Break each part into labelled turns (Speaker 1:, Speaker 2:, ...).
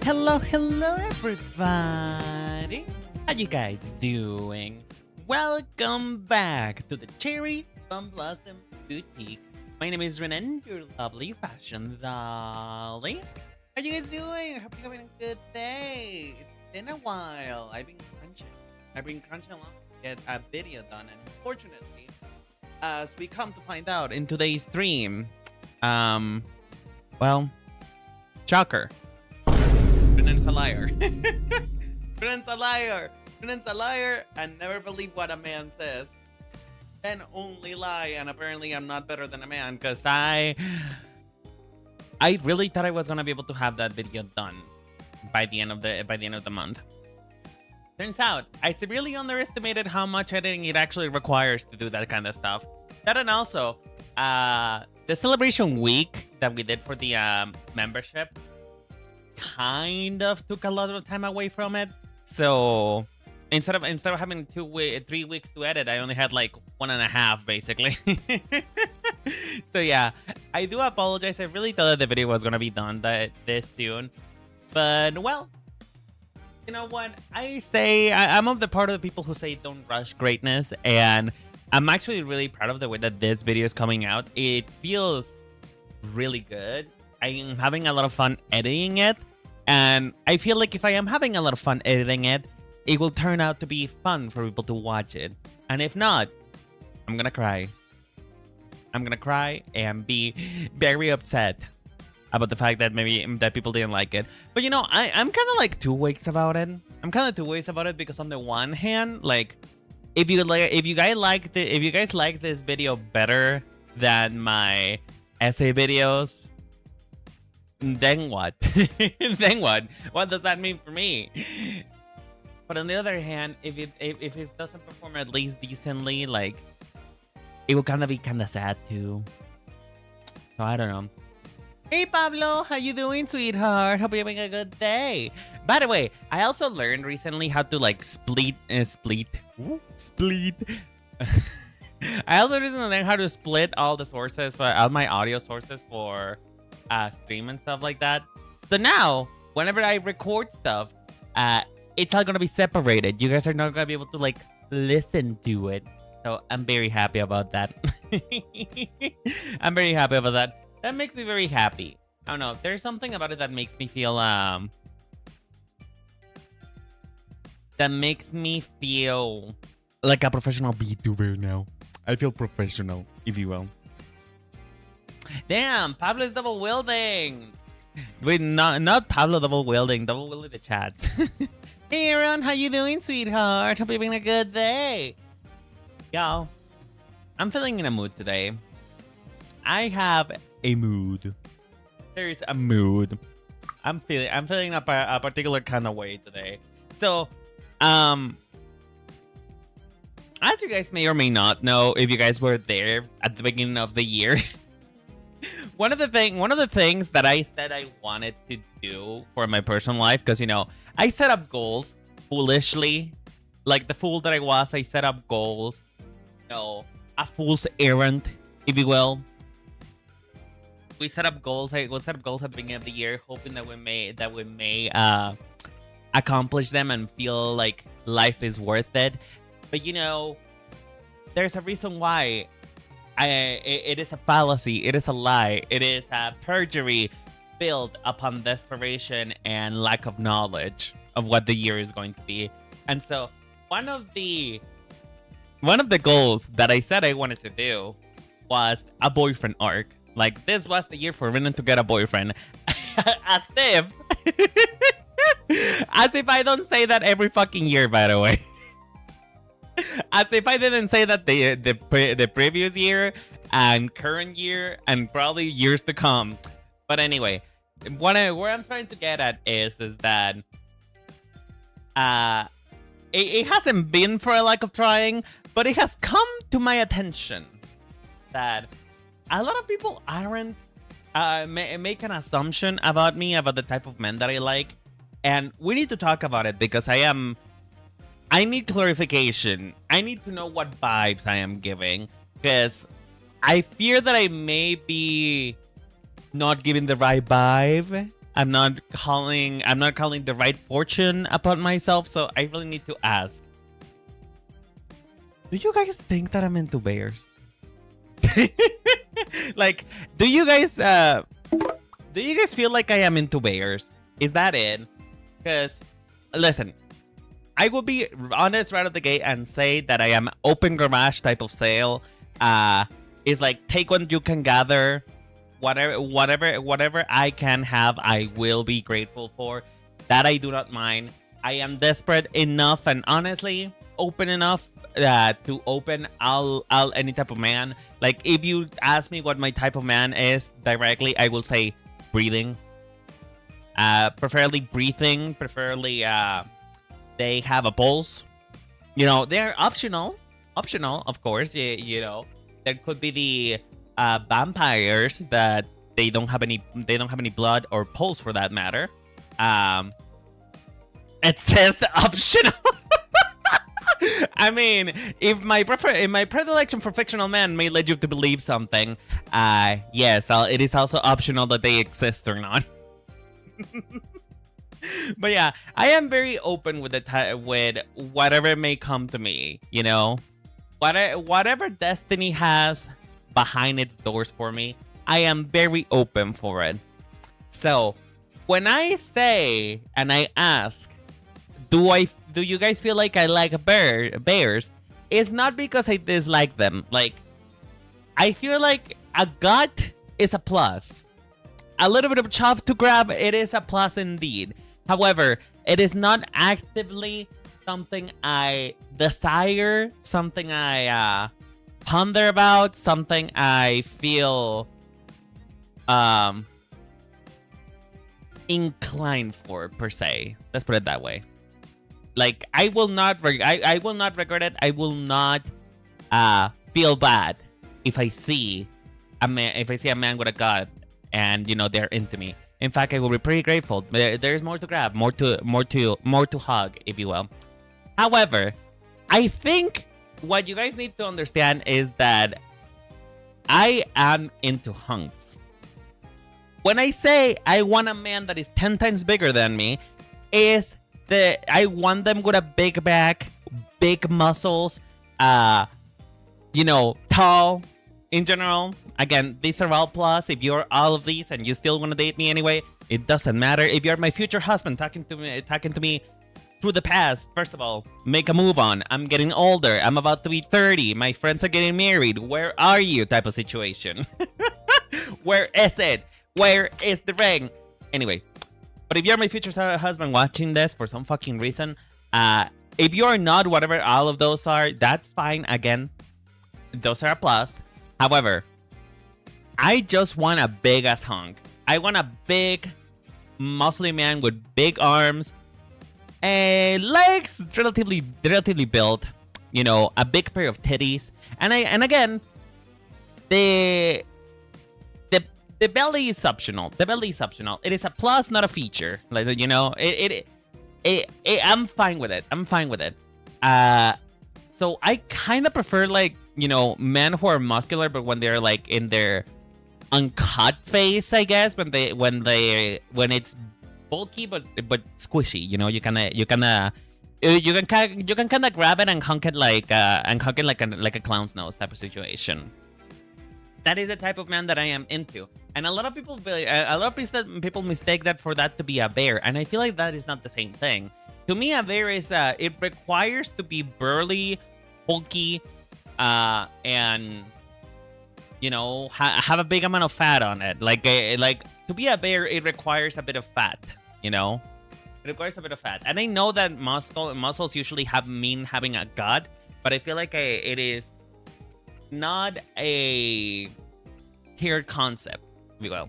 Speaker 1: Hello, everybody. How you guys doing? Welcome back to the Cherry Plum Blossom Boutique. My name is Renan, your lovely fashion dolly. How you guys doing? I hope you're having a good day. It's been a while. I've been crunching along to get a video done, and unfortunately, as we come to find out in today's stream, well, shocker. Renan's a liar. Renan's a liar. Renan's a liar and never believe what a man says. Then only lie, and apparently I'm not better than a man because I really thought I was gonna be able to have that video done by the end of the month. Turns out I severely underestimated how much editing it actually requires to do that kind of stuff. That, and also the celebration week that we did for the membership kind of took a lot of time away from it. So instead of having 3 weeks to edit, I only had like 1.5 basically. So yeah, I do apologize. I really thought that the video was gonna be done this soon, but well, you know what I say, I'm of the part of the people who say don't rush greatness, and I'm actually really proud of the way that this video is coming out. It feels really good. I'm having a lot of fun editing it, and I feel like if I am having a lot of fun editing it, it will turn out to be fun for people to watch it. And if not, I'm gonna cry. I'm gonna cry and be very upset about the fact that maybe that people didn't like it. But you know, I'm kind of like two ways about it. Because on the one hand, like, if you guys like this video better than my essay videos, then what? Then what? What does that mean for me? But on the other hand, if it doesn't perform at least decently, like, it will kind of be sad too. So I don't know. Hey Pablo, how you doing, sweetheart? Hope you're having a good day. By the way, I also learned recently how to like split. I also recently learned how to split all the sources, all my audio sources for stream and stuff like that. So now, whenever I record stuff, it's all gonna be separated. You guys are not gonna be able to like listen to it. So I'm very happy about that. I'm very happy about that. That makes me very happy. I don't know. There's something about it that makes me feel like a professional Vtuber now. I feel professional, if you will. Damn, Pablo is double wielding. Wait, not Pablo double wielding the chats. Hey Aaron, how you doing, sweetheart? Hope you're having a good day. Yo, I'm feeling in a mood today. I have a mood. There's a mood. I'm feeling a particular kind of way today. So, as you guys may or may not know, if you guys were there at the beginning of the year, one of the things that I said I wanted to do for my personal life, because, you know, I set up goals foolishly, like the fool that I was. I set up goals, you know, a fool's errand, if you will. We set up goals. I will set up goals at the beginning of the year, hoping that we may accomplish them and feel like life is worth it. But you know, there's a reason why. It is a fallacy. It is a lie. It is a perjury built upon desperation and lack of knowledge of what the year is going to be. And so one of the goals that I said I wanted to do was a boyfriend arc. Like, this was the year for Renan to get a boyfriend. As if I don't say that every fucking year, by the way. As if I didn't say that the previous year and current year and probably years to come. But anyway, where I'm trying to get at is that it hasn't been for a lack of trying, but it has come to my attention that a lot of people aren't make an assumption about me, about the type of men that I like, and we need to talk about it because I need clarification. I need to know what vibes I am giving, because I fear that I may be not giving the right vibe I'm not calling the right fortune upon myself. So I really need to ask. Do you guys think that I'm into bears? Like, do you guys feel like I am into bears? Is that it? Because listen, I will be honest right out the gate and say that I am open garage type of sale. Is like take what you can gather, whatever I can have, I will be grateful for. That I do not mind. I am desperate enough and honestly open enough to open all any type of man. Like if you ask me what my type of man is directly, I will say breathing. Preferably breathing. Preferably they have a pulse. You know, they're optional, of course. You know, there could be the vampires that they don't have any blood or pulse for that matter. It says the optional. I mean, if my predilection for fictional men may lead you to believe something, yes, it is also optional that they exist or not. But yeah, I am very open with with whatever may come to me. You know, whatever destiny has behind its doors for me, I am very open for it. So when I say and I ask, do you guys feel like I like bears? It's not because I dislike them. Like, I feel like a gut is a plus. A little bit of chaff to grab, it is a plus indeed. However, it is not actively something I desire, something I ponder about, something I feel inclined for per se. Let's put it that way. Like I will not regret it. I will not feel bad if I see a man with a gut and you know they're into me. In fact, I will be pretty grateful. There's more to grab, more to hug, if you will. However, I think what you guys need to understand is that I am into hunks. When I say I want a man that is 10 times bigger than me, is that I want them with a big back, big muscles, you know, tall in general. Again, these are all plus. If you're all of these and you still want to date me anyway, it doesn't matter. If you're my future husband talking to me through the past, first of all, make a move on. I'm getting older. I'm about to be 30. My friends are getting married. Where are you? Type of situation. Where is it? Where is the ring? Anyway, but if you're my future husband watching this for some fucking reason, if you're not whatever all of those are, that's fine. Again, those are a plus. However, I just want a big ass hunk. I want a big, muscly man with big arms, legs relatively built. You know, a big pair of titties, and again, the belly is optional. The belly is optional. It is a plus, not a feature. Like, you know, I'm fine with it. I'm fine with it. So I kind of prefer, like, you know, men who are muscular, but when they're like in their uncut phase, I guess, when it's bulky but squishy. You know, you can kind of grab it and hunk it like a clown's nose type of situation. That is the type of man that I am into, and a lot of people mistake that for that to be a bear, and I feel like that is not the same thing. To me, a bear is it requires to be burly, bulky, and you know have a big amount of fat on it. Like to be a bear, it requires a bit of fat. You know, it requires a bit of fat, and I know that muscles usually mean having a gut, but I feel like it is not a here concept, if you will.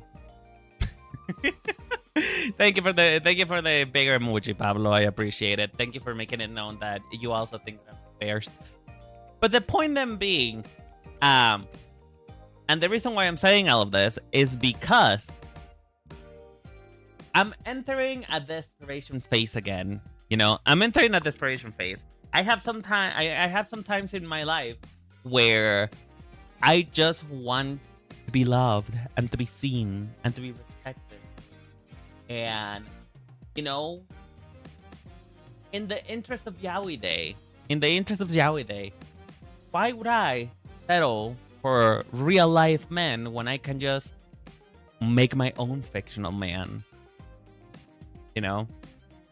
Speaker 1: Thank you for the bigger emoji, Pablo. I appreciate it. Thank you for making it known that you also think that bears. But the point then being, and the reason why I'm saying all of this is because I'm entering a desperation phase again. You know, I'm entering a desperation phase. I have some times in my life where I just want to be loved and to be seen and to be respected. And, you know, in the interest of Yaoi Day, why would I settle for real life men when I can just make my own fictional man? You know,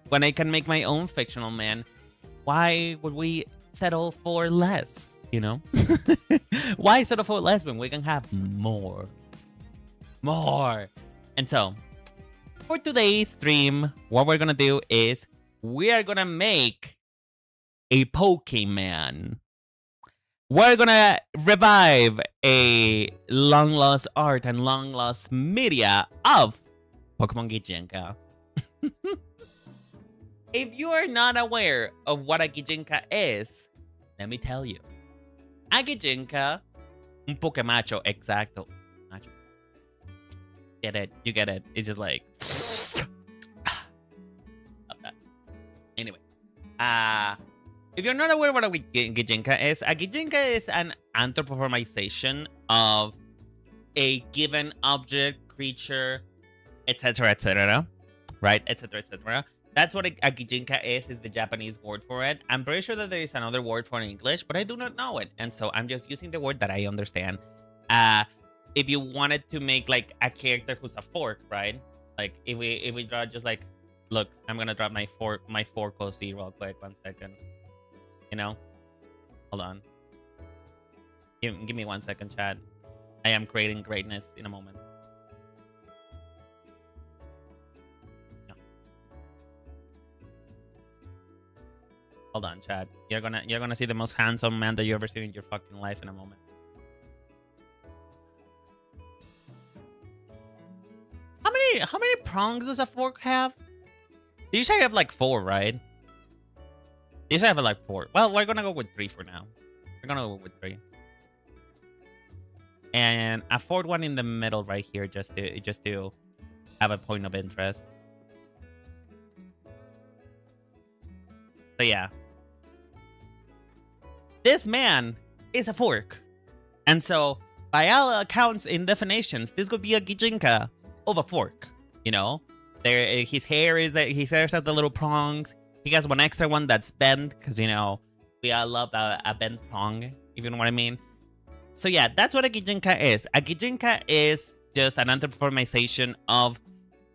Speaker 1: when I can make my own fictional man, why would we settle for less? You know, why settle for less when we can have more? And so, for today's stream, what we're gonna do is we are gonna make a Pokemon. We're gonna revive a long lost art and long lost media of Pokemon Gijinka. If you are not aware of what a Gijinka is, let me tell you. A Gijinka, un Pokemacho, exacto. Macho. Get it? You get it? It's just like... Anyway. If you're not aware what a Gijinka is an anthropomorphization of a given object, creature, etc., etc., right? Etc., etc. That's what a Gijinka is the Japanese word for it. I'm pretty sure that there is another word for it in English, but I do not know it. And so I'm just using the word that I understand. If you wanted to make like a character who's a fork, right? Like if we draw just like, look, I'm gonna drop my fork OC real quick. 1 second. You know? Hold on. Give me 1 second, chat. I am creating greatness in a moment. No. Hold on, chat. You're gonna see the most handsome man that you ever seen in your fucking life in a moment. How many prongs does a fork have? They usually have like 4, right? They usually have like 4. Well, we're gonna go with 3 for now. We're gonna go with 3. And a 4th one in the middle right here just to have a point of interest. So yeah. This man is a fork. And so by all accounts and definitions, this could be a Gijinka of a fork. You know? His hair has the little prongs. He has one extra one that's bent, because, you know, we all love a bent prong, if you know what I mean. So yeah, that's what a Gijinka is. A Gijinka is just an anthropomorphization of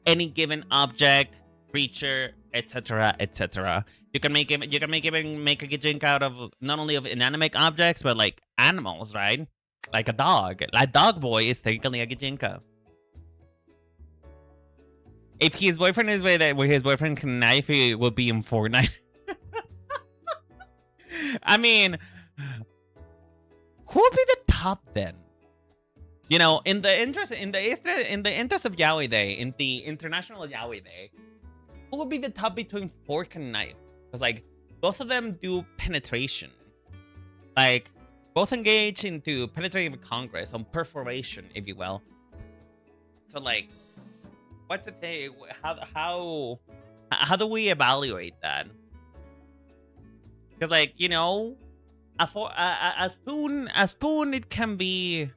Speaker 1: any given object, creature, etc., etc. You can make a Gijinka out of not only of inanimate objects, but like animals, right? Like a dog. A dog boy is technically a Gijinka. If his boyfriend is where his boyfriend can knife, he will be in Fortnite. I mean, who would be the top then? You know, in the interest of Yaoi Day, in the International Yaoi Day, who would be the top between fork and knife? Because like both of them do penetration, like both engage into penetrative congress on perforation, if you will. So like, what's the thing? How do we evaluate that? Because like, you know, a spoon it can be,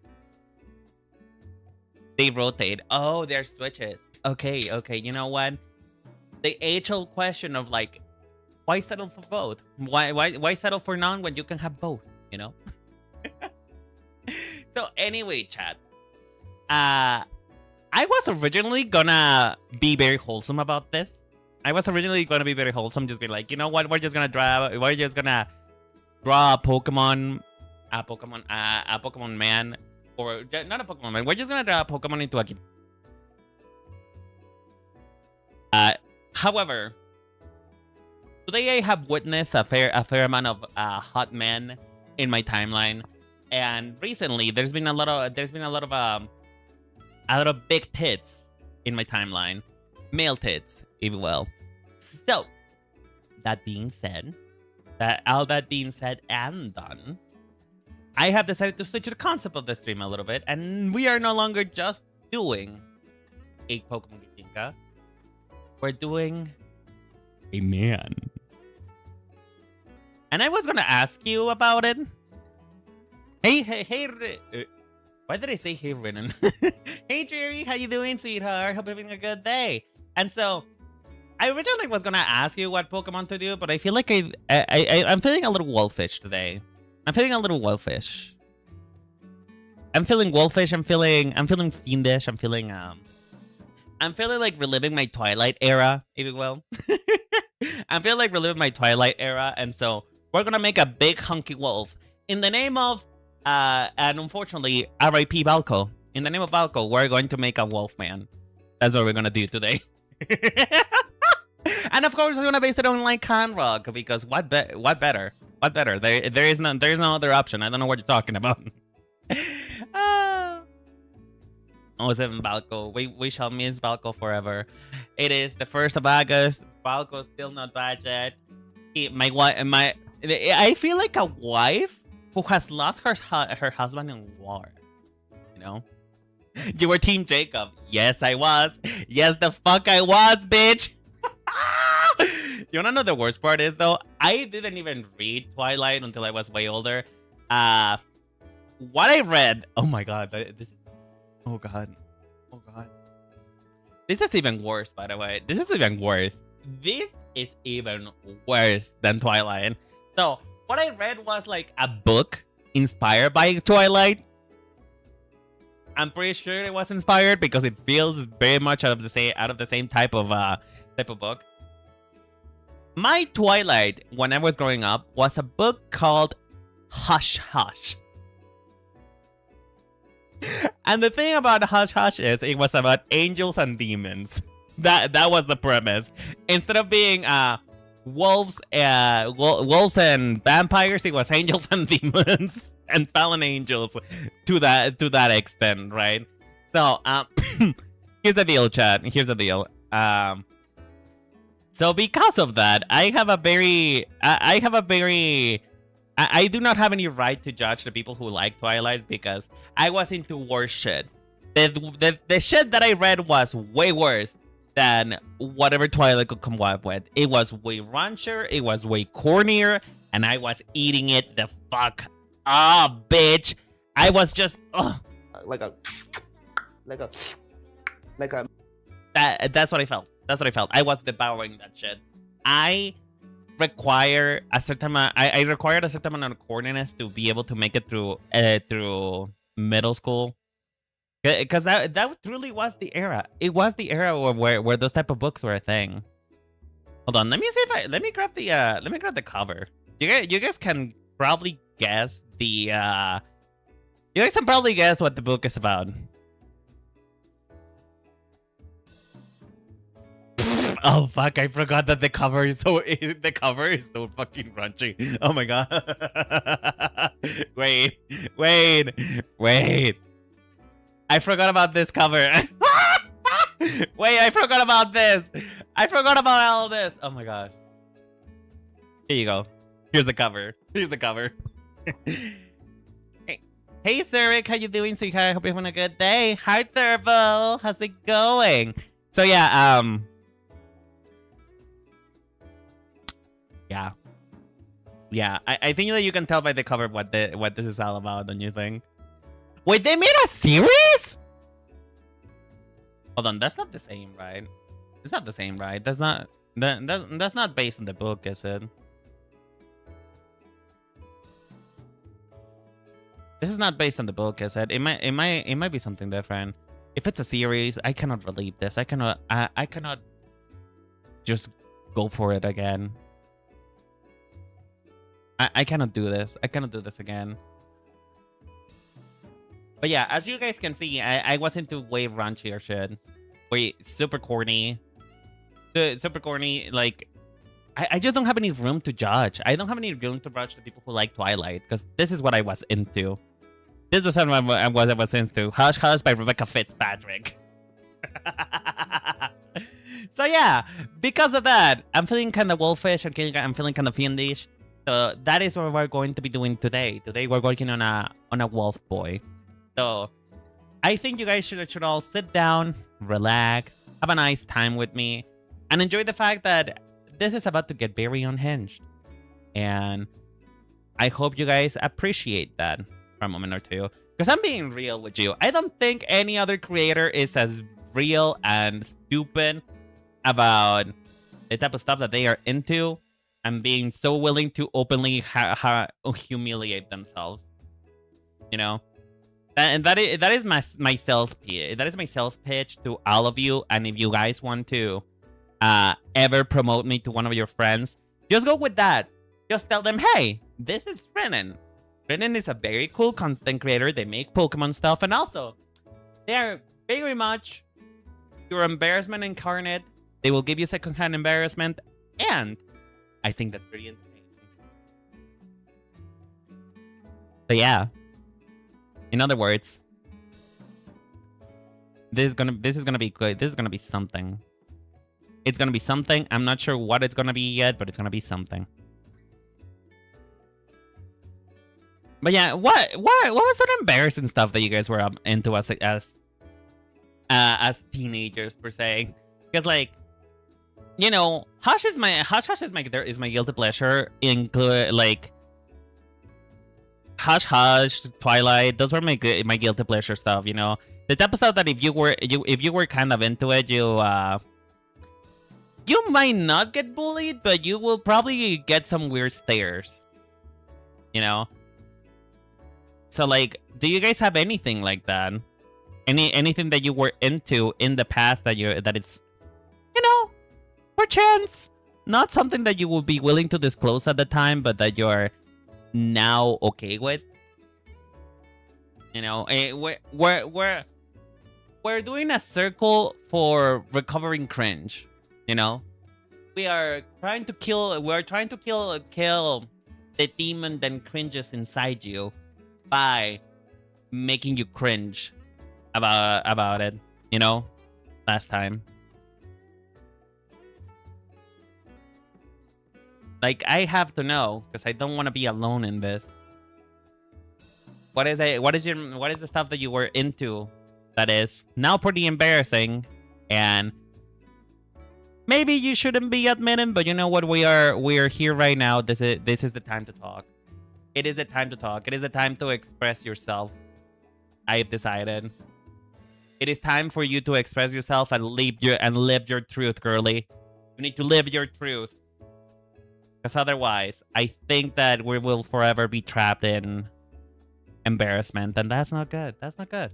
Speaker 1: they rotate. Oh, there's switches. Okay, you know what? The age-old question of like, why settle for both? Why settle for none when you can have both, you know? So anyway, chat. I was originally gonna be very wholesome about this. Just be like, you know what? We're just gonna draw a Pokemon man, or not a Pokemon man. We're just gonna draw a Pokemon into a. However, today I have witnessed a fair amount of hot men in my timeline, and recently there's been a lot of big tits in my timeline, male tits, if you will. So, all that being said and done, I have decided to switch the concept of the stream a little bit, and we are no longer just doing a Pokemon Gijinka. We're doing a man. And I was gonna ask you about it. Hey, why did I say hey, Renan? Hey, Jerry, how you doing, sweetheart? Hope you're having a good day. And so I originally was gonna ask you what Pokemon to do, but I feel like I'm feeling a little wolfish today. I'm feeling a little wolfish. I'm feeling wolfish. I'm feeling fiendish. I'm feeling like reliving my Twilight era, if you will. I feel like reliving my Twilight era, and so we're gonna make a big hunky wolf in the name of and unfortunately R.I.P. Valko. In the name of Valko, we're going to make a wolf man. That's what we're gonna do today. And of course, we're gonna base it on like Conrock, because what better? What better? There is no other option. I don't know what you're talking about. Oh, is it Balco? We shall miss Balco forever. It is the 1st of August. Balco's still not back yet. I feel like a wife who has lost her husband in war. You know? You were Team Jacob. Yes, I was. Yes, the fuck I was, bitch. You wanna know the worst part is, though? I didn't even read Twilight until I was way older. What I read... Oh my god. This is... Oh god. Oh god. This is even worse, by the way. This is even worse. This is even worse than Twilight. So, what I read was like a book inspired by Twilight. I'm pretty sure it was inspired because it feels very much out of the same type of book. My Twilight, when I was growing up, was a book called Hush Hush. And the thing about Hush Hush is it was about angels and demons. That was the premise. Instead of being wolves and vampires, it was angels and demons and fallen angels to that extent, right? So here's the deal, chat. Here's the deal. So because of that, I do not have any right to judge the people who like Twilight because I was into worse shit. The shit that I read was way worse than whatever Twilight could come up with. It was way raunchier, it was way cornier, and I was eating it the fuck up, bitch. I was just like a that's what I felt. That's what I felt. I was devouring that shit. I required a certain amount of corniness to be able to make it through middle school. Because that truly was the era. It was the era where those type of books were a thing. Hold on, let me grab the cover. You guys can probably guess what the book is about. Oh fuck! I forgot that the cover is so fucking raunchy. Oh my god! Wait! I forgot about this cover. Wait! I forgot about this. I forgot about all of this. Oh my gosh! Here you go. Here's the cover. Hey, Zurich, how you doing, sweetheart? I hope you're having a good day. Hi, Turbo. How's it going? So yeah, Yeah, I think that you can tell by the cover what this is all about, don't you think? Wait, they made a series? Hold on, that's not the same, right? It's not the same, right? That's not based on the book, is it? This is not based on the book, is it? It might be something different. If it's a series, I cannot relate this. I cannot just go for it again. I cannot do this. I cannot do this again. But yeah, as you guys can see, I was into way raunchier shit. Wait, super corny. Super corny, like... I just don't have any room to judge. I don't have any room to judge the people who like Twilight, because this is what I was into. This was what I was into. Hush Hush by Rebecca Fitzpatrick. So yeah, because of that, I'm feeling kind of wolfish. I'm feeling kind of fiendish. So that is what we're going to be doing today. Today we're working on a wolf boy. So I think you guys should all sit down, relax, have a nice time with me, and enjoy the fact that this is about to get very unhinged. And I hope you guys appreciate that for a moment or two. Because I'm being real with you. I don't think any other creator is as real and stupid about the type of stuff that they are into and being so willing to openly humiliate themselves. You know, and that is my sales pitch. That is my sales pitch to all of you. And if you guys want to ever promote me to one of your friends, just go with that. Just tell them, hey, this is Renan. Renan is a very cool content creator. They make Pokemon stuff, and also they are very much your embarrassment incarnate. They will give you secondhand embarrassment, and I think that's pretty entertaining. But yeah, in other words, this is gonna be good. This is gonna be something. It's gonna be something. I'm not sure what it's gonna be yet, but it's gonna be something. But yeah, what was some embarrassing stuff that you guys were into as teenagers per se? Because like, you know, Hush is my guilty pleasure. Include like Hush, Twilight. Those were my guilty pleasure stuff. You know, the type of stuff that if you were kind of into it, you might not get bullied, but you will probably get some weird stares. You know. So like, do you guys have anything like that? Anything that you were into in the past that it's, you know, perchance not something that you would be willing to disclose at the time, but that you're now okay with? You know, we're doing a circle for recovering cringe. You know, we're trying to kill the demon that cringes inside you by making you cringe about it, you know, last time. Like, I have to know, because I don't want to be alone in this. What is the stuff that you were into that is now pretty embarrassing, and maybe you shouldn't be admitting, but you know what, we are here right now. This is the time to talk. It is a time to talk. It is a time to express yourself. I've decided. It is time for you to express yourself and live your truth, girly. You need to live your truth. Because otherwise, I think that we will forever be trapped in embarrassment. And that's not good. That's not good.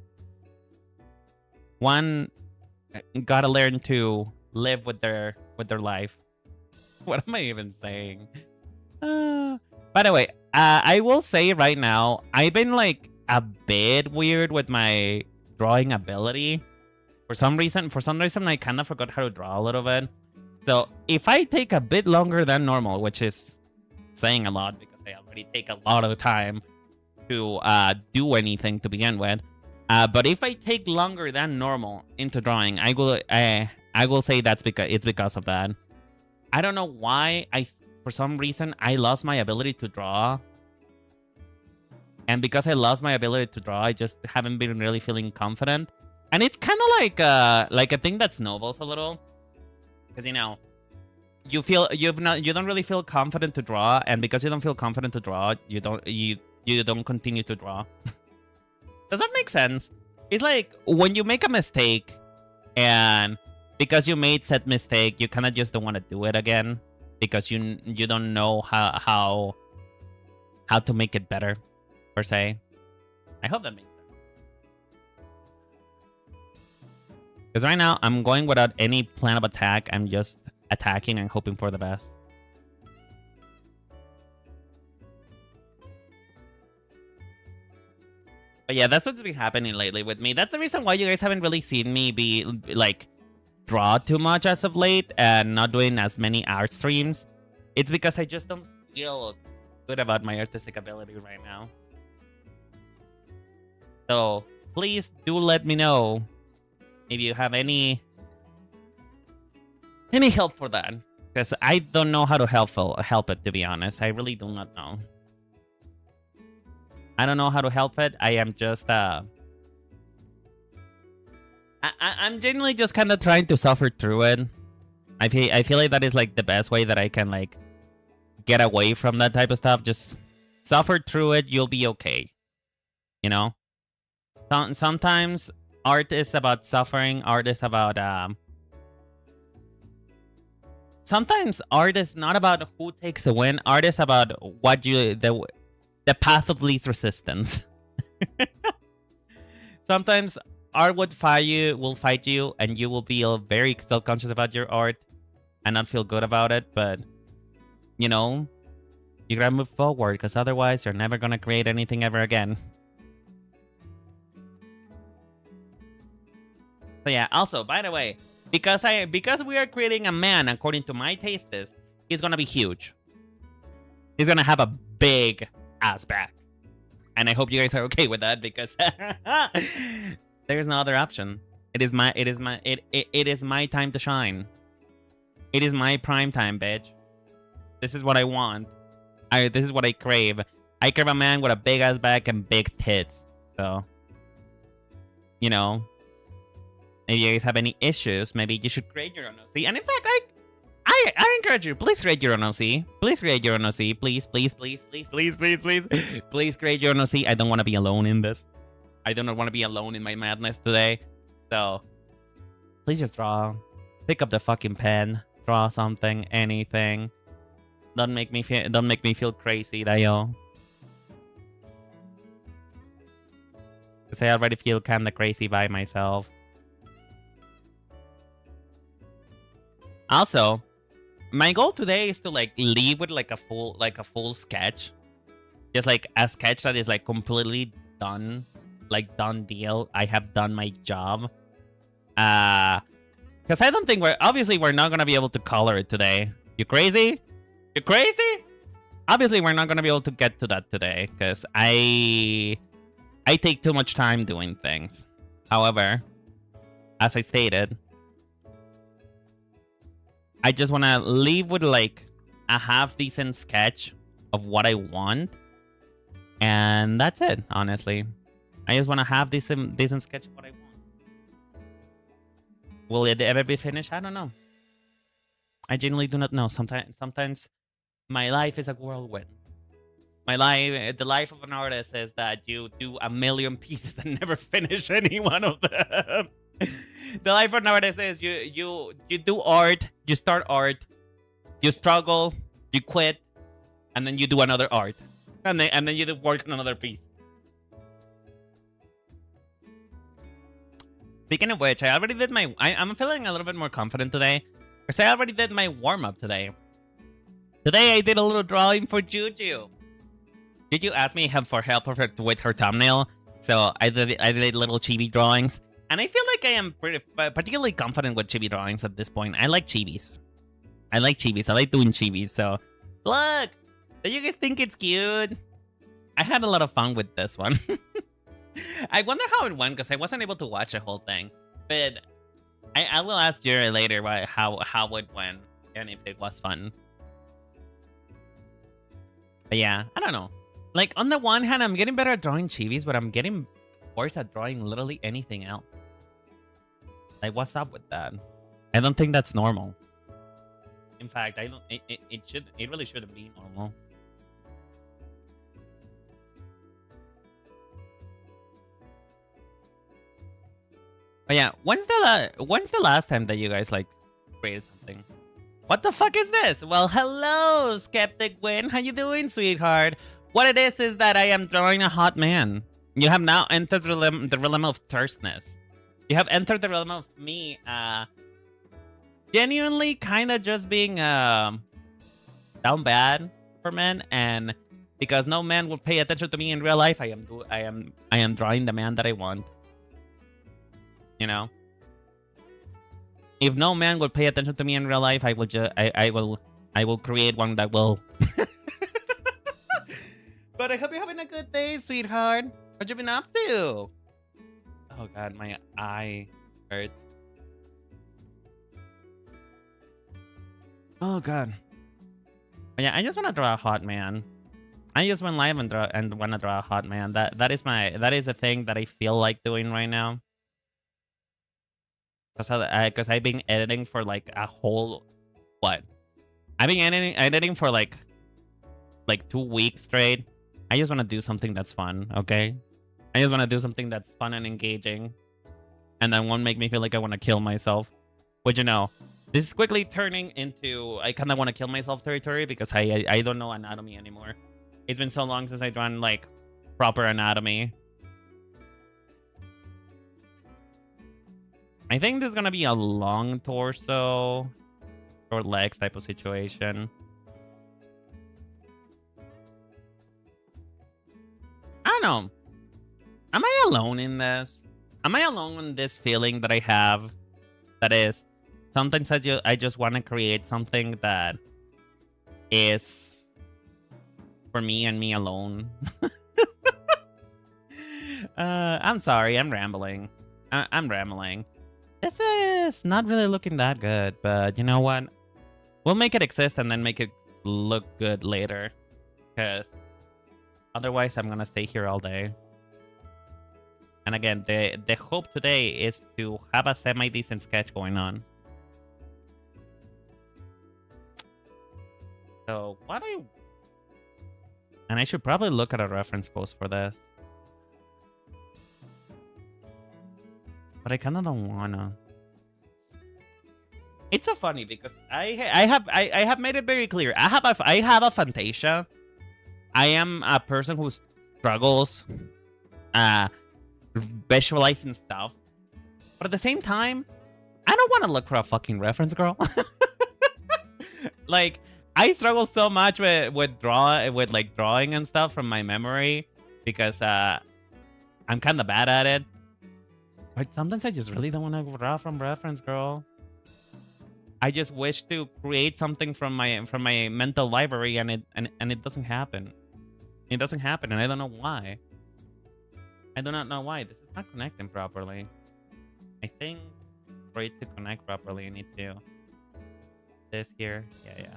Speaker 1: One gotta learn to live with their life. What am I even saying? By the way, I will say right now, I've been like a bit weird with my drawing ability. For some reason, I kind of forgot how to draw a little bit. So if I take a bit longer than normal, which is saying a lot because I already take a lot of time to do anything to begin with. But if I take longer than normal into drawing, I will say it's because of that. I don't know why for some reason, I lost my ability to draw. And because I lost my ability to draw, I just haven't been really feeling confident. And it's kind of like a thing that snowballs a little. Because, you know, you don't really feel confident to draw. And because you don't feel confident to draw, you don't continue to draw. Does that make sense? It's like when you make a mistake, and because you made said mistake, you kind of just don't want to do it again. Because you don't know how to make it better, per se. I hope that makes sense. Because right now, I'm going without any plan of attack. I'm just attacking and hoping for the best. But yeah, that's what's been happening lately with me. That's the reason why you guys haven't really seen me be, like, draw too much as of late and not doing as many art streams. It's because I just don't feel good about my artistic ability right now. So please do let me know if you have any help for that, because I don't know how to help it, to be honest. I really do not know. I don't know how to help it. I am just I'm genuinely just kind of trying to suffer through it. I feel like that is like the best way that I can like get away from that type of stuff. Just suffer through it. You'll be okay. You know? Sometimes art is about suffering. Art is about sometimes art is not about who takes the win. Art is about what the path of least resistance. Sometimes art will fight you, and you will be very self-conscious about your art and not feel good about it. But you know, you gotta move forward, because otherwise you're never gonna create anything ever again. So yeah, also, by the way, because we are creating a man according to my tastes, he's gonna be huge. He's gonna have a big ass back. And I hope you guys are okay with that, because there's no other option. It is my time to shine. It is my prime time, bitch. This is what I want. This is what I crave. I crave a man with a big ass back and big tits. So, you know, if you guys have any issues, maybe you should create your own OC. And in fact, I encourage you, please create your own OC. Please create your own OC. Please, please, please, please, please, please, please. Please create your own OC. I don't want to be alone in this. I do not want to be alone in my madness today. So, please just draw. Pick up the fucking pen. Draw something, anything. Don't make me feel crazy, Dayo. Because I already feel kinda crazy by myself. Also, my goal today is to like leave with like a full sketch. Just like a sketch that is like completely done. Like done deal. I have done my job. Because I don't think we're not gonna be able to color it today. You crazy? You crazy? Obviously we're not gonna be able to get to that today, because I take too much time doing things. However, as I stated, I just want to leave with like a half-decent sketch of what I want. And that's it, honestly. I just want to have decent sketch of what I want. Will it ever be finished? I don't know. I genuinely do not know. Sometimes my life is a whirlwind. The life of an artist is that you do a million pieces and never finish any one of them. The life of an artist is you do art, you start art, you struggle, you quit, and then you do another art, and then you do work on another piece. Speaking of which, I already did my. I'm feeling a little bit more confident today, because I already did my warm up today. Today I did a little drawing for Juju. Juju asked me for help with her thumbnail, so I did little chibi drawings. And I feel like I am particularly confident with chibi drawings at this point. I like chibis. I like doing chibis. So, look! Do you guys think it's cute? I had a lot of fun with this one. I wonder how it went, because I wasn't able to watch the whole thing. But I will ask Jerry later how it went and if it was fun. But yeah, I don't know. Like, on the one hand, I'm getting better at drawing chibis, but I'm getting worse at drawing literally anything else. Like, what's up with that? I don't think that's normal. In fact, I don't. It really shouldn't be normal. But yeah, when's the last time that you guys like created something? What the fuck is this? Well, hello, Skeptic Win. How you doing, sweetheart? What it is that I am drawing a hot man. You have now entered the realm of thirstness. You have entered the realm of me, genuinely kind of just being down bad for men, and because no man will pay attention to me in real life, I am drawing the man that I want. You know, if no man will pay attention to me in real life, I will create one that will. But I hope you're having a good day, sweetheart. What you been up to? Oh god, my eye hurts. Oh god. But yeah, I just want to draw a hot man. I just went live and want to draw a hot man. That is a thing that I feel like doing right now. Because I've been editing for like a whole what? I've been editing for like 2 weeks straight. I just want to do something that's fun, okay? I just want to do something that's fun and engaging, and that won't make me feel like I want to kill myself. Which, you know, This is quickly turning into I kind of want to kill myself territory because I don't know anatomy anymore. It's been so long since I've done like proper anatomy. I think this is gonna be a long torso or legs type of situation. I don't know. Am I alone in this? Am I alone in this feeling that I have? That is, sometimes I just want to create something that is for me and me alone. I'm sorry, I'm rambling. I'm rambling. This is not really looking that good, but you know what? We'll make it exist and then make it look good later. Because otherwise, I'm going to stay here all day. And again, the hope today is to have a semi-decent sketch going on. So, what do you... And I should probably look at a reference post for this. But I kind of don't wanna. It's so funny because I have made it very clear. I have a fantasia. I am a person who struggles visualizing stuff. But at the same time, I don't want to look for a fucking reference, girl. Like, I struggle so much with drawing and stuff from my memory because I'm kind of bad at it. But sometimes I just really don't want to draw from reference, girl. I just wish to create something from my mental library, and it doesn't happen. It doesn't happen, and I don't know why. I do not know why. This is not connecting properly. I think for it to connect properly, I need to this here. Yeah.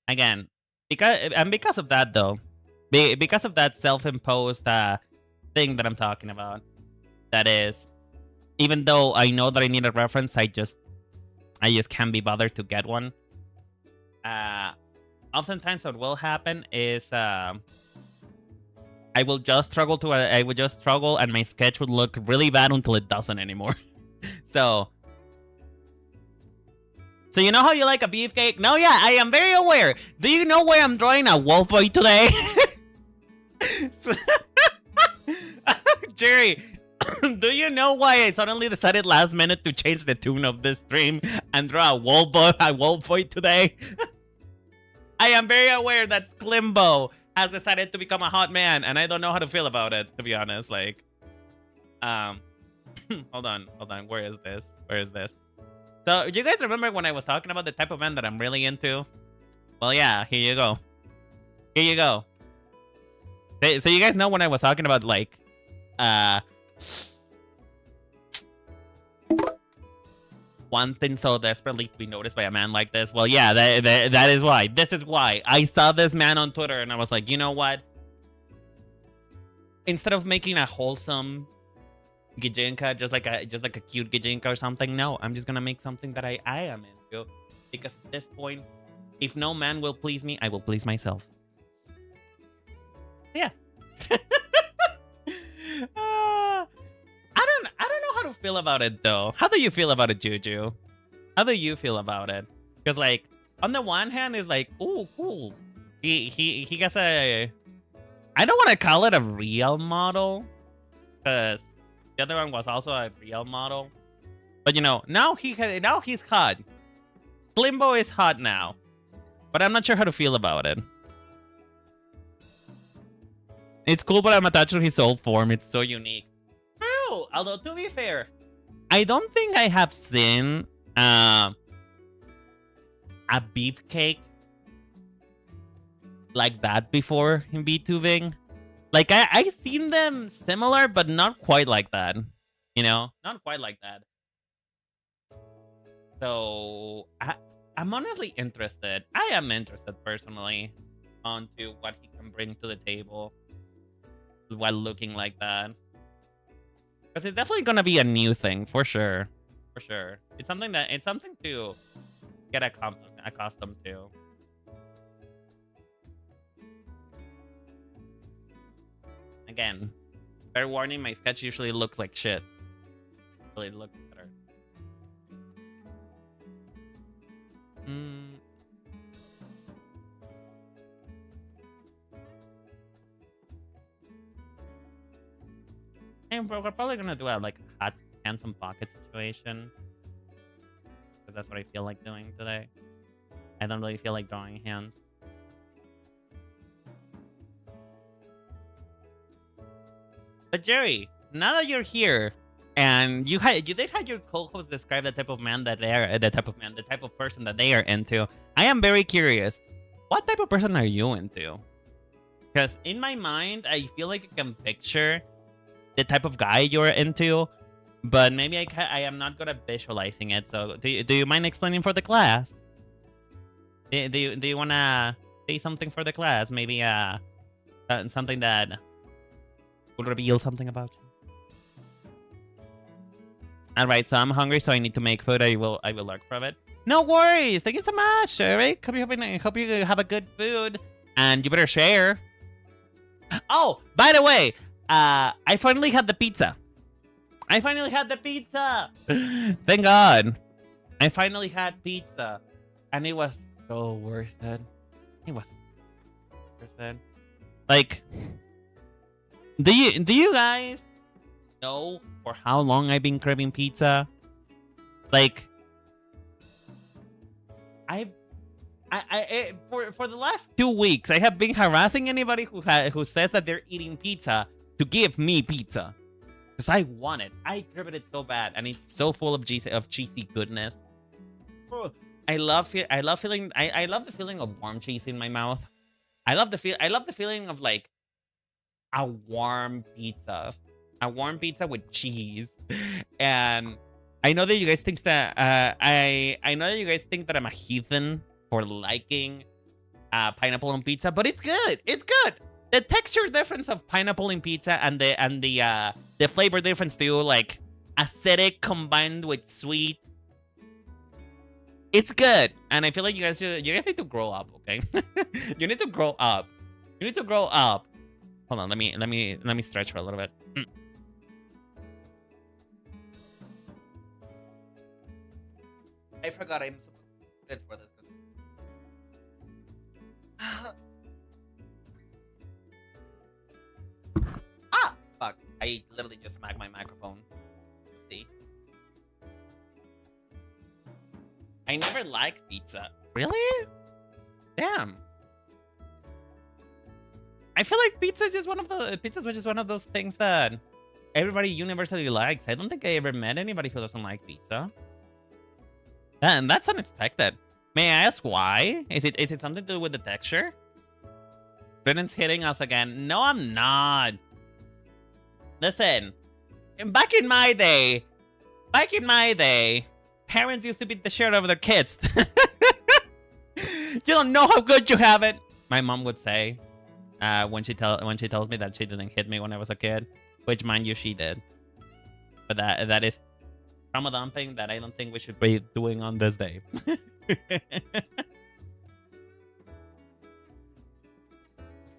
Speaker 1: Again, because of that though, because of that self-imposed thing that I'm talking about, that is, even though I know that I need a reference, I just can't be bothered to get one. Oftentimes what will happen is I would just struggle and my sketch would look really bad until it doesn't anymore. So you know how you like a beefcake? No, yeah, I am very aware. Do you know why I'm drawing a wolf boy today? Jerry, do you know why I suddenly decided last minute to change the tune of this stream and draw a wolf boy today? I am very aware that Sklimbo has decided to become a hot man, and I don't know how to feel about it, to be honest. Like, hold on. Where is this? So, you guys remember when I was talking about the type of man that I'm really into? Well, yeah, here you go. So you guys know when I was talking about, like, wanting so desperately to be noticed by a man like this? Well, yeah, that is why. This is why. I saw this man on Twitter, and I was like, you know what? Instead of making a wholesome Gijinka, just like a cute Gijinka or something. No, I'm just gonna make something that I am into. Because at this point, if no man will please me, I will please myself. Yeah. I don't know how to feel about it though. How do you feel about it, Juju? How do you feel about it? Because like on the one hand, it's like, oh, cool. He gets a. I don't want to call it a real model, because the other one was also a real model. But you know, now he's hot. Limbo is hot now. But I'm not sure how to feel about it. It's cool, but I'm attached to his old form. It's so unique. True. Although, to be fair, I don't think I have seen a beefcake like that before in VTubing. Like, I've seen them similar, but not quite like that. You know? Not quite like that. So, I'm honestly interested. I am interested, personally, onto what he can bring to the table while looking like that. Because it's definitely going to be a new thing, for sure. For sure. It's something to get accustomed to. Again, fair warning, my sketch usually looks like shit. Really look better. And we're probably gonna do a like hot handsome pocket situation. Because that's what I feel like doing today. I don't really feel like drawing hands. But Jerry, now that you're here, and you did have your co-host describe the type of man that they are, the type of person that they are into. I am very curious. What type of person are you into? Because in my mind, I feel like I can picture the type of guy you're into, but maybe I am not good at visualizing it. So do you mind explaining for the class? Do you wanna say something for the class? Maybe something that will reveal something about you. All right, so I'm hungry, so I need to make food. I will look for it. No worries. Thank you so much, Eric. Hope you have a good food, and you better share. Oh, by the way, I finally had the pizza. Thank God. I finally had pizza, and it was so worth it. It was worth it. Like, do you guys know for how long I've been craving pizza? Like, for the last 2 weeks, I have been harassing anybody who says that they're eating pizza to give me pizza, because I want it. I crave it so bad, and it's so full of cheesy goodness. Oh, I love the feeling of warm cheese in my mouth. I love the feeling of like a warm pizza with cheese. And I know that you guys think that I know that you guys think that I'm a heathen for liking pineapple on pizza, but it's good. It's good. The texture difference of pineapple in pizza and the flavor difference too, like acidic combined with sweet. It's good, and I feel like you guys need to grow up, okay? You need to grow up. Hold on, let me stretch for a little bit. I forgot I'm supposed to sit for this. Fuck! I literally just smacked my microphone. See? I never liked pizza. Really? Damn. I feel like pizza's just one of those things that everybody universally likes. I don't think I ever met anybody who doesn't like pizza. And that's unexpected. May I ask why? Is it something to do with the texture? Brennan's hitting us again. No, I'm not. Listen, back in my day, parents used to beat the shit out of their kids. You don't know how good you have it, my mom would say. When she tells me that she didn't hit me when I was a kid, which mind you she did. But that is trauma dumping that I don't think we should be doing on this day.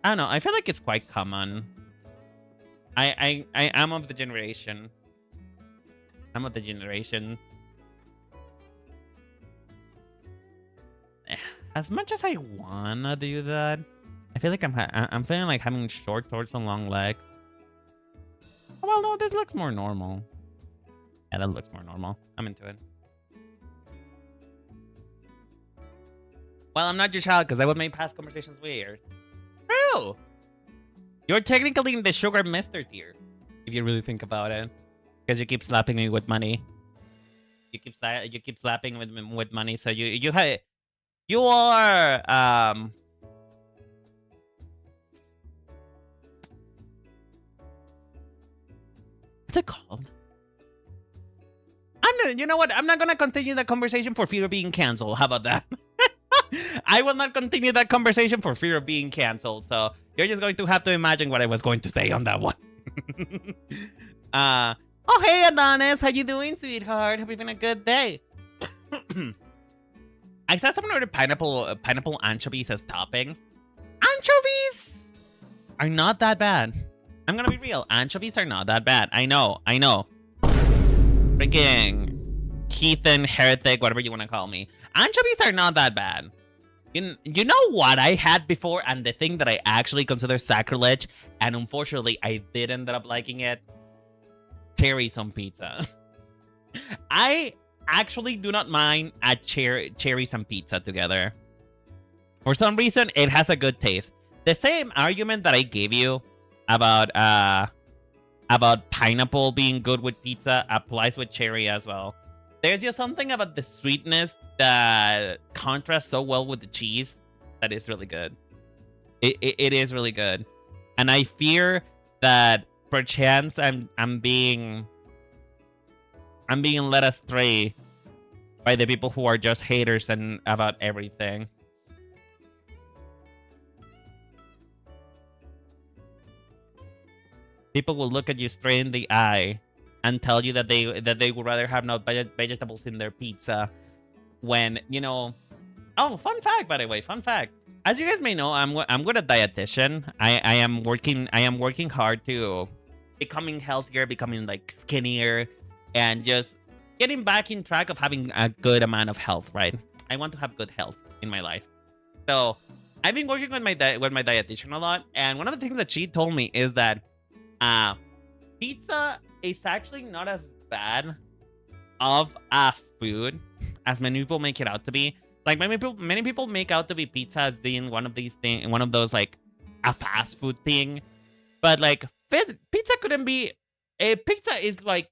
Speaker 1: I don't know. I feel like it's quite common. I am of the generation. As much as I wanna do that, I feel like I'm feeling like having short torso and long legs. Oh, well, no, this looks more normal. Yeah, that looks more normal. I'm into it. Well, I'm not your child because that would make past conversations weird. True. You're technically in the sugar mister tier, if you really think about it, because you keep slapping me with money. You keep slapping with money, so you are what's it called? You know what? I'm not gonna continue that conversation for fear of being canceled. How about that? I will not continue that conversation for fear of being canceled. So you're just going to have to imagine what I was going to say on that one. Oh, hey, Adonis. How you doing, sweetheart? Hope you're having a good day. I saw someone order pineapple anchovies as toppings. Anchovies are not that bad. I'm gonna be real. Anchovies are not that bad. I know. freaking heathen, heretic, whatever you want to call me. Anchovies are not that bad. You know what I had before, and the thing that I actually consider sacrilege, and unfortunately I did end up liking it? Cherries on pizza. I actually do not mind a cherries and pizza together. For some reason, it has a good taste. The same argument that I gave you about pineapple being good with pizza applies with cherry as well. There's just something about the sweetness that contrasts so well with the cheese that is really good. It is really good. And I fear that perchance I'm being led astray by the people who are just haters and about everything. People will look at you straight in the eye and tell you that they would rather have no vegetables in their pizza when, you know... Oh, fun fact, by the way, fun fact. As you guys may know, I'm good at dietitian. I am working hard to becoming healthier, becoming like skinnier, and just getting back in track of having a good amount of health, right? I want to have good health in my life. So I've been working with my dietitian a lot, and one of the things that she told me is that pizza is actually not as bad of a food as many people make it out to be. Like many people make out to be pizza as being one of those like a fast food thing, but like pizza couldn't be. Pizza is like,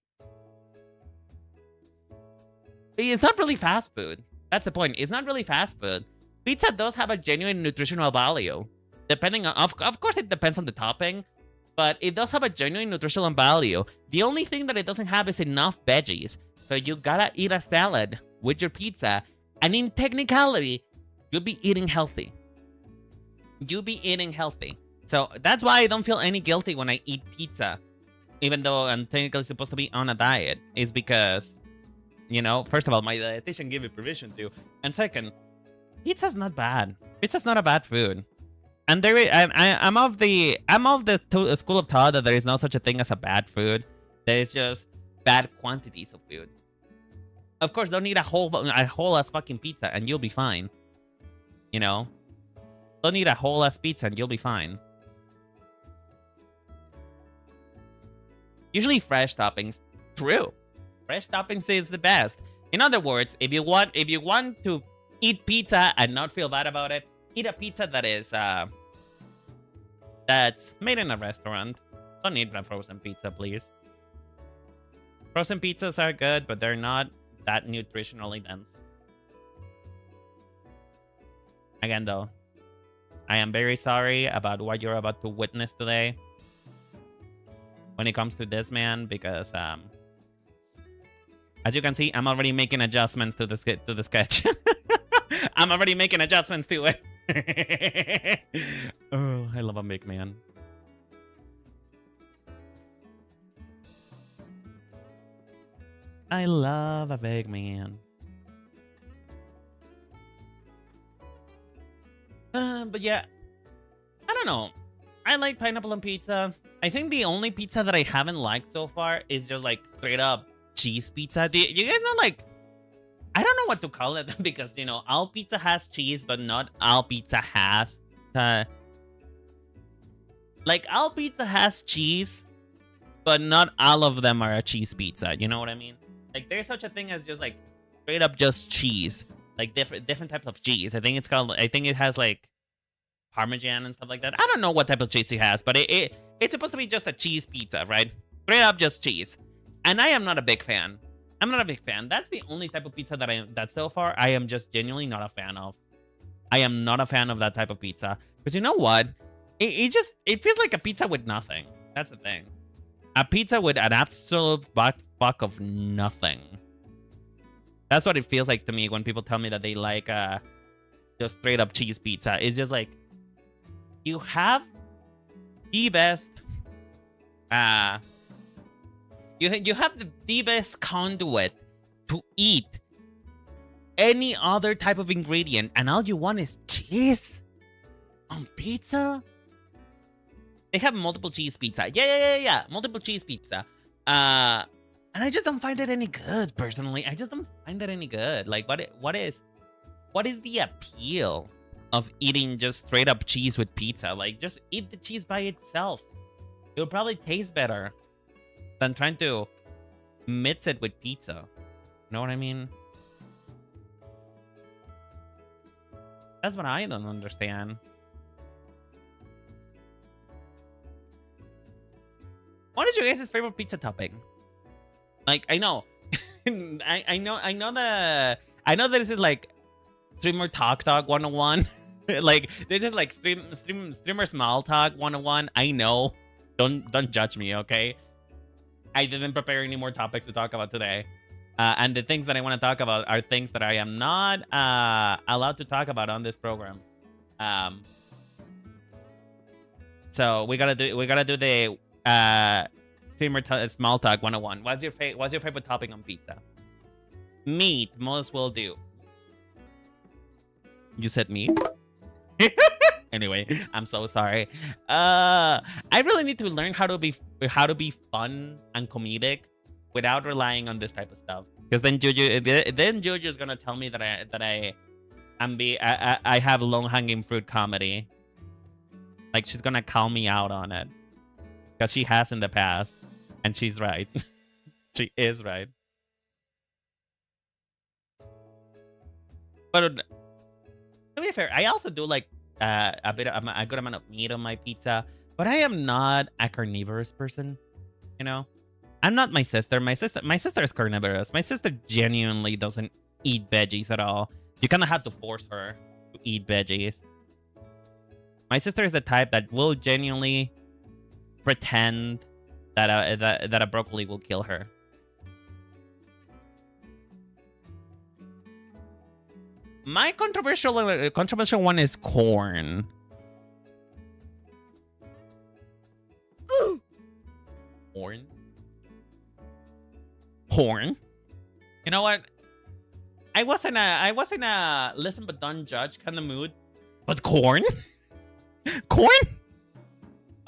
Speaker 1: it's not really fast food. That's the point. It's not really fast food. Pizza does have a genuine nutritional value, depending on of course it depends on the topping. But it does have a genuine nutritional value. The only thing that it doesn't have is enough veggies. So you gotta eat a salad with your pizza. And in technicality, you'll be eating healthy. You'll be eating healthy. So that's why I don't feel any guilty when I eat pizza. Even though I'm technically supposed to be on a diet. Is because, you know, first of all, my dietitian gave me permission to. And second, pizza's not bad. Pizza's not a bad food. And I'm of the school of thought that there is no such a thing as a bad food. There is just bad quantities of food. Of course, don't eat a whole ass fucking pizza and you'll be fine. You know, don't eat a whole ass pizza and you'll be fine. Usually fresh toppings. True, fresh toppings is the best. In other words, if you want to eat pizza and not feel bad about it, eat a pizza that is that's made in a restaurant. Don't eat a frozen pizza, please. Frozen pizzas are good, but they're not that nutritionally dense. Again, though, I am very sorry about what you're about to witness today when it comes to this man, because as you can see, I'm already making adjustments to the sketch. I'm already making adjustments to it. Oh, I love a big man. I love a big man. But yeah, I don't know. I like pineapple on pizza. I think the only pizza that I haven't liked so far is just like straight up cheese pizza. Do you guys know, like, I don't know what to call it because, you know, all pizza has cheese, but not all pizza has... like, all pizza has cheese, but not all of them are a cheese pizza. You know what I mean? Like, there's such a thing as just, like, straight up just cheese. Like, different types of cheese. I think it has, like, Parmesan and stuff like that. I don't know what type of cheese it has, but it's supposed to be just a cheese pizza, right? Straight up just cheese. And I am not a big fan. I'm not a big fan. That's the only type of pizza that so far I am just genuinely not a fan of. I am not a fan of that type of pizza. Because you know what? It feels like a pizza with nothing. That's the thing. A pizza with an absolute fuck of nothing. That's what it feels like to me when people tell me that they like just straight up cheese pizza. It's just like, you have the best you have the best conduit to eat any other type of ingredient, and all you want is cheese on pizza? They have multiple cheese pizza. Yeah. Multiple cheese pizza. And I just don't find it any good, personally. I just don't find it any good. Like, what is the appeal of eating just straight up cheese with pizza? Like, just eat the cheese by itself. It'll probably taste better than trying to mix it with pizza. You know what I mean? That's what I don't understand. What is your guys' favorite pizza topping? Like, I know. I know that this is like streamer talk 101. Like, this is like streamer small talk 101. I know. Don't judge me, okay? I didn't prepare any more topics to talk about today. And the things that I want to talk about are things that I am not allowed to talk about on this program. So we gotta do the streamer small talk 101. What's your favorite topping on pizza? Meat, most will do. You said meat? Anyway, I'm so sorry. I really need to learn how to be fun and comedic without relying on this type of stuff. Because then Juju's gonna tell me that I have long hanging fruit comedy. Like, she's gonna call me out on it. Because she has in the past. And she's right. She is right. But to be fair, I also do like a good amount of meat on my pizza. But I am not a carnivorous person. You know? I'm not my sister. My sister is carnivorous. My sister genuinely doesn't eat veggies at all. You kind of have to force her to eat veggies. My sister is the type that will genuinely pretend that a broccoli will kill her. My controversial one is corn. Corn. You know what? I was in a listen but don't judge kind of mood. But corn? Corn?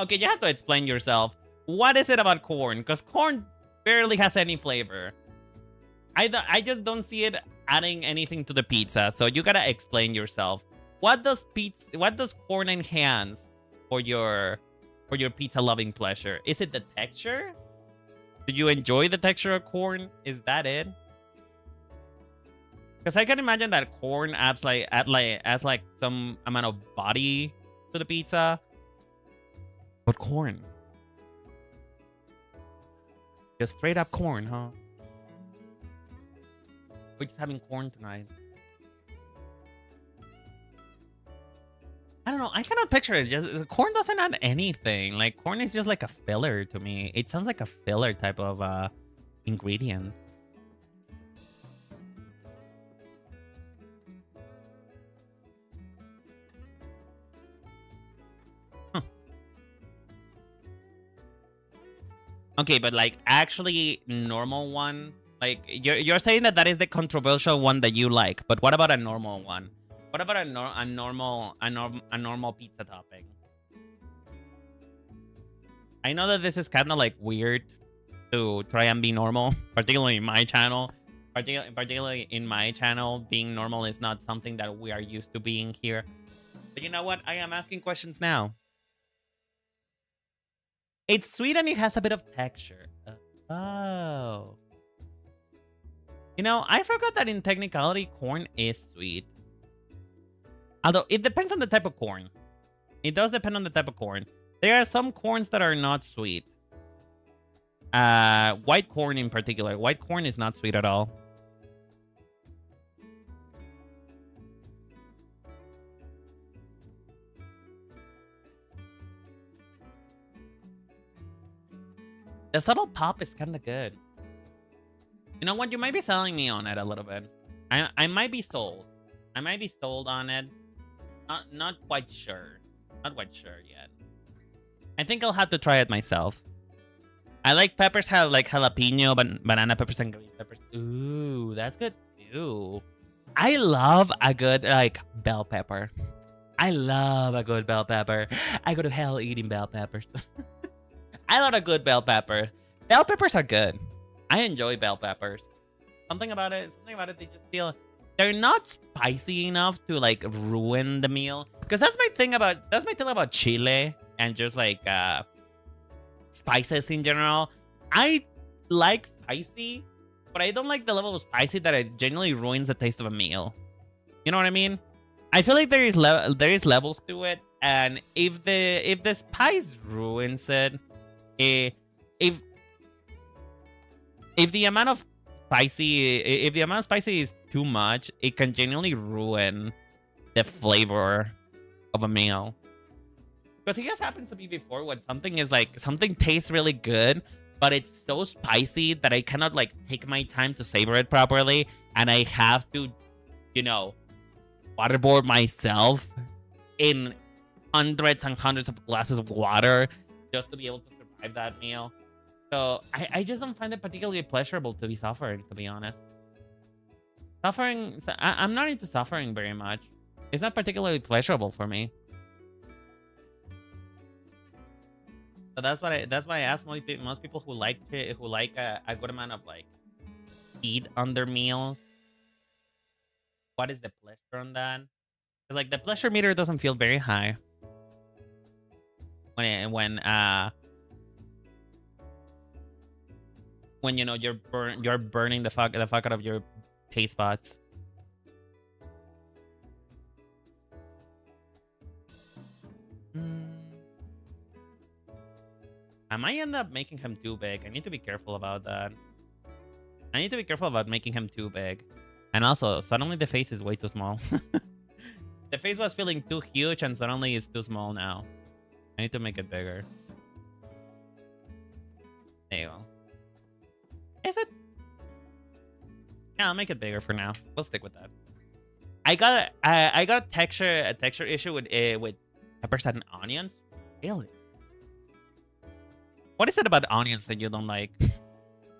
Speaker 1: Okay, you have to explain yourself. What is it about corn? Because corn barely has any flavor. I just don't see it adding anything to the pizza. So you gotta explain yourself. What does corn enhance for your pizza loving pleasure? Is it the texture? Do you enjoy the texture of corn? Is that it? Because I can imagine that corn adds like some amount of body to the pizza. But corn. Just straight up corn, huh? We're just having corn tonight. I don't know. I cannot picture it. Just corn doesn't add anything. Like, corn is just like a filler to me. It sounds like a filler type of ingredient. Okay, but like actually normal one, like you're saying that is the controversial one that you like, but what about a normal one? What about a normal pizza topping? I know that this is kind of like weird to try and be normal, particularly in my channel. Particularly in my channel, being normal is not something that we are used to being here. But you know what? I am asking questions now. It's sweet and it has a bit of texture. Oh. You know, I forgot that in technicality, corn is sweet. Although, it depends on the type of corn. It does depend on the type of corn. There are some corns that are not sweet. White corn in particular. White corn is not sweet at all. The subtle pop is kind of good. You know what? You might be selling me on it a little bit. I might be sold. I might be sold on it. Not quite sure. Not quite sure yet. I think I'll have to try it myself. I like peppers have like jalapeno, but banana peppers and green peppers. Ooh, that's good too. I love a good like bell pepper. I love a good bell pepper. I go to hell eating bell peppers. I love a good bell pepper. Bell peppers are good. I enjoy bell peppers. Something about it, they just feel they're not spicy enough to like ruin the meal. Because that's my thing about chile and just like spices in general. I like spicy, but I don't like the level of spicy that it genuinely ruins the taste of a meal. You know what I mean? I feel like there is levels to it, and if the spice ruins it, if the amount of spicy is too much, it can genuinely ruin the flavor of a meal. Because it has happened to me before when something tastes really good, but it's so spicy that I cannot like take my time to savor it properly, and I have to, waterboard myself in hundreds and hundreds of glasses of water just to be able to survive that meal. So I just don't find it particularly pleasurable to be suffering, to be honest. I'm not into suffering very much. It's not particularly pleasurable for me. So that's why I ask most people who like a good amount of like heat on their meals, what is the pleasure on that? Because like the pleasure meter doesn't feel very high when you're burning the fuck out of your taste buds. I might end up making him too big. I need to be careful about that. I need to be careful about making him too big. And also, suddenly the face is way too small. The face was feeling too huge, and suddenly it's too small now. I need to make it bigger. There you go. Is it? Yeah, I'll make it bigger for now. We'll stick with that. I got a texture issue with peppers and onions. Really? What is it about onions that you don't like?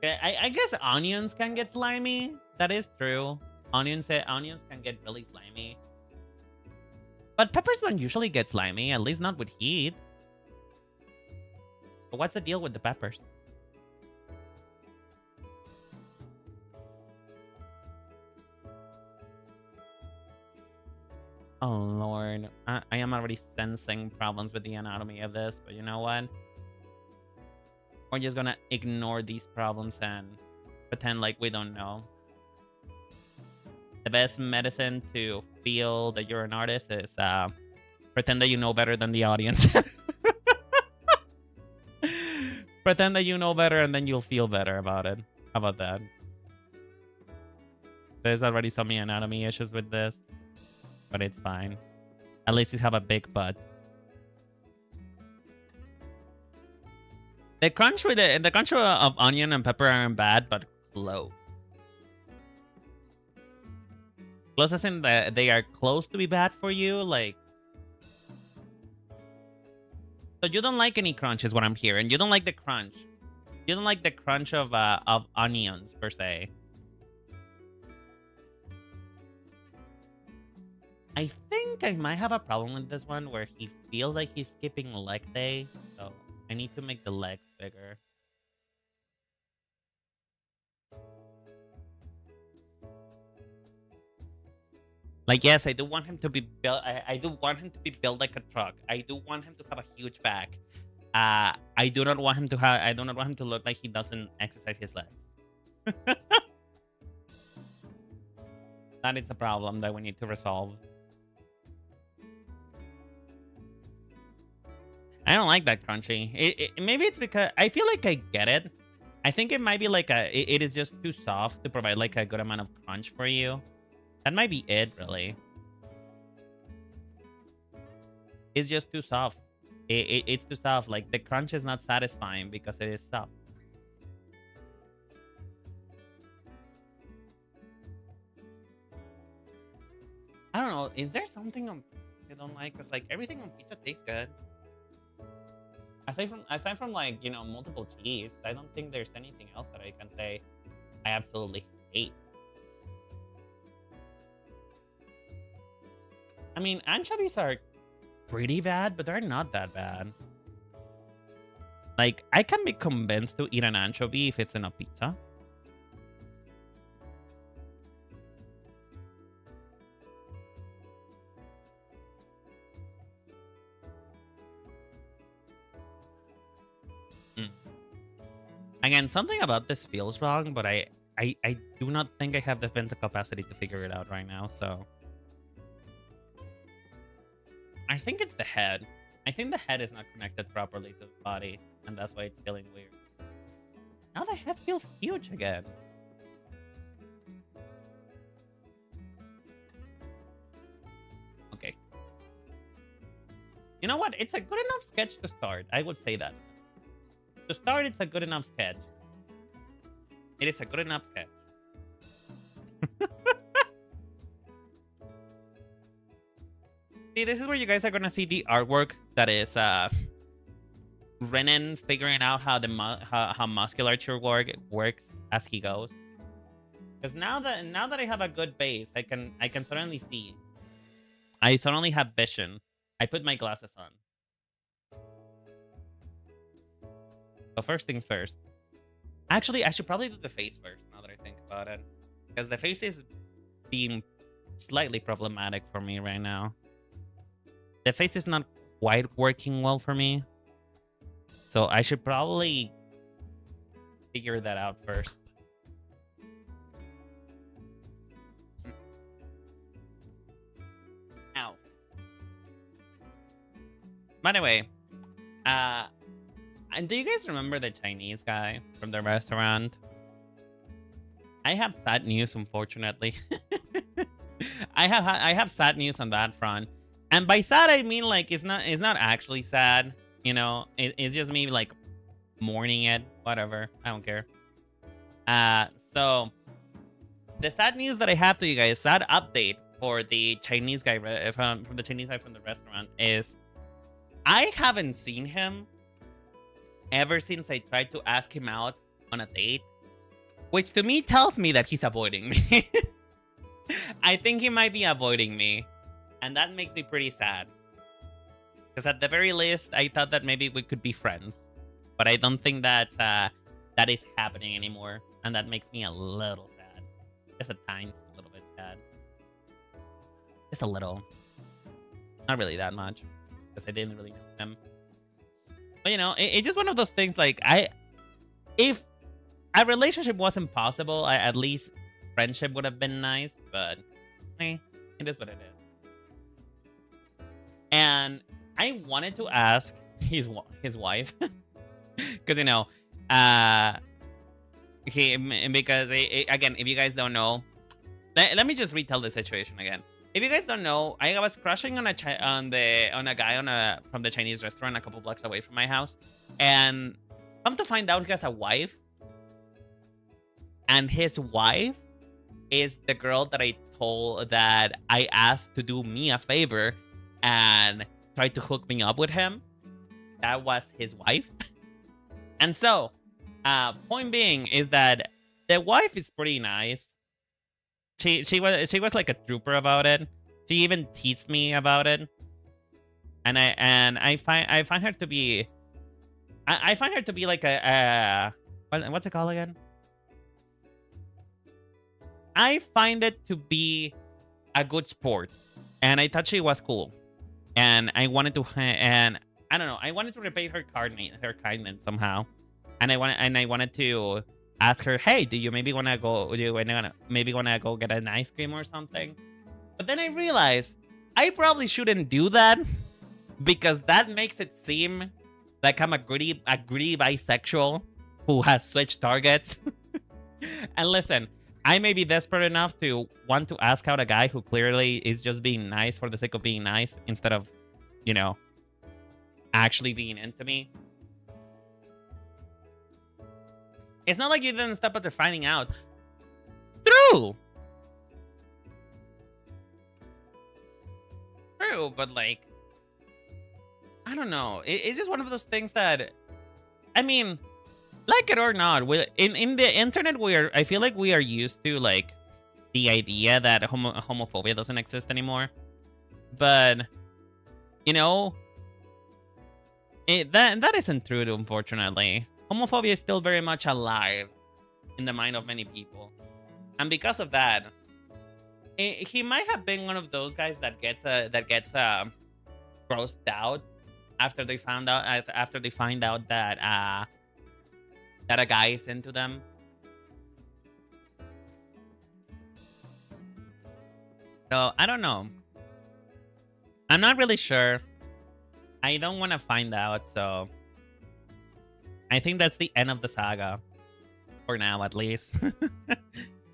Speaker 1: I guess onions can get slimy. That is true. Onions can get really slimy. But peppers don't usually get slimy, at least not with heat. So what's the deal with the peppers? Oh lord, I am already sensing problems with the anatomy of this, but you know what? We're just gonna ignore these problems and pretend like we don't know. The best medicine to feel that you're an artist is pretend that you know better than the audience. Pretend that you know better and then you'll feel better about it. How about that? There's already some anatomy issues with this, but it's fine. At least you have a big butt. The crunch of onion and pepper aren't bad, but close. Close as in that they are close to be bad for you, like. So you don't like any crunch, is what I'm hearing. You don't like the crunch. You don't like the crunch of onions per se. I think I might have a problem with this one where he feels like he's skipping leg day, so I need to make the legs bigger. Like, yes, I do want him to be built. I do want him to be built like a truck. I do want him to have a huge back. I do not want him to have. I do not want him to look like he doesn't exercise his legs. That is a problem that we need to resolve. I don't like that crunchy. Maybe it's because I feel like I get it. I think it might be like it is just too soft to provide like a good amount of crunch for you. That might be it, really. It's just too soft. It's too soft. Like, the crunch is not satisfying because it is soft. I don't know. Is there something on pizza I don't like? Because, like, everything on pizza tastes good. Aside from like, you know, multiple cheese, I don't think there's anything else that I can say I absolutely hate. I mean, anchovies are pretty bad, but they're not that bad. Like, I can be convinced to eat an anchovy if it's in a pizza. Again, something about this feels wrong, but I do not think I have the mental capacity to figure it out right now, so... I think it's the head. I think the head is not connected properly to the body, and that's why it's feeling weird. Now the head feels huge again. Okay. You know what? It's a good enough sketch to start. I would say that. To start, it's a good enough sketch. It is a good enough sketch. See, this is where you guys are gonna see the artwork that is Renan figuring out how the how musculature works as he goes. Because now that I have a good base, I can suddenly see. I suddenly have vision. I put my glasses on. So first things first. Actually, I should probably do the face first, now that I think about it. Because the face is being slightly problematic for me right now. The face is not quite working well for me. So I should probably figure that out first. Ow. By the way, and do you guys remember the Chinese guy from the restaurant? I have sad news, unfortunately. I have sad news on that front. And by sad, I mean like it's not actually sad, you know. It's just me like mourning it, whatever. I don't care. So the sad news that I have to you guys, sad update for the Chinese guy from the Chinese guy from the restaurant is I haven't seen him ever since I tried to ask him out on a date, which to me tells me that he's avoiding me. I think he might be avoiding me. And that makes me pretty sad. Because at the very least, I thought that maybe we could be friends. But I don't think that that is happening anymore. And that makes me a little sad. Just a tiny little bit sad. Just a little. Not really that much. Because I didn't really know him. But you know, it's just one of those things like, if a relationship wasn't possible, at least friendship would have been nice. But, it is what it is. And I wanted to ask his wife, because you know, because again, if you guys don't know, let me just retell the situation again. If you guys don't know, I was crushing on a guy from the Chinese restaurant a couple blocks away from my house, and come to find out he has a wife, and his wife is the girl that I asked to do me a favor and tried to hook me up with him. That was his wife. And so, point being is that the wife is pretty nice. She was like a trooper about it. She even teased me about it. And I find her to be like what's it called again? I find it to be a good sport. And I thought she was cool. And I wanted to, and I don't know, I wanted to repay her kindness somehow, and I wanted to ask her, hey, do you maybe want to go? Do you maybe want to go get an ice cream or something? But then I realized I probably shouldn't do that because that makes it seem like I'm a greedy bisexual who has switched targets. And listen, I may be desperate enough to want to ask out a guy who clearly is just being nice for the sake of being nice instead of, you know, actually being into me. It's not like you didn't stop after finding out. True, but like, I don't know. It's just one of those things that, I mean, like it or not, in the internet, I feel like we are used to like the idea that homophobia doesn't exist anymore. But you know, that isn't true, unfortunately. Homophobia is still very much alive in the mind of many people, and because of that, he might have been one of those guys that gets grossed out after they find out that that a guy is into them. So I don't know. I'm not really sure. I don't want to find out, so I think that's the end of the saga. For now, at least.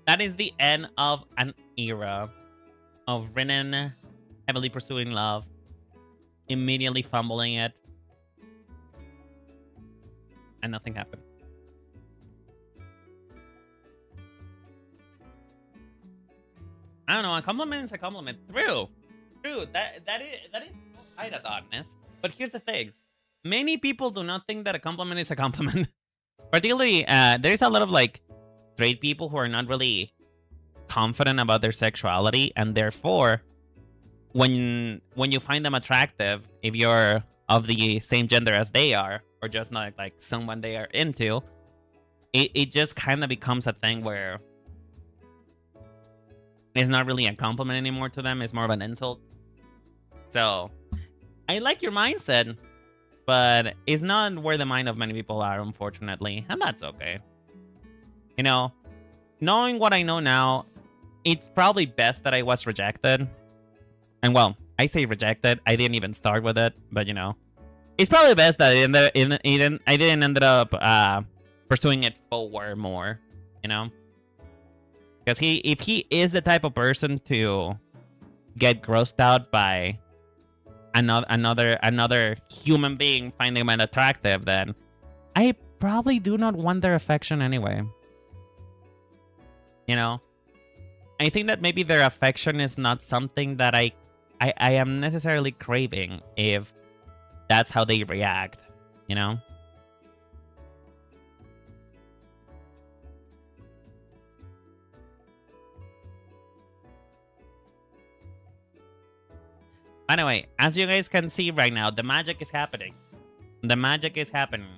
Speaker 1: That is the end of an era of Renan heavily pursuing love, immediately fumbling it, and nothing happened. I don't know. A compliment is a compliment. True. That is kind of oddness. But here's the thing: many people do not think that a compliment is a compliment. Particularly, there's a lot of like straight people who are not really confident about their sexuality, and therefore, when you find them attractive, if you're of the same gender as they are, or just not like someone they are into, it just kind of becomes a thing where it's not really a compliment anymore to them. It's more of an insult. So, I like your mindset, but it's not where the mind of many people are, unfortunately. And that's okay. You know, knowing what I know now, it's probably best that I was rejected. And well, I say rejected. I didn't even start with it. But, you know, it's probably best that I didn't end up pursuing it forward more, you know? Because if he is the type of person to get grossed out by another human being finding him attractive, then I probably do not want their affection anyway. You know, I think that maybe their affection is not something that I am necessarily craving if that's how they react, you know? Anyway, as you guys can see right now, the magic is happening. The magic is happening.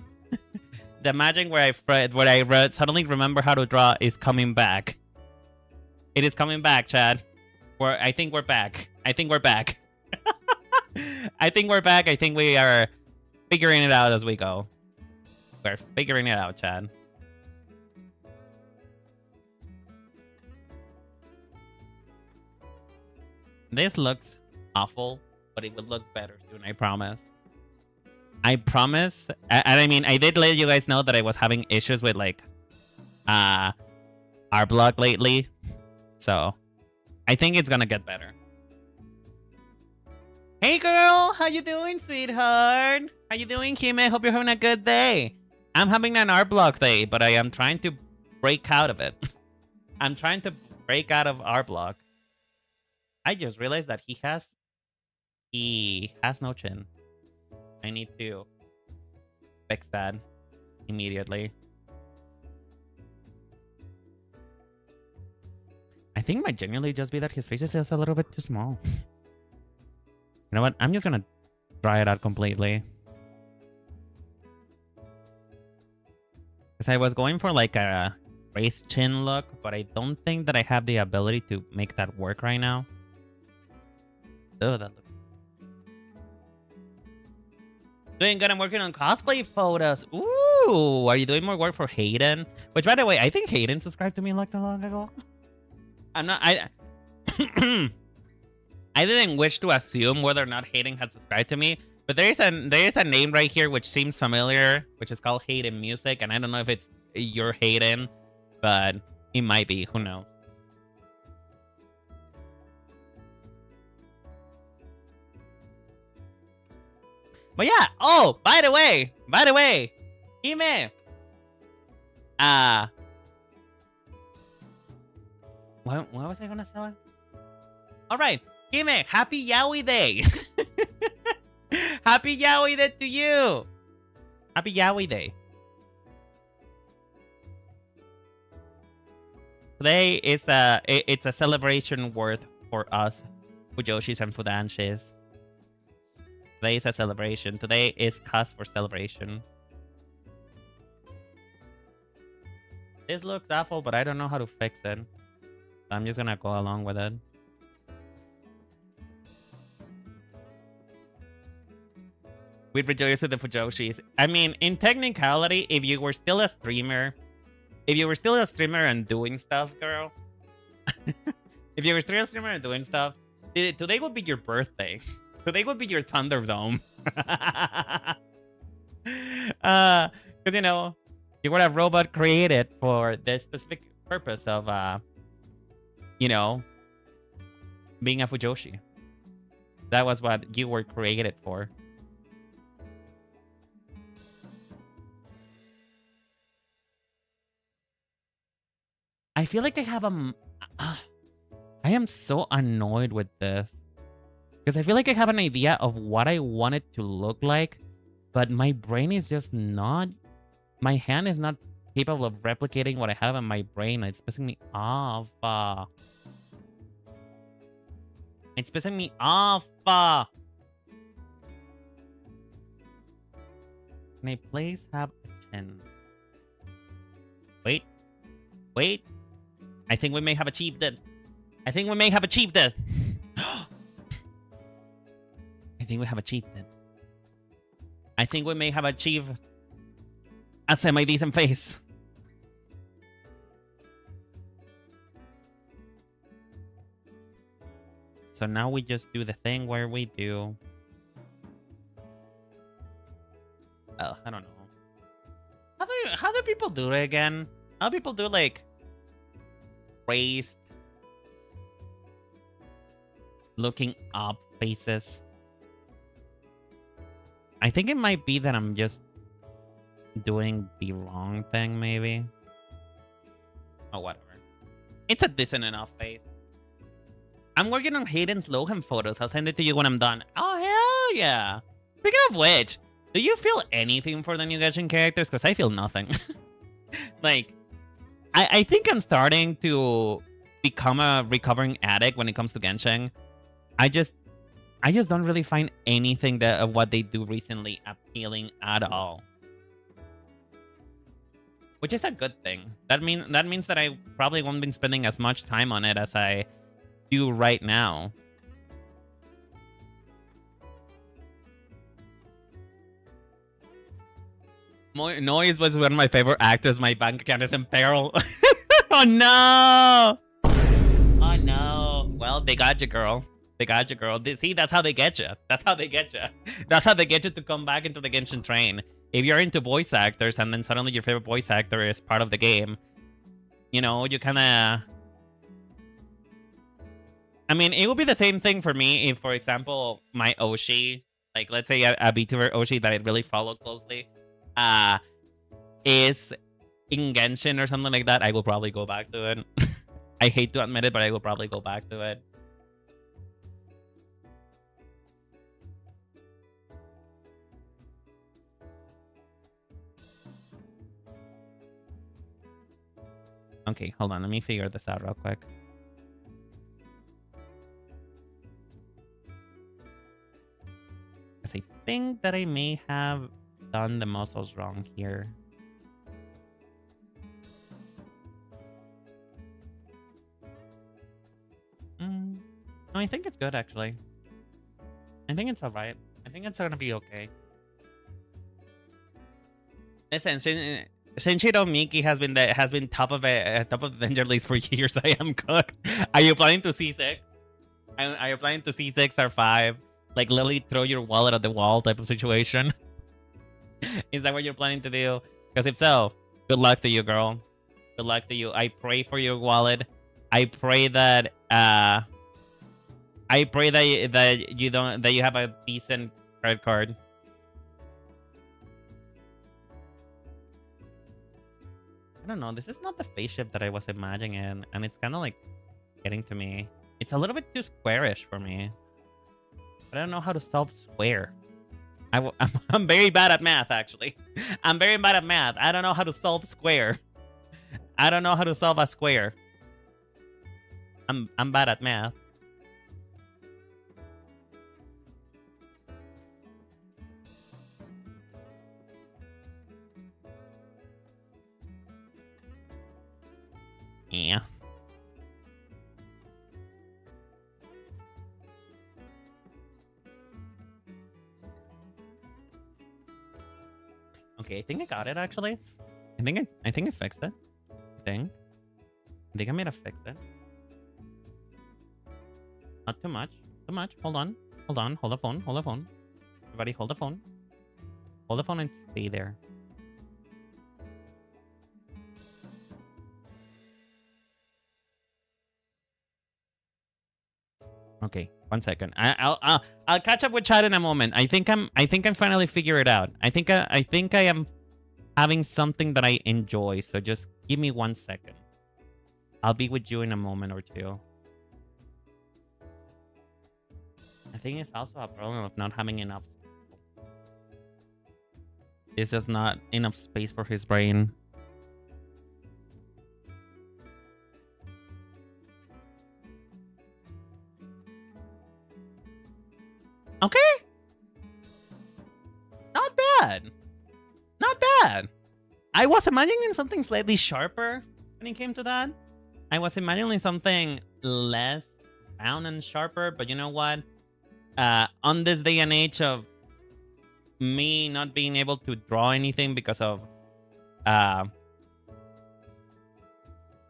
Speaker 1: The magic where I read suddenly remember how to draw is coming back. It is coming back, Chad. I think we're back. I think we're back. I think we're back. I think we are figuring it out as we go. We're figuring it out, Chad. This looks awful, but it will look better soon, I promise. I promise. And I mean, I did let you guys know that I was having issues with like our blog lately. So I think it's gonna get better. Hey girl, how you doing, sweetheart? How you doing, Kim? I hope you're having a good day. I'm having an art block day, but I am trying to break out of it. I'm trying to break out of art block. I just realized that he has no chin. I need to fix that immediately. I think it might genuinely just be that his face is just a little bit too small. You know what? I'm just gonna dry it out completely. Because I was going for like a raised chin look, but I don't think that I have the ability to make that work right now. Oh, that looks... Doing good. I'm working on cosplay photos. Ooh, are you doing more work for Hayden? Which, by the way, I think Hayden subscribed to me like that long ago. I'm not... I didn't wish to assume whether or not Hayden had subscribed to me, but there is a name right here which seems familiar, which is called Hayden Music, and I don't know if it's your Hayden, but it might be. Who knows? But yeah, oh, by the way, Ime. What was I gonna say? All right, Ime, happy Yaoi Day. Happy Yaoi Day to you. Happy Yaoi Day. Today is it's a celebration word for us, Fujoshis and Fudanshis. Today is a celebration. Today is cusp for celebration. This looks awful, but I don't know how to fix it. So I'm just gonna go along with it. We'd rejoice with the Fujoshis. I mean, in technicality, if you were still a streamer and doing stuff, girl, if you were still a streamer and doing stuff, today would be your birthday. Today would be your Thunderdome. Because, you know, you were a robot created for the specific purpose of, you know, being a Fujoshi. That was what you were created for. I feel like I have a... I am so annoyed with this. Because I feel like I have an idea of what I want it to look like. But my brain is just not... My hand is not capable of replicating what I have in my brain. It's pissing me off. It's pissing me off. Can I please have a chin? Wait. Wait. I think we may have achieved it. I think we may have achieved it. I think we have achieved it. I think we may have achieved a semi-decent face. So now we just do the thing where we do... Oh, I don't know. How do people do it again? How do people do, like... raised... looking up faces? I think it might be that I'm just doing the wrong thing, maybe. Oh, whatever. It's a decent enough face. I'm working on Hayden's Lohan photos. I'll send it to you when I'm done. Oh, hell yeah. Speaking of which, do you feel anything for the new Genshin characters? Because I feel nothing. Like, I think I'm starting to become a recovering addict when it comes to Genshin. I just don't really find anything of what they do recently appealing at all. Which is a good thing. That means that I probably won't be spending as much time on it as I do right now. Noise was one of my favorite actors. My bank account is in peril. Oh no! Oh no! Well, they got you, girl. They got you, girl. See, that's how they get you. That's how they get you. That's how they get you to come back into the Genshin train. If you're into voice actors and then suddenly your favorite voice actor is part of the game, you know, you kind of... I mean, it would be the same thing for me if, for example, my Oshi, like, let's say a Vtuber Oshi that I really follow closely, is in Genshin or something like that. I will probably go back to it. I hate to admit it, but I will probably go back to it. Okay, hold on. Let me figure this out real quick. Because I think that I may have done the muscles wrong here. No, I think it's good, actually. I think it's alright. I think it's gonna be okay. Listen, Senshiro Miki has been top of the danger list for years. I am cooked. Are you planning to C6? Are you planning to C6 or 5? Like literally throw your wallet at the wall type of situation? Is that what you're planning to do? Because if so, good luck to you, girl. Good luck to you. I pray for your wallet. I pray that you have a decent credit card. I don't know. This is not the face shape that I was imagining, and it's kind of like getting to me. It's a little bit too squarish for me. But I don't know how to solve square. I'm very bad at math, actually. I'm very bad at math. I don't know how to solve square. I don't know how to solve a square. I'm bad at math. Yeah. Okay, I think I got it actually. I think I fixed it. I think I made a fix it. Not too much. Too much. Hold on. Hold on. Hold the phone. Hold the phone. Everybody hold the phone. Hold the phone and stay there. Okay, 1 second. I'll catch up with chat in a moment. I think I'm finally figured it out. I think I am having something that I enjoy. So just give me 1 second. I'll be with you in a moment or two. I think it's also a problem of not having enough. This is not enough space for his brain. Okay. Not bad. Not bad. I was imagining something slightly sharper when it came to that. I was imagining something less round and sharper, but you know what? On this day and age of me not being able to draw anything because of I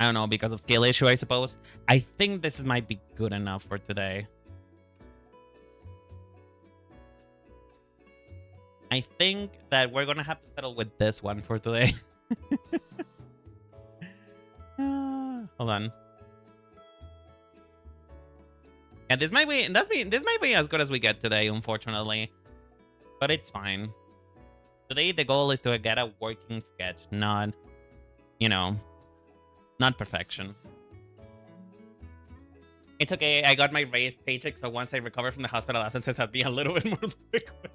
Speaker 1: don't know, because of scale issue, I suppose. I think this might be good enough for today. I think that we're gonna have to settle with this one for today. Hold on. Yeah, this might be as good as we get today, unfortunately. But it's fine. Today the goal is to get a working sketch, not, you know, not perfection. It's okay, I got my raised paycheck, so once I recover from the hospital absences, I'll be a little bit more liquid.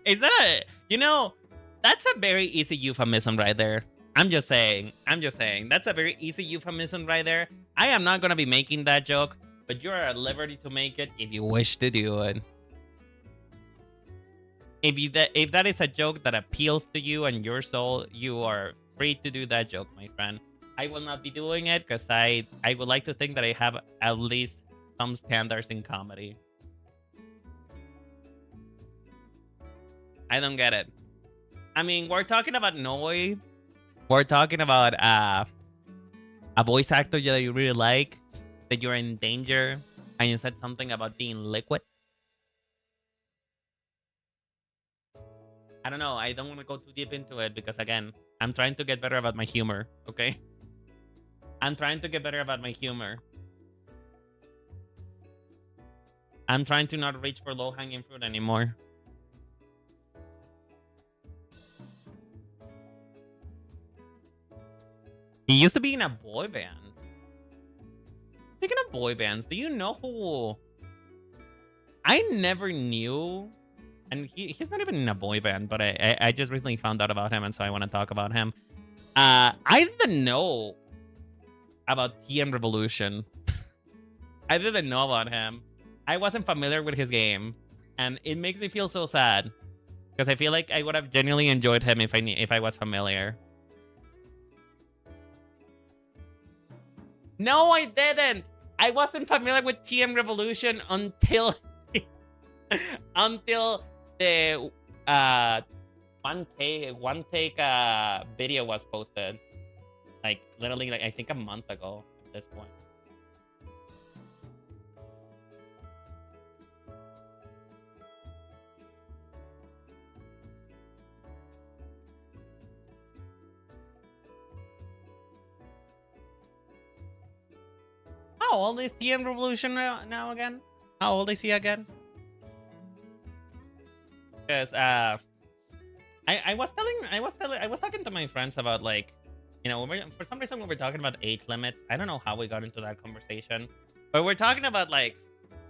Speaker 1: Is that a, you know, that's a very easy euphemism right there. I'm just saying, that's a very easy euphemism right there. I am not gonna be making that joke, but you're at liberty to make it if you wish to do it. If that is a joke that appeals to you and your soul, you are free to do that joke, my friend. I will not be doing it because I would like to think that I have at least some standards in comedy. I don't get it. I mean, we're talking about Noi. We're talking about a voice actor that you really like, that you're in danger, and you said something about being liquid. I don't know. I don't want to go too deep into it because, again, I'm trying to get better about my humor, okay? I'm trying to get better about my humor. I'm trying to not reach for low-hanging fruit anymore. He used to be in a boy band. Speaking of boy bands, do you know who I never knew? And he's not even in a boy band, but I just recently found out about him, and so I want to talk about him. I didn't know about TM Revolution. I didn't know about him. I wasn't familiar with his game, and it makes me feel so sad because I feel like I would have genuinely enjoyed him if I was familiar. No, I didn't. I wasn't familiar with TM Revolution until until the one take video was posted, like literally, like I think a month ago at this point. How old is TM Revolution now again? How old is he again? Because I was talking to my friends about, like, you know, for some reason we were talking about age limits. I don't know how we got into that conversation, but we're talking about, like,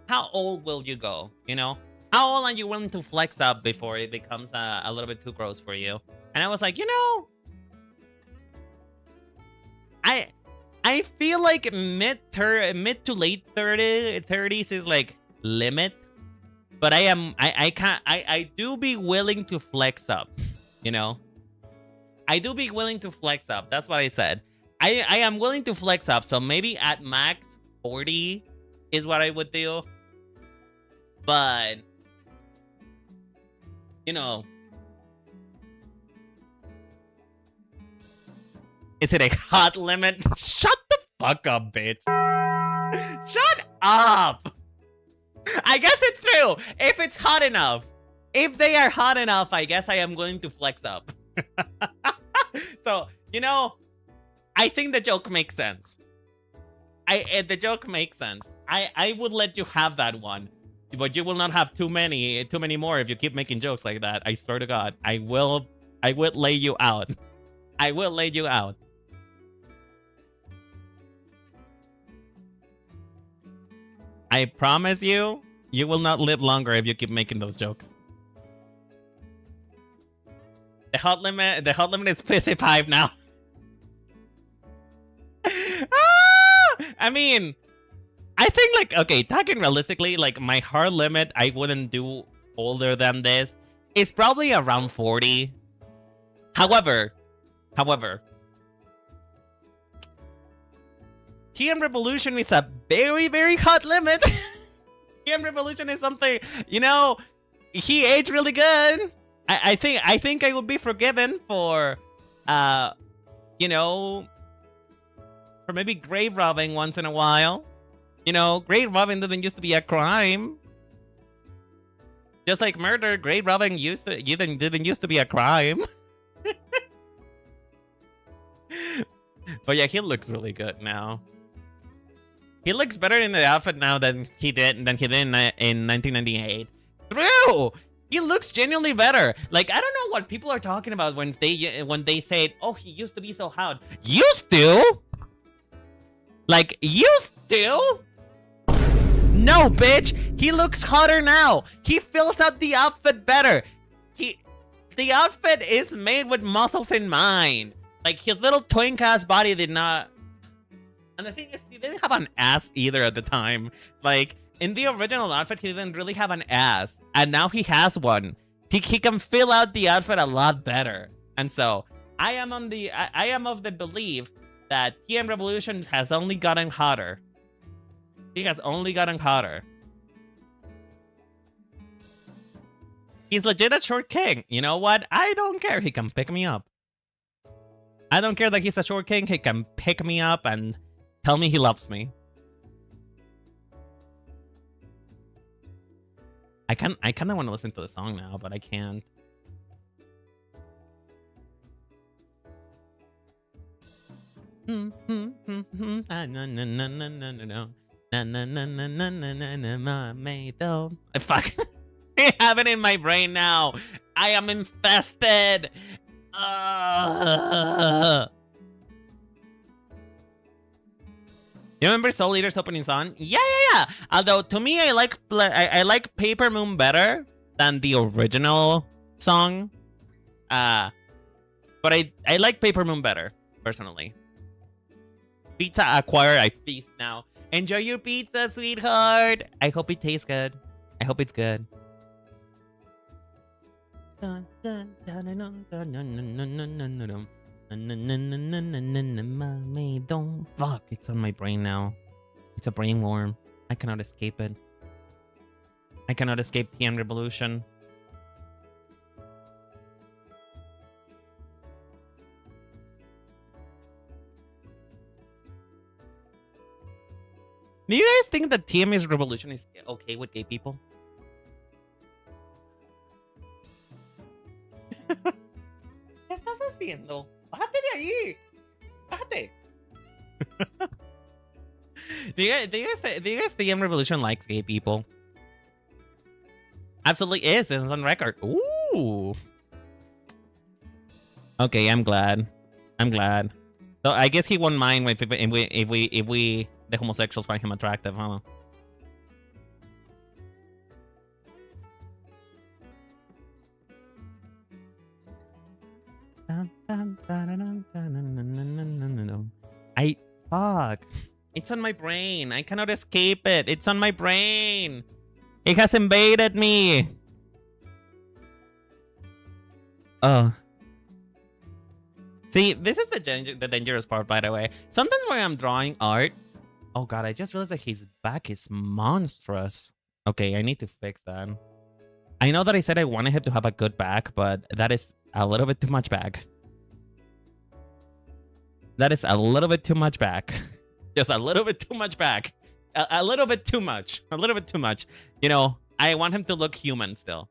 Speaker 1: how old will you go? You know, how old are you willing to flex up before it becomes a little bit too gross for you? And I was like, you know, I feel like mid to late 30s is like limit, but I do be willing to flex up, you know. I do be willing to flex up. That's what I said. I am willing to flex up. So maybe at max 40 is what I would do. But you know. Is it a hot limit? Shut the fuck up, bitch. Shut up. I guess it's true. If it's hot enough. If they are hot enough, I guess I am going to flex up. So, you know, I think the joke makes sense. The joke makes sense. I would let you have that one. But you will not have too many more if you keep making jokes like that. I swear to God. I will lay you out. I will lay you out. I promise you, you will not live longer if you keep making those jokes. The hot limit is 55 now. I mean, I think, like, okay, talking realistically, like, my hard limit, I wouldn't do older than this. It's probably around 40. However, TM Revolution is a very, very hot limit. TM Revolution is something, you know, he aged really good. I think I would be forgiven for, you know, for maybe grave robbing once in a while. You know, grave robbing doesn't used to be a crime. Just like murder, grave robbing didn't used to be a crime. But yeah, he looks really good now. He looks better in the outfit now than he did in 1998. True. He looks genuinely better. Like, I don't know what people are talking about when they say, "Oh, he used to be so hot." Used to? Like, used to? No, bitch. He looks hotter now. He fills out the outfit better. The outfit is made with muscles in mind. Like, his little twink-ass body did not... And the thing is, he didn't have an ass either at the time. Like, in the original outfit, he didn't really have an ass. And now he has one. He can fill out the outfit a lot better. And so, I am of the belief that TM Revolution has only gotten hotter. He has only gotten hotter. He's legit a short king. You know what? I don't care. He can pick me up. I don't care that he's a short king. He can pick me up and tell me he loves me. I kind of want to listen to the song now, but I can't. Fuck. I have it in my brain now. I am infested. You remember Soul Eater's opening song? Yeah. Although to me, I like Paper Moon better than the original song. But I like Paper Moon better personally. Pizza acquired. I feast now. Enjoy your pizza, sweetheart. I hope it tastes good. I hope it's good. Don't fuck. It's on my brain now. It's a brain worm. I cannot escape it. I cannot escape TM Revolution. Do you guys think that TM Revolution is okay with gay people? ¿Qué estás haciendo? Bájate de ahí. Bájate. Do you guys think TM Revolution likes gay people? Absolutely is. It's on record. Ooh. Okay, I'm glad. So I guess he won't mind if we the homosexuals find him attractive, huh? Fuck. It's on my brain. I cannot escape it. It's on my brain. It has invaded me. Oh. See, this is the dangerous part, by the way. Sometimes when I'm drawing art... Oh god, I just realized that his back is monstrous. Okay, I need to fix that. I know that I said I wanted him to have a good back, but that is a little bit too much back. That is a little bit too much back. Just a little bit too much back. A little bit too much. A little bit too much. You know, I want him to look human still.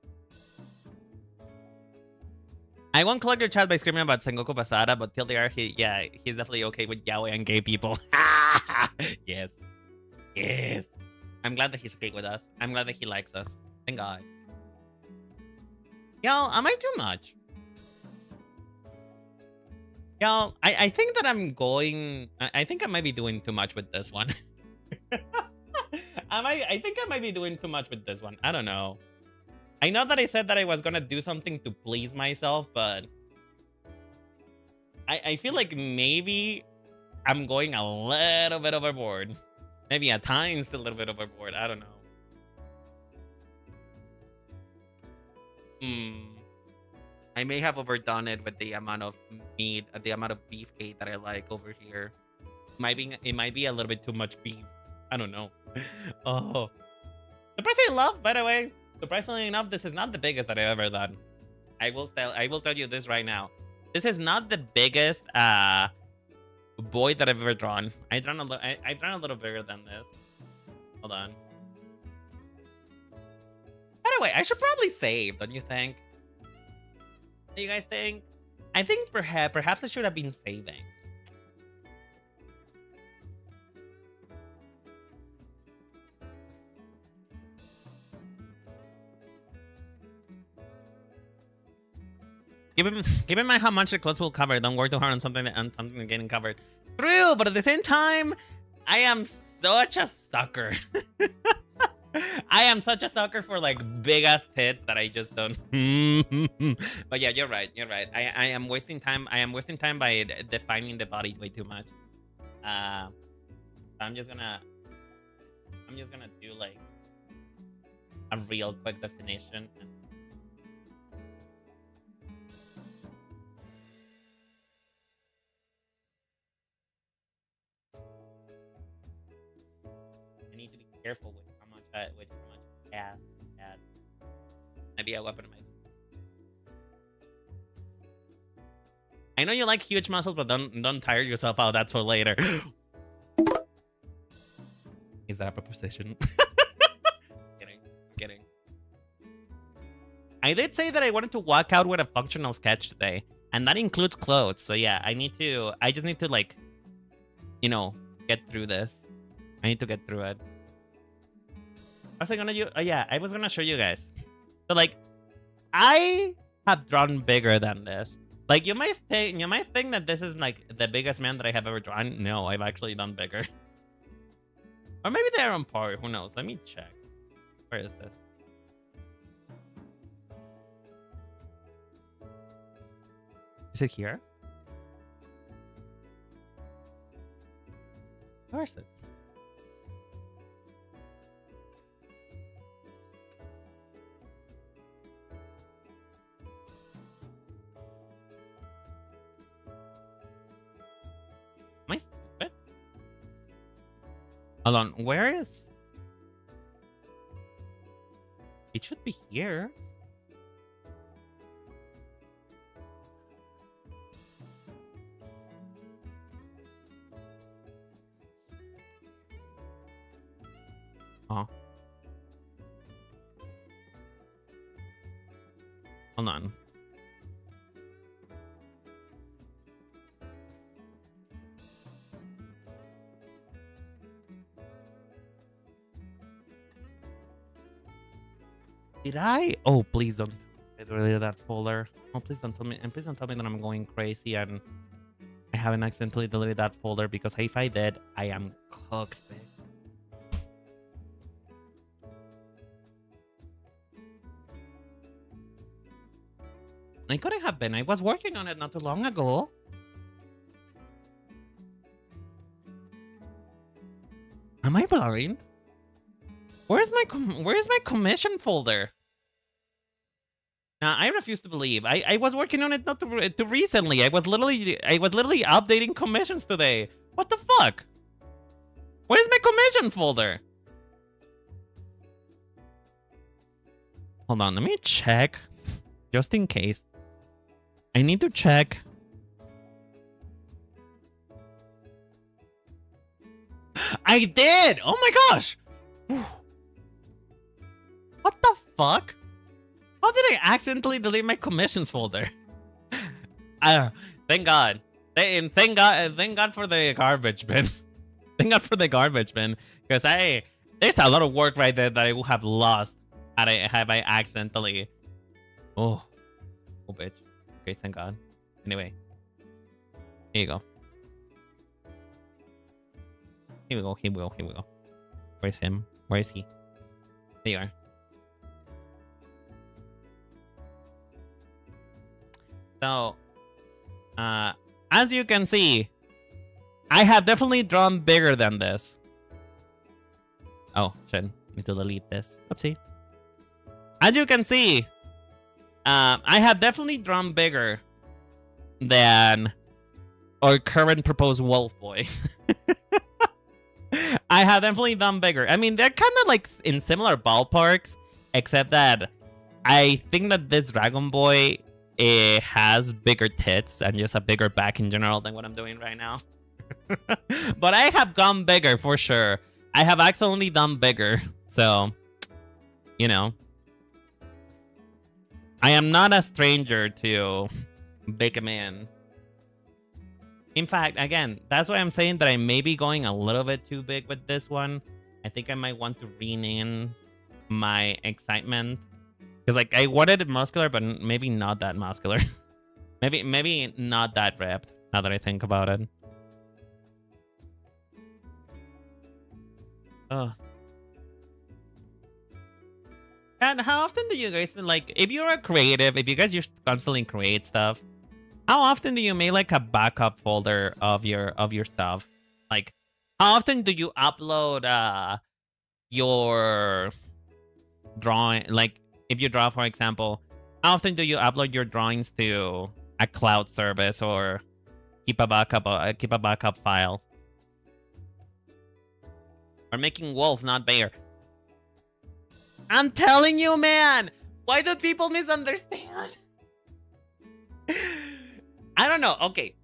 Speaker 1: I won't collect your chat by screaming about Sengoku Basara, but TLDR, he's definitely okay with yaoi and gay people. Yes. Yes. I'm glad that he's okay with us. I'm glad that he likes us. Thank God. Y'all, am I too much? Y'all, I think that I'm going... I think I might be doing too much with this one. I think I might be doing too much with this one. I don't know. I know that I said that I was gonna do something to please myself, but... I feel like maybe I'm going a little bit overboard. Maybe at times a little bit overboard. I don't know. I may have overdone it with the amount of meat, the amount of beefcake that I like over here. It might be a little bit too much beef. I don't know. Oh, surprisingly enough, by the way, surprisingly enough, this is not the biggest that I've ever done. I will tell you this right now. This is not the biggest boy that I've ever drawn. I've drawn a little bigger than this. Hold on. By the way, I should probably save, don't you think? What do you guys think? I think perhaps I should have been saving. Keep in mind how much the clothes will cover. Don't work too hard on something getting covered. True, but at the same time, I am such a sucker. I am such a sucker for like big ass tits that I just don't. But yeah, you're right. You're right. I am wasting time. I am wasting time by defining the body way too much. I'm just gonna do like a real quick definition. I need to be careful with how much gas add. Maybe a weapon of my. I know you like huge muscles, but don't tire yourself out. That's for later. Is that a proposition? Kidding. I did say that I wanted to walk out with a functional sketch today, and that includes clothes. So yeah, I just need to like, you know, get through this. I need to get through it. What was I gonna do? Oh yeah, I was gonna show you guys. So like, I have drawn bigger than this. Like you might think that this is like the biggest man that I have ever drawn. No, I've actually done bigger. Or maybe they're on par. Who knows? Let me check. Where is this? Is it here? Where is it? Am I stupid? Hold on, where is... It should be here. Oh. Hold on. Did I? Oh, please don't get rid of that folder. Oh, please don't tell me. And please don't tell me that I'm going crazy and I haven't accidentally deleted that folder, because if I did, I am cooked. It couldn't have been. I was working on it not too long ago. Am I blind? Where's my commission folder? Nah, I refuse to believe. I was working on it not too recently. I was literally updating commissions today. What the fuck? Where's my commission folder? Hold on, let me check. Just in case. I need to check. I did! Oh my gosh! What the fuck? How did I accidentally delete my commissions folder? Thank God. Thank God for the garbage bin. Thank God for the garbage bin. Because there's a lot of work right there that I would have lost had I accidentally. Oh bitch. Okay, thank God. Anyway. Here you go. Here we go. Where's him? Where is he? There you are. So, as you can see, I have definitely drawn bigger than this. Oh, shit. Need to delete this. Oopsie. As you can see, I have definitely drawn bigger than our current proposed wolf boy. I have definitely done bigger. I mean, they're kind of like in similar ballparks, except that I think that this dragon boy has bigger tits and just a bigger back in general than what I'm doing right now. But I have gone bigger for sure. I have accidentally done bigger. So, you know. I am not a stranger to big man. In fact, again, that's why I'm saying that I may be going a little bit too big with this one. I think I might want to rename my excitement. Because, like, I wanted it muscular, but maybe not that muscular. maybe not that ripped, now that I think about it. Oh. And how often do you guys, like, if you're a creative, if you guys just constantly create stuff, how often do you make like a backup folder of your stuff? Like, how often do you upload your drawing? Like, if you draw, for example, how often do you upload your drawings to a cloud service or keep a backup file? Or making wolf, not bear. I'm telling you, man. Why do people misunderstand? I don't know. Okay,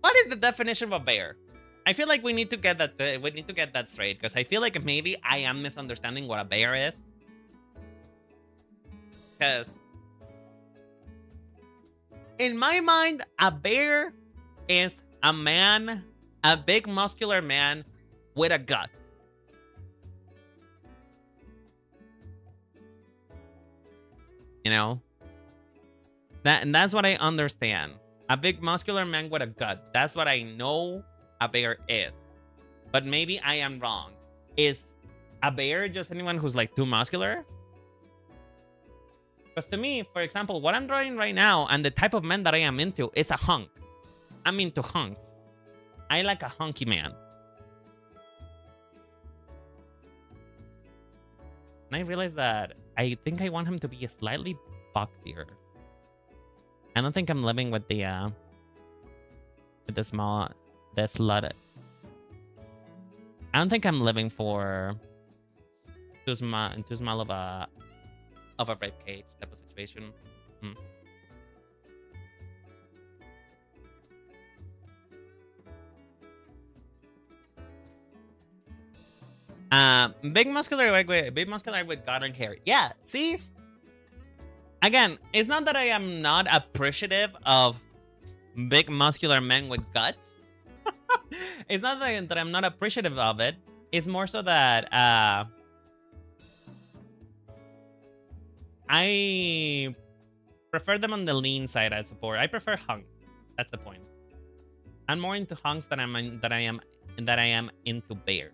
Speaker 1: what is the definition of a bear? I feel like we need to get that. We need to get that straight, because I feel like maybe I am misunderstanding what a bear is. Because in my mind, a bear is a man, a big muscular man with a gut. You know, and that's what I understand. A big muscular man with a gut. That's what I know a bear is. But maybe I am wrong. Is a bear just anyone who's like too muscular? Because to me, for example, what I'm drawing right now and the type of man that I am into is a hunk. I'm into hunks. I like a hunky man. And I realized that I think I want him to be slightly boxier. I don't think I'm living with the small, the slut. I don't think I'm living for too small of a rib cage type of situation. Big muscular with garden hair. Yeah, see? Again, it's not that I am not appreciative of big muscular men with guts. It's not that I'm not appreciative of it. It's more so that I prefer them on the lean side, I suppose. I prefer hunks. That's the point. I'm more into hunks than I am into bears.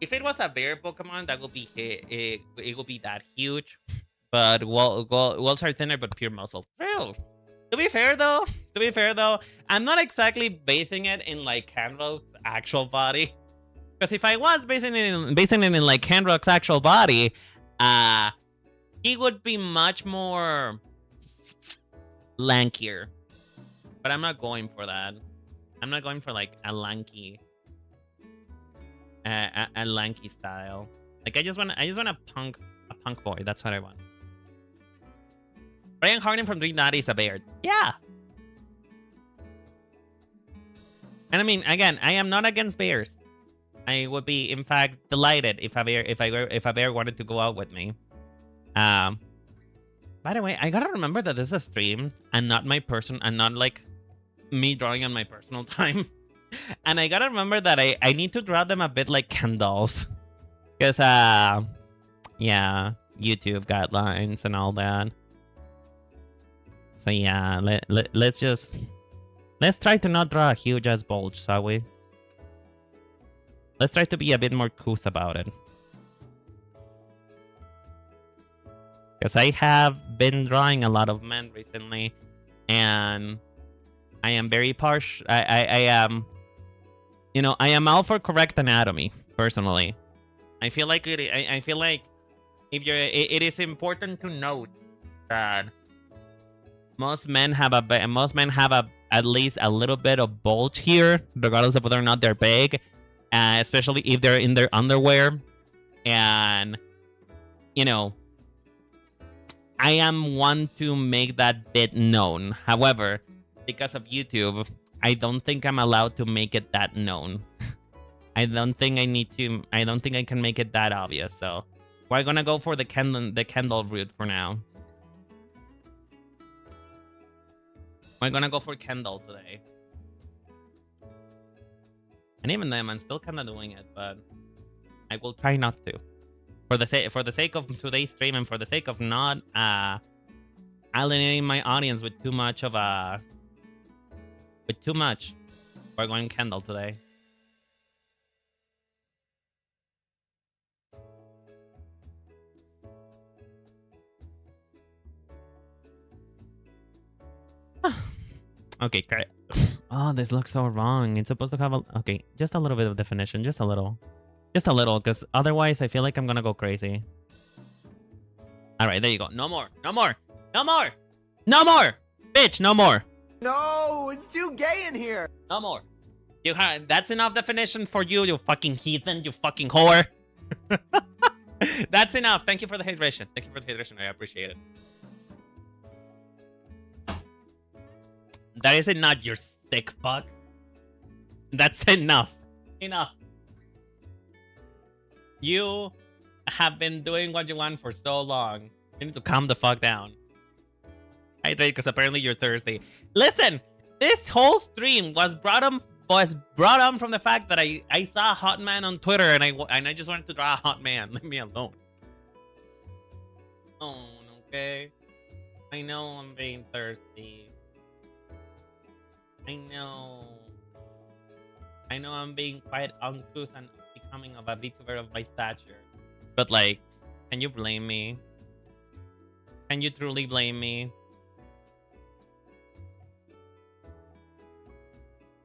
Speaker 1: If it was a bear Pokemon, that would be it would be that huge. But walls are thinner but pure muscle. True. To be fair though, I'm not exactly basing it in like Canrock's actual body. Because if I was basing it in like Canrock's actual body, he would be much more lankier. But I'm not going for that. I'm not going for like a lanky style. Like I just want a punk boy. That's what I want. Brian Harden from Dream Daddy is a beard. Yeah. And I mean, again, I am not against bears. I would be, in fact, delighted if a bear wanted to go out with me. By the way, I gotta remember that this is a stream and not like me drawing on my personal time. And I gotta remember that I need to draw them a bit like Ken dolls. Because, yeah, YouTube guidelines and all that. So yeah, let's try to not draw a huge ass bulge, shall we? Let's try to be a bit more couth about it. Because I have been drawing a lot of men recently, and I am very partial. I am, you know, I am all for correct anatomy, personally. I feel like I feel like if you're, it is important to note that most men have at least a little bit of bulge here, regardless of whether or not they're big, especially if they're in their underwear. And, you know, I am one to make that bit known. However, because of YouTube, I don't think I'm allowed to make it that known. I don't think I can make it that obvious. So we're gonna go for the Kendall route for now. We're gonna go for Kendall today. And even then, I'm still kind of doing it, but I will try not to. For the sake of today's stream and for the sake of not alienating my audience with too much, we're going Kendall today. Okay, great. Oh, this looks so wrong. It's supposed to have a... Okay, just a little bit of definition. Just a little. Just a little, because otherwise I feel like I'm gonna go crazy. Alright, there you go. No more. No more. No more. No more. Bitch, no more.
Speaker 2: No, it's too gay in here.
Speaker 1: No more. That's enough definition for you, you fucking heathen, you fucking whore. That's enough. Thank you for the hydration. Thank you for the hydration. I appreciate it. That is not your sick fuck. That's enough. Enough. You have been doing what you want for so long. You need to calm the fuck down. Hydrate, because apparently you're thirsty. Listen, this whole stream was brought on from the fact that I saw a hot man on Twitter and I just wanted to draw a hot man. Leave me alone. Oh, okay. I know I'm being thirsty. I know I'm being quite uncouth and becoming of a Vtuber of my stature. But like, can you blame me? Can you truly blame me?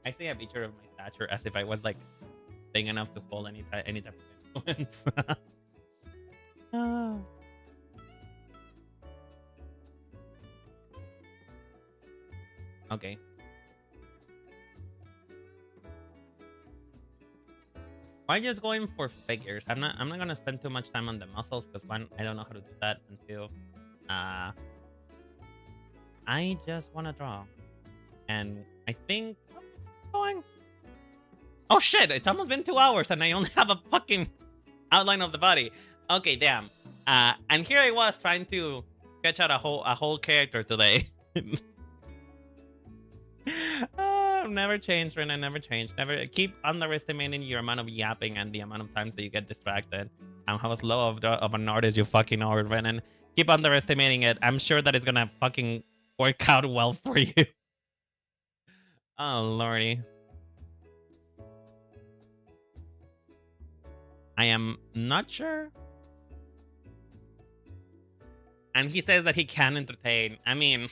Speaker 1: I say a Vtuber of my stature as if I was like big enough to hold any type of influence. Okay. Why just going for figures? I'm not gonna spend too much time on the muscles because one, I don't know how to do that, and two, I just wanna draw. And I think going. Oh shit, it's almost been 2 hours and I only have a fucking outline of the body. Okay, damn. And here I was trying to sketch out a whole character today. Never change, Renan. Never change. Never keep underestimating your amount of yapping and the amount of times that you get distracted. And how slow of an artist you fucking are, Renan. Keep underestimating it. I'm sure that it's gonna fucking work out well for you. Oh lordy. I am not sure. And he says that he can entertain. I mean,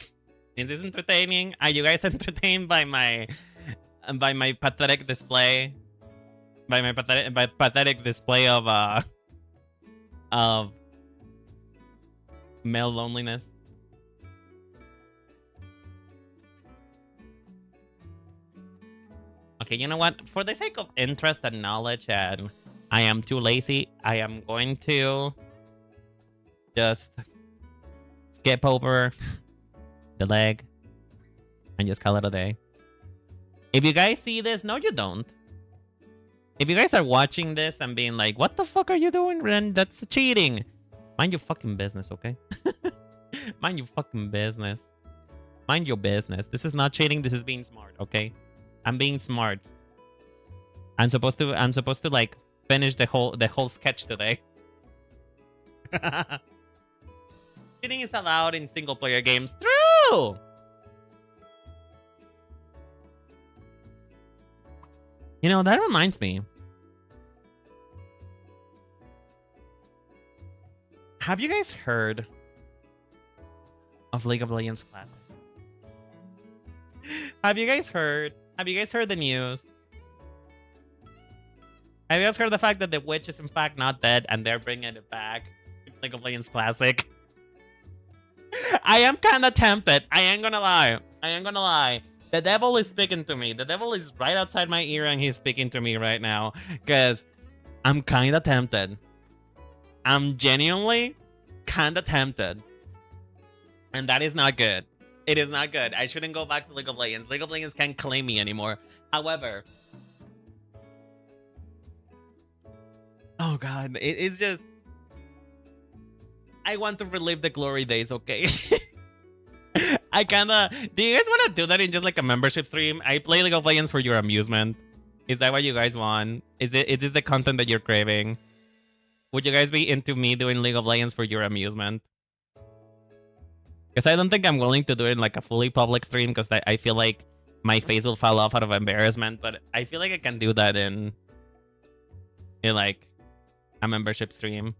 Speaker 1: is this entertaining? Are you guys entertained by my pathetic display? By my pathetic display of male loneliness? Okay, you know what? For the sake of interest and knowledge and I am too lazy. I am going to just skip over the leg and just call it a day. If you guys see this, no, you don't. If you guys are watching this and being like, what the fuck are you doing, Ren? That's cheating. Mind your fucking business, okay? Mind your fucking business. Mind your business. This is not cheating. This is being smart, okay? I'm being smart. I'm supposed to like finish the whole sketch today. Cheating is allowed in single player games. True! You know, that reminds me. Have you guys heard of League of Legends Classic? Have you guys heard the news? Have you guys heard the fact that the witch is in fact not dead and they're bringing it back to League of Legends Classic? I am kind of tempted. I ain't gonna lie. The devil is speaking to me. The devil is right outside my ear and he's speaking to me right now. Because I'm kind of tempted. I'm genuinely kind of tempted. And that is not good. It is not good. I shouldn't go back to League of Legends. League of Legends can't claim me anymore. However... Oh god, it's just... I want to relive the glory days, okay? I kinda... Do you guys want to do that in just like a membership stream? I play League of Legends for your amusement. Is that what you guys want? Is this the content that you're craving? Would you guys be into me doing League of Legends for your amusement? Because I don't think I'm willing to do it in like a fully public stream because I feel like my face will fall off out of embarrassment. But I feel like I can do that in like a membership stream.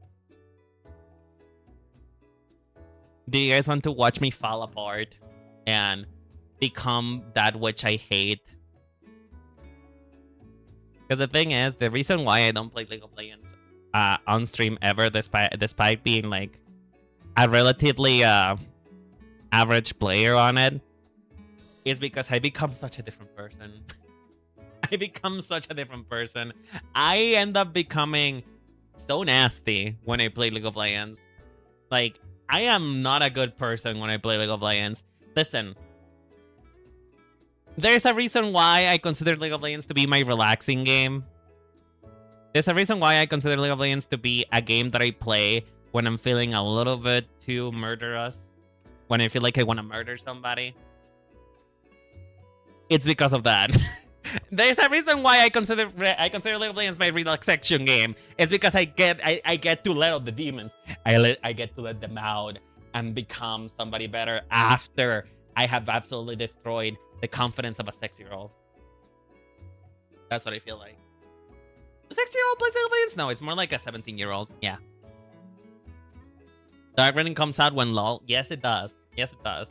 Speaker 1: Do you guys want to watch me fall apart and become that which I hate? Because the thing is, the reason why I don't play League of Legends on stream ever, despite being like a relatively average player on it, is because I become such a different person. I become such a different person. I end up becoming so nasty when I play League of Legends. Like, I am not a good person when I play League of Legends. Listen, there's a reason why I consider League of Legends to be my relaxing game. There's a reason why I consider League of Legends to be a game that I play when I'm feeling a little bit too murderous. When I feel like I want to murder somebody. It's because of that. There's a reason why I consider League of Legends my relaxation game. It's because I get to let out the demons. I get to let them out and become somebody better after I have absolutely destroyed the confidence of a 6-year-old. That's what I feel like. A 6-year-old plays League of Legends? No, it's more like a 17-year-old. Yeah. Dark Running comes out when LOL. Yes, it does. Yes, it does.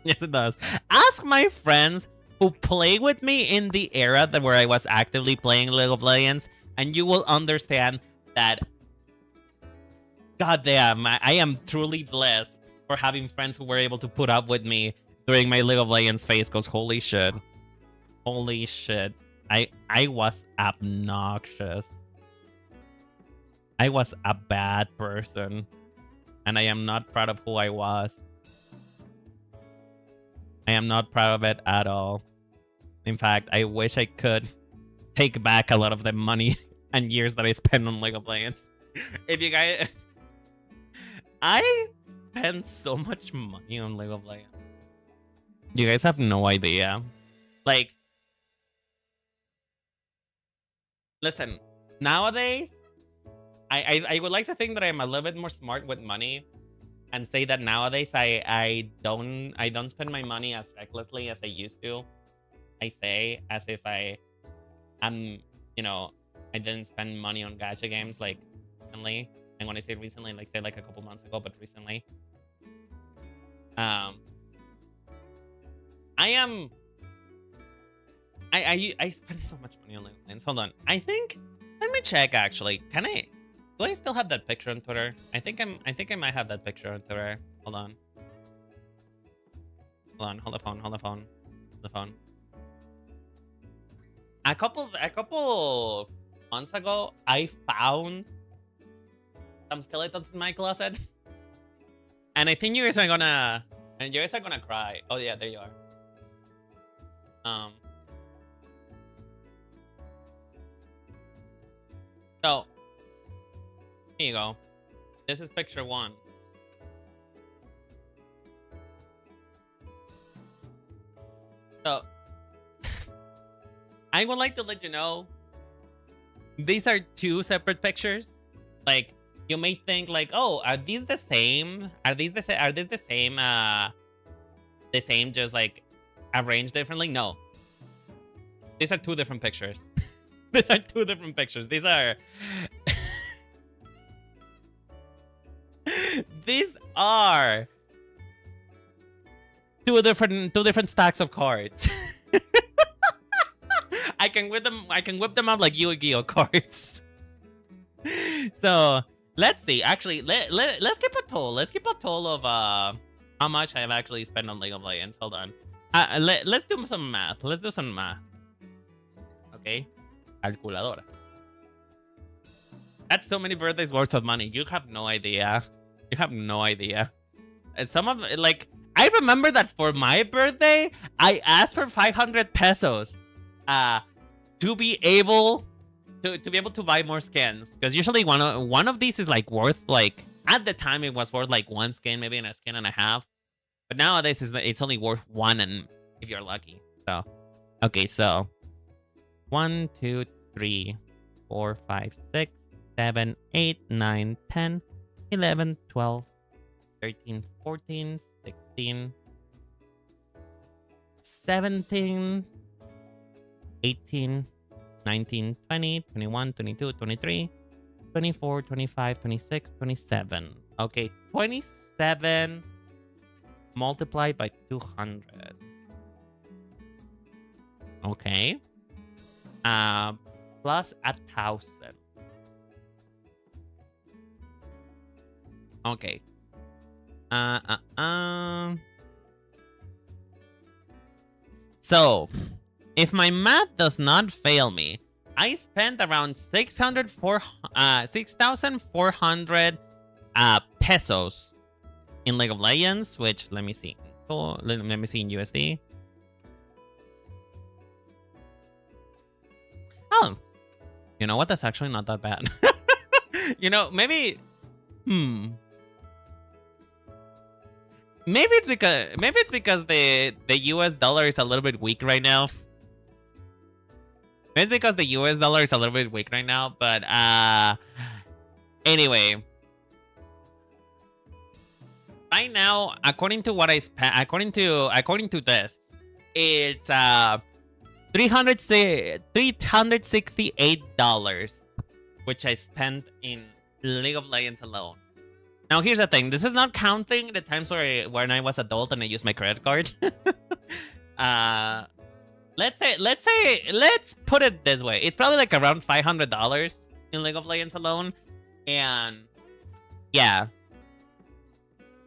Speaker 1: Yes, it does. Ask my friends who play with me in the era where I was actively playing League of Legends, and you will understand that, goddamn, I am truly blessed for having friends who were able to put up with me during my League of Legends phase, because holy shit. Holy shit. I was obnoxious. I was a bad person. And I am not proud of who I was. I am not proud of it at all. In fact, I wish I could take back a lot of the money and years that I spent on League of Legends. If you guys... I spent so much money on League of Legends. You guys have no idea. Like... Listen, nowadays... I would like to think that I'm a little bit more smart with money and say that nowadays I don't spend my money as recklessly as I used to. I say as if you know, I didn't spend money on gacha games like recently. And when I say recently, like say like a couple months ago, but recently. I spend so much money on League of Legends. Hold on. I think, let me check actually. Do I still have that picture on Twitter? I think I might have that picture on Twitter. Hold on. Hold the phone. A couple months ago, I found some skeletons in my closet. And I think you guys are gonna cry. Oh yeah, there you are. So here you go. This is picture 1. So I would like to let you know these are 2 separate pictures. Like, you may think like, oh, are these the same? Are these the same? The same, just like arranged differently? No. These are 2 different pictures. These are 2 different pictures. These are these are 2 different stacks of cards. I can whip them up like Yu-Gi-Oh cards. So let's see. Actually, let's keep a total. Let's keep a total of how much I've actually spent on League of Legends. Hold on. Let's do some math. Let's do some math. Okay. Calculadora. That's so many birthdays worth of money. You have no idea. You have no idea. And some of like, I remember that for my birthday, I asked for 500 pesos to be able to buy more skins, because usually one of these is like worth, like, at the time it was worth like 1 skin, maybe a skin and a half, but nowadays it's only worth 1, and if you're lucky. So okay, so 1 2 3 4 5 6 7 8 9 10 11 12 13 14 16 17 18 19 20 21 22 23 24 25 26 27. Okay, 27 multiplied by 200. Okay, plus 1,000. Okay. So, if my math does not fail me, I spent around 6,400 pesos in League of Legends, which, let me see. Oh, let me see in USD. Oh, you know what? That's actually not that bad. You know, maybe, maybe it's because the US dollar is a little bit weak right now. Maybe it's because the US dollar is a little bit weak right now, but anyway. Right now, according to what I spent, according to this, it's $368, which I spent in League of Legends alone. Now, here's the thing. This is not counting the times when I was adult and I used my credit card. Let's put it this way. It's probably like around $500 in League of Legends alone. And yeah.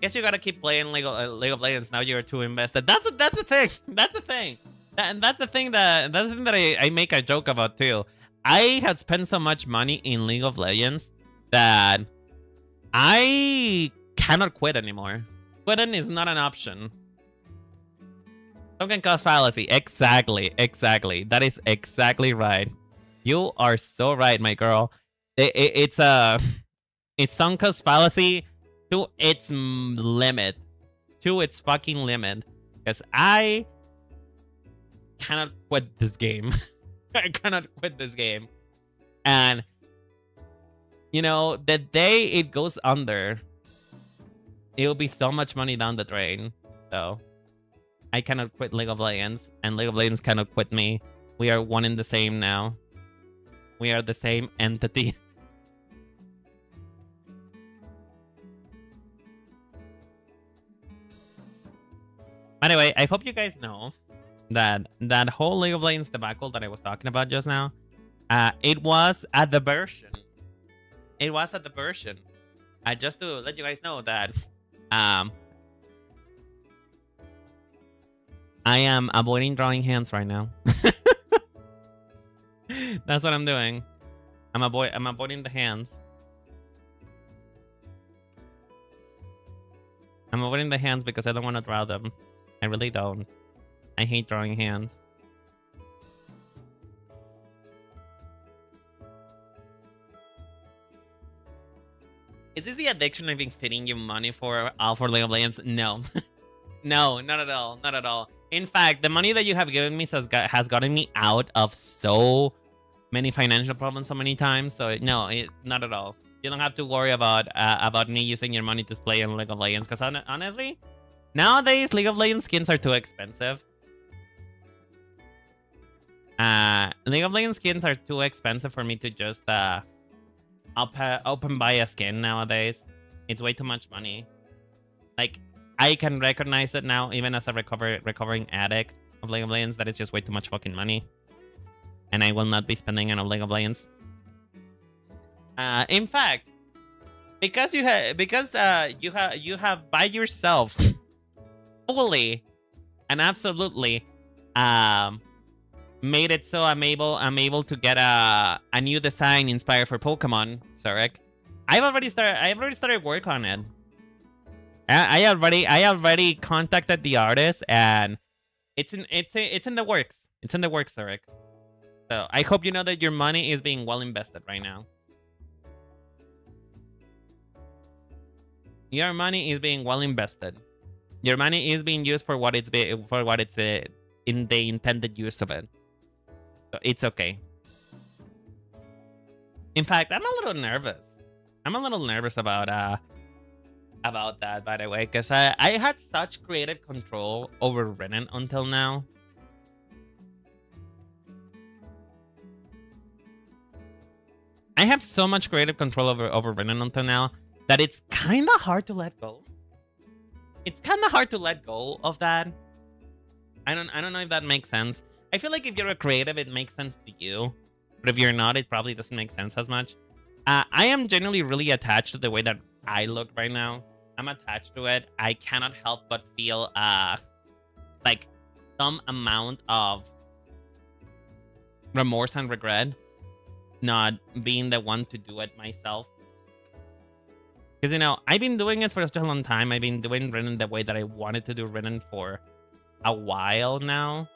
Speaker 1: Guess you gotta keep playing League of Legends now you're too invested. That's the thing. That's the thing. That's the thing that I make a joke about too. I have spent so much money in League of Legends that I cannot quit anymore. Quitting is not an option. Token cost fallacy. Exactly. That is exactly right. You are so right, my girl. It's sunk cost fallacy to its limit. To its fucking limit. Because I cannot quit this game. I cannot quit this game. And you know, the day it goes under, it will be so much money down the drain. So I cannot quit League of Legends, and League of Legends cannot quit me. We are one in the same now. We are the same entity. Anyway, I hope you guys know that that whole League of Legends debacle that I was talking about just now, it was at the version. It was at the version. Just to let you guys know that I am avoiding drawing hands right now. That's what I'm doing. I'm avoiding the hands. I'm avoiding the hands because I don't want to draw them. I really don't. I hate drawing hands. Is this the addiction I've been feeding you money for League of Legends? No. No, not at all. Not at all. In fact, the money that you have given me has gotten me out of so many financial problems so many times. So no, not at all. You don't have to worry about me using your money to play in League of Legends. Because honestly, nowadays League of Legends skins are too expensive. League of Legends skins are too expensive for me to just open buy a skin nowadays. It's way too much money. Like, I can recognize it now, even as a recovering addict of League of Legends, that is just way too much fucking money. And I will not be spending it on League of Legends. In fact, because you have by yourself fully and absolutely made it so I'm able to get a new design inspired for Pokemon, Zurich. I've already started work on it. I already contacted the artist, and it's in the works. It's in the works, Zurich. So I hope you know that your money is being well invested right now. Your money is being well invested. Your money is being used for what it's in the intended use of it. So it's okay. In fact, I'm a little nervous. I'm a little nervous about that, by the way, because I had such creative control over Renan until now. I have so much creative control over Renan until now that it's kind of hard to let go. It's kind of hard to let go of that. I don't know if that makes sense. I feel like if you're a creative, it makes sense to you. But if you're not, it probably doesn't make sense as much. I am genuinely really attached to the way that I look right now. I'm attached to it. I cannot help but feel like some amount of remorse and regret not being the one to do it myself. Because, you know, I've been doing it for such a long time. I've been doing Renan the way that I wanted to do Renan for a while now.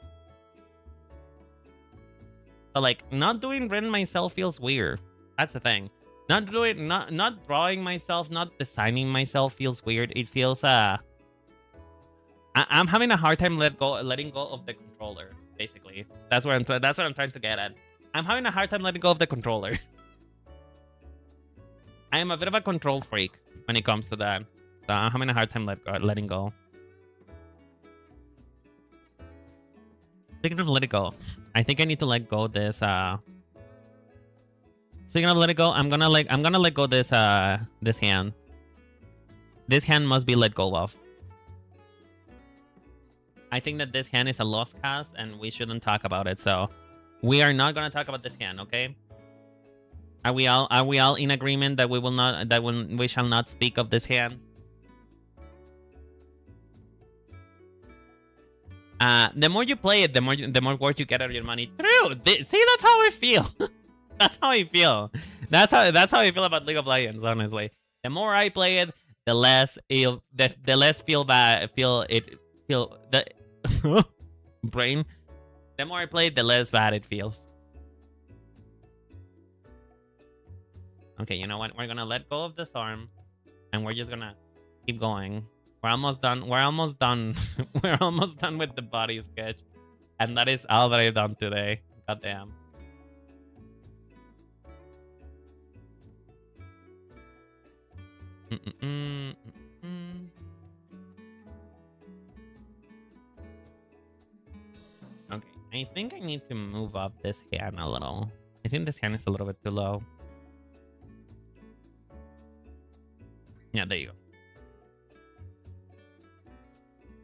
Speaker 1: So, like, not doing Renan myself feels weird. That's the thing. Not drawing myself, not designing myself feels weird. It feels I'm having a hard time letting go of the controller. Basically, that's what I'm trying to get at. I'm having a hard time letting go of the controller. I am a bit of a control freak when it comes to that. So I'm having a hard time letting go. Speaking of let it go, I think I need to let go this Speaking of let it go, I'm gonna let go this this hand. This hand must be let go of. I think that this hand is a lost cause and we shouldn't talk about it. So we are not gonna talk about this hand, okay? Are we all in agreement that we shall not speak of this hand? The more you play it, the more worth you get out of your money. True. See, that's how I feel. That's how I feel. That's how I feel about League of Legends. Honestly, the more I play it, the less the less feel the brain. The more I play it, the less bad it feels. Okay, you know what? We're gonna let go of this arm, and we're just gonna keep going. We're almost done. We're almost done. We're almost done with the body sketch, and that is all that I've done today. Goddamn. Okay, I think I need to move up this hand a little. I think this hand is a little bit too low. Yeah, there you go.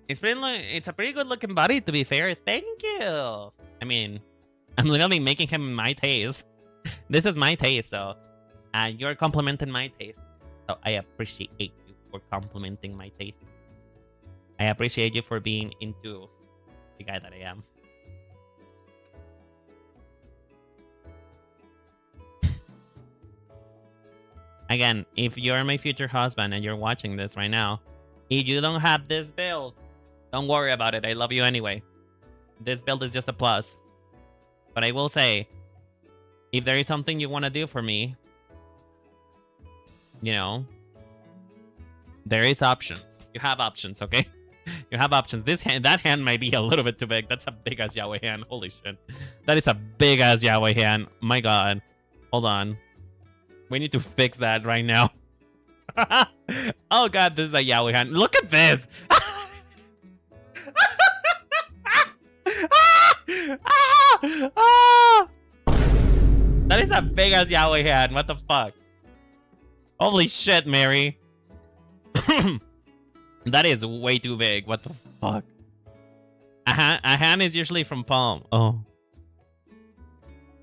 Speaker 1: It's a pretty good looking body, to be fair. Thank you. I mean, I'm literally making him my taste. This is my taste, so you're complimenting my taste. So I appreciate you for complimenting my taste. I appreciate you for being into the guy that I am. Again, if you're my future husband and you're watching this right now, if you don't have this build, don't worry about it. I love you anyway. This build is just a plus. But I will say, if there is something you want to do for me, you know, there is options. You have options, okay? You have options. That hand might be a little bit too big. That's a big ass Yahweh hand. Holy shit. That is a big ass Yahweh hand. My god. Hold on. We need to fix that right now. Oh god, this is a Yahweh hand. Look at this. That is a big ass Yahweh hand. What the fuck? Holy shit, Mary. That is way too big. What the fuck? A hand is usually from palm. Oh.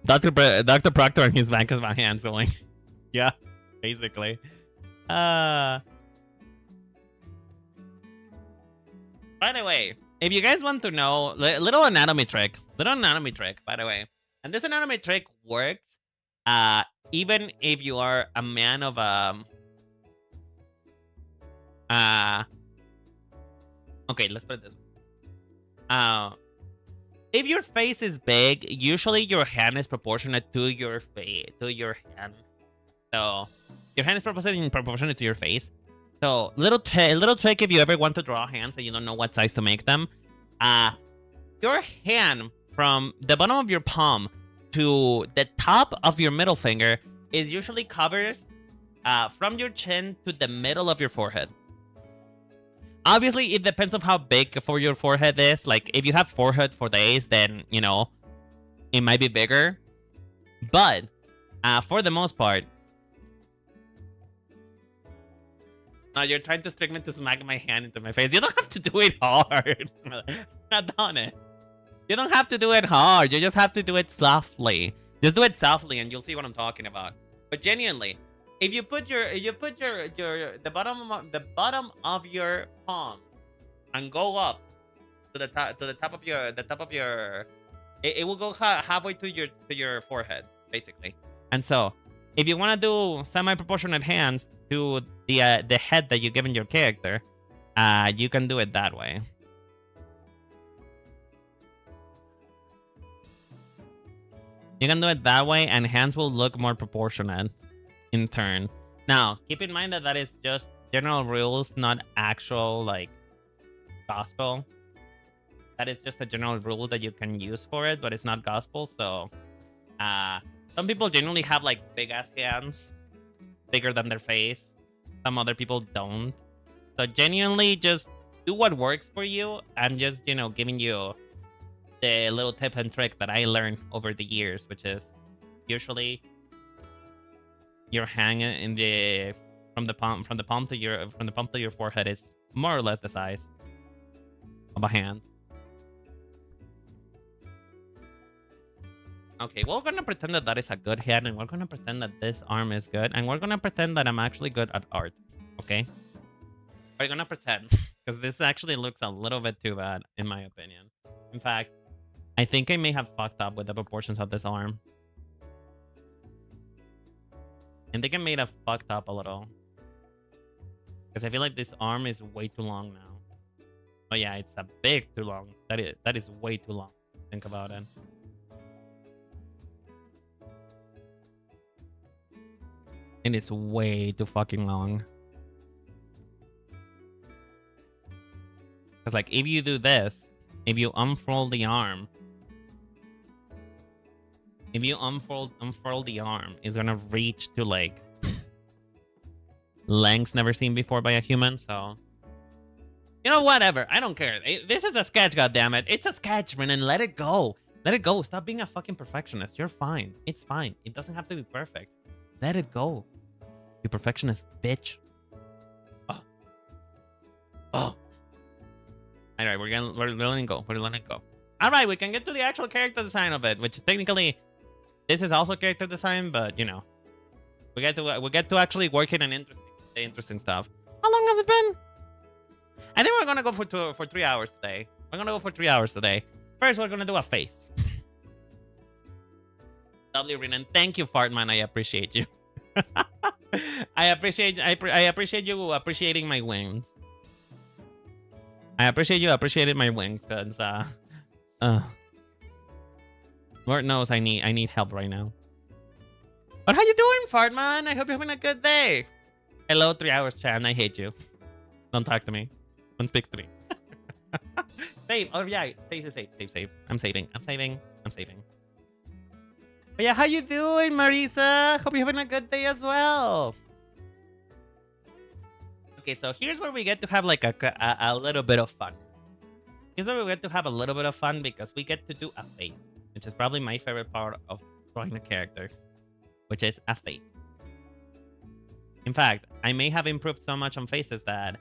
Speaker 1: Dr. Proctor and his Vankas van hands going. Yeah, basically. By the way, if you guys want to know, little anatomy trick, by the way. And this anatomy trick works even if you are a man of okay, let's put it this way. If your face is big, usually your hand is proportionate to your face, to your hand. So your hand is proportionate to your face. So little trick if you ever want to draw hands and you don't know what size to make them. Your hand from the bottom of your palm to the top of your middle finger is usually covers from your chin to the middle of your forehead. Obviously, it depends on how big for your forehead is. Like, if you have forehead for days, then, you know, it might be bigger. But, for the most part... No, you're trying to trick me to smack my hand into my face. You don't have to do it hard. Not done it. You don't have to do it hard. You just have to do it softly. Just do it softly and you'll see what I'm talking about. But genuinely... If you put the bottom of your palm and go up to the top of your it will go halfway to your forehead basically. And so if you want to do semi-proportionate hands to the head that you given your character, you can do it that way. You can do it that way and hands will look more proportionate in turn. Now, keep in mind that that is just general rules, not actual, like, gospel. That is just a general rule that you can use for it, but it's not gospel, so... some people generally have, like, big-ass hands, bigger than their face. Some other people don't. So, genuinely, just do what works for you, and just, you know, giving you the little tip and trick that I learned over the years, which is usually... your hand in the from the palm to your forehead is more or less the size of a hand. Okay, we're gonna pretend that that is a good hand, and we're gonna pretend that this arm is good, and we're gonna pretend that I'm actually good at art. Okay, we're gonna pretend because this actually looks a little bit too bad in my opinion. In fact, I think I may have fucked up with the proportions of this arm. I think I may have fucked up a little. Because I feel like this arm is way too long now. Oh yeah, it's a bit too long. That is way too long. Think about it. It is way too fucking long. Because like if you do this, if you unfold the arm, if you unfurl the arm, it's gonna reach to like lengths never seen before by a human. So, you know, whatever. I don't care. This is a sketch, goddammit. It's a sketch, Renan. Let it go. Let it go. Stop being a fucking perfectionist. You're fine. It's fine. It doesn't have to be perfect. Let it go. You perfectionist bitch. Oh. Oh. All right, we're letting go. We're letting go. All right, we can get to the actual character design of it, which technically. This is also character design, but you know, we get to actually work in an interesting stuff. How long has it been? I think we're gonna go for 3 hours today. We're gonna go for 3 hours today. First, we're gonna do a face. W. Renan, thank you, Fartman. I appreciate you. I appreciate you appreciating my wings. I appreciate you appreciating my wings, cause Lord knows I need help right now. But how you doing, Fartman? I hope you're having a good day. Hello, 3 hours, Chan. I hate you. Don't talk to me. Don't speak to me. Save. Oh yeah, save. I'm saving. But yeah, how you doing, Marisa? Hope you're having a good day as well. Okay, so here's where we get to have like a little bit of fun. Here's where we get to have a little bit of fun because we get to do a face, which is probably my favorite part of drawing a character, which is a face. In fact, I may have improved so much on faces that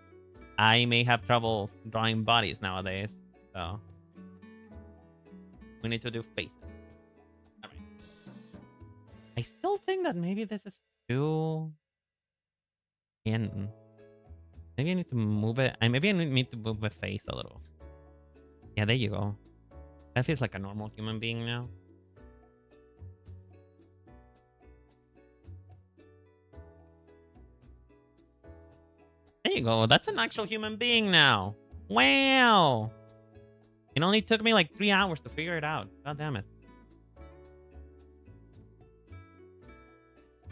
Speaker 1: I may have trouble drawing bodies nowadays. So we need to do faces. All right. I still think that maybe this is too in. Maybe I need to move it. Maybe I need to move my face a little. Yeah, there you go. That feels like a normal human being now. There you go. That's an actual human being now. Wow. It only took me like 3 hours to figure it out. God damn it.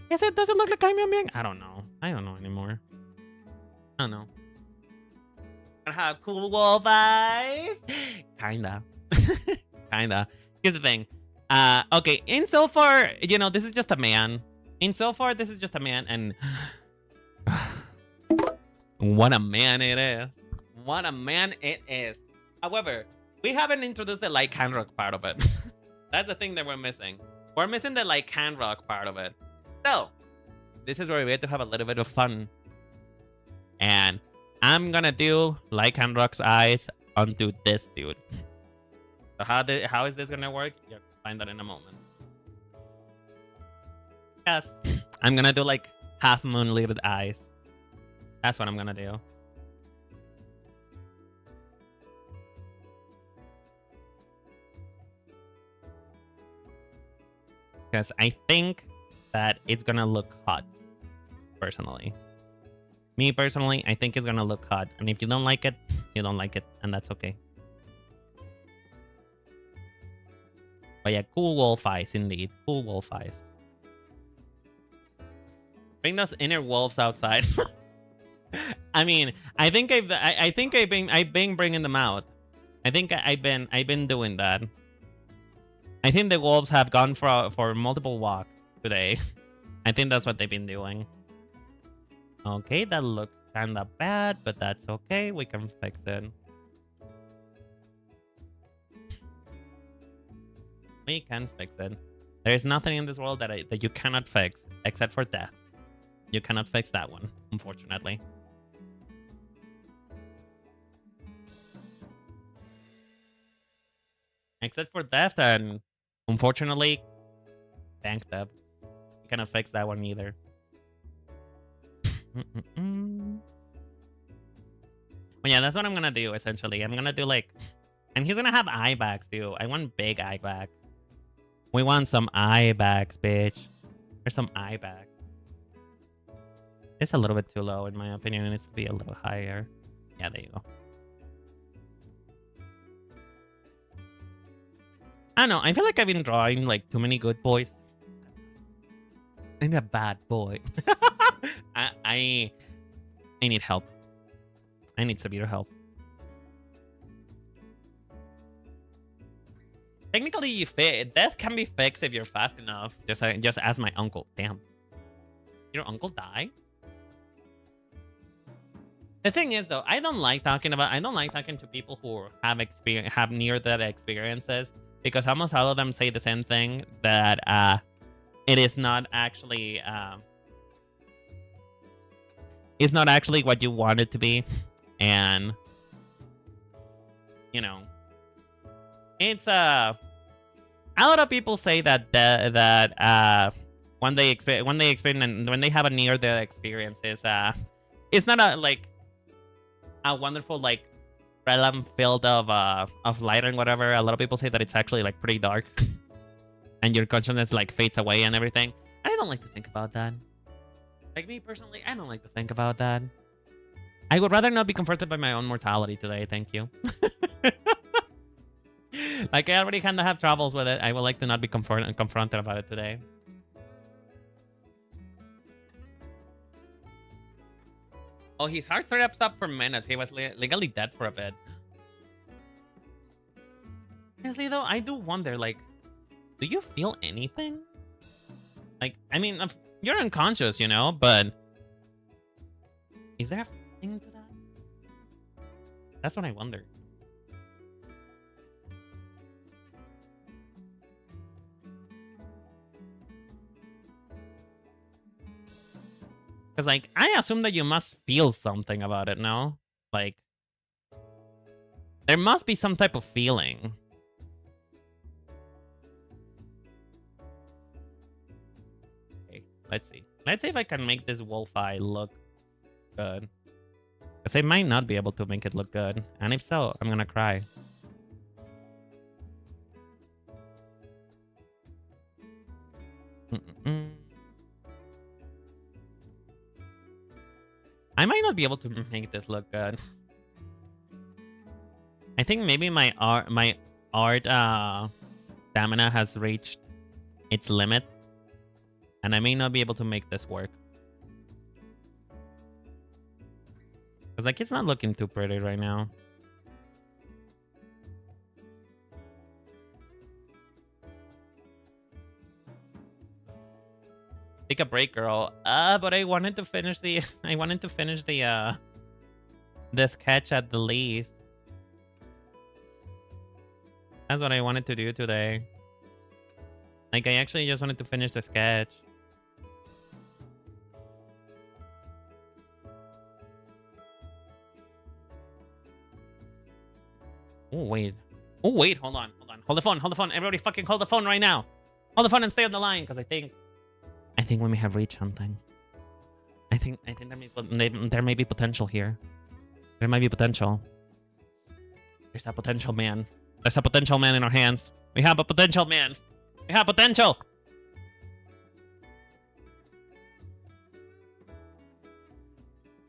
Speaker 1: Yes, it doesn't look like I'm a human being. I don't know. I don't know anymore. I don't know. I have cool wolf eyes. Kinda. Kinda. Here's the thing. Okay, insofar, you know, this is just a man. Insofar, this is just a man, and what a man it is. What a man it is. However, we haven't introduced the like hand rock part of it. That's the thing that we're missing. We're missing the like hand rock part of it. So, this is where we get to have a little bit of fun. And I'm gonna do like hand rock's eyes onto this dude. So how is this gonna work? You'll find that in a moment. Yes, I'm gonna do like half moon lidded eyes. That's what I'm gonna do. Because I think that it's gonna look hot, personally. Me personally, I think it's gonna look hot. And if you don't like it, you don't like it, and that's okay. But yeah, cool wolf eyes indeed. Cool wolf eyes. Bring those inner wolves outside. I mean, I think I've been bringing them out. I think I've been doing that. I think the wolves have gone for multiple walks today. I think that's what they've been doing. Okay, that looks kinda bad, but that's okay. We can fix it. We can fix it. There is nothing in this world that you cannot fix, except for death. You cannot fix that one, unfortunately. Except for death, and unfortunately, thank death. You cannot fix that one either. Well, yeah, that's what I'm gonna do, essentially. I'm gonna do like... And he's gonna have eye bags, too. I want big eye bags. We want some eye bags, bitch. There's some eye bags. It's a little bit too low, in my opinion. It needs to be a little higher. Yeah, there you go. I don't know. I feel like I've been drawing like too many good boys. I'm a bad boy. I need help. I need severe help. Technically, death can be fixed if you're fast enough. Just ask my uncle. Damn. Your uncle died? The thing is, though, I don't like talking to people who have near-death experiences, because almost all of them say the same thing, that it is not actually it's not actually what you want it to be, and you know, it's a lot of people say that when they have a near-death experience, it's not a wonderful like realm filled of light and whatever. A lot of people say that it's actually like pretty dark, and your consciousness like fades away and everything. I don't like to think about that. Like me personally, I don't like to think about that. I would rather not be confronted by my own mortality today. Thank you. Like, I already kind of have troubles with it. I would like to not be confronted about it today. Oh, his heart rate stopped for minutes. He was legally dead for a bit. Honestly, though, I do wonder, like, do you feel anything? Like, I mean, you're unconscious, you know, but is there a feeling to that? That's what I wonder. Because, like, I assume that you must feel something about it, no? Like, there must be some type of feeling. Okay, let's see. Let's see if I can make this wolf eye look good. Because I might not be able to make it look good. And if so, I'm gonna cry. I might not be able to make this look good. I think maybe my art stamina has reached its limit, and I may not be able to make this work. Cause like it's not looking too pretty right now. Take a break, girl. But I wanted to finish the the sketch at the least. That's what I wanted to do today. Like, I actually just wanted to finish the sketch. Oh, wait. Oh, wait. Hold on. Hold the phone. Everybody fucking hold the phone right now. Hold the phone and stay on the line, because I think we may have reached something. I think there may be potential here. There might be potential. There's a potential man. There's a potential man in our hands. We have a potential man. We have potential.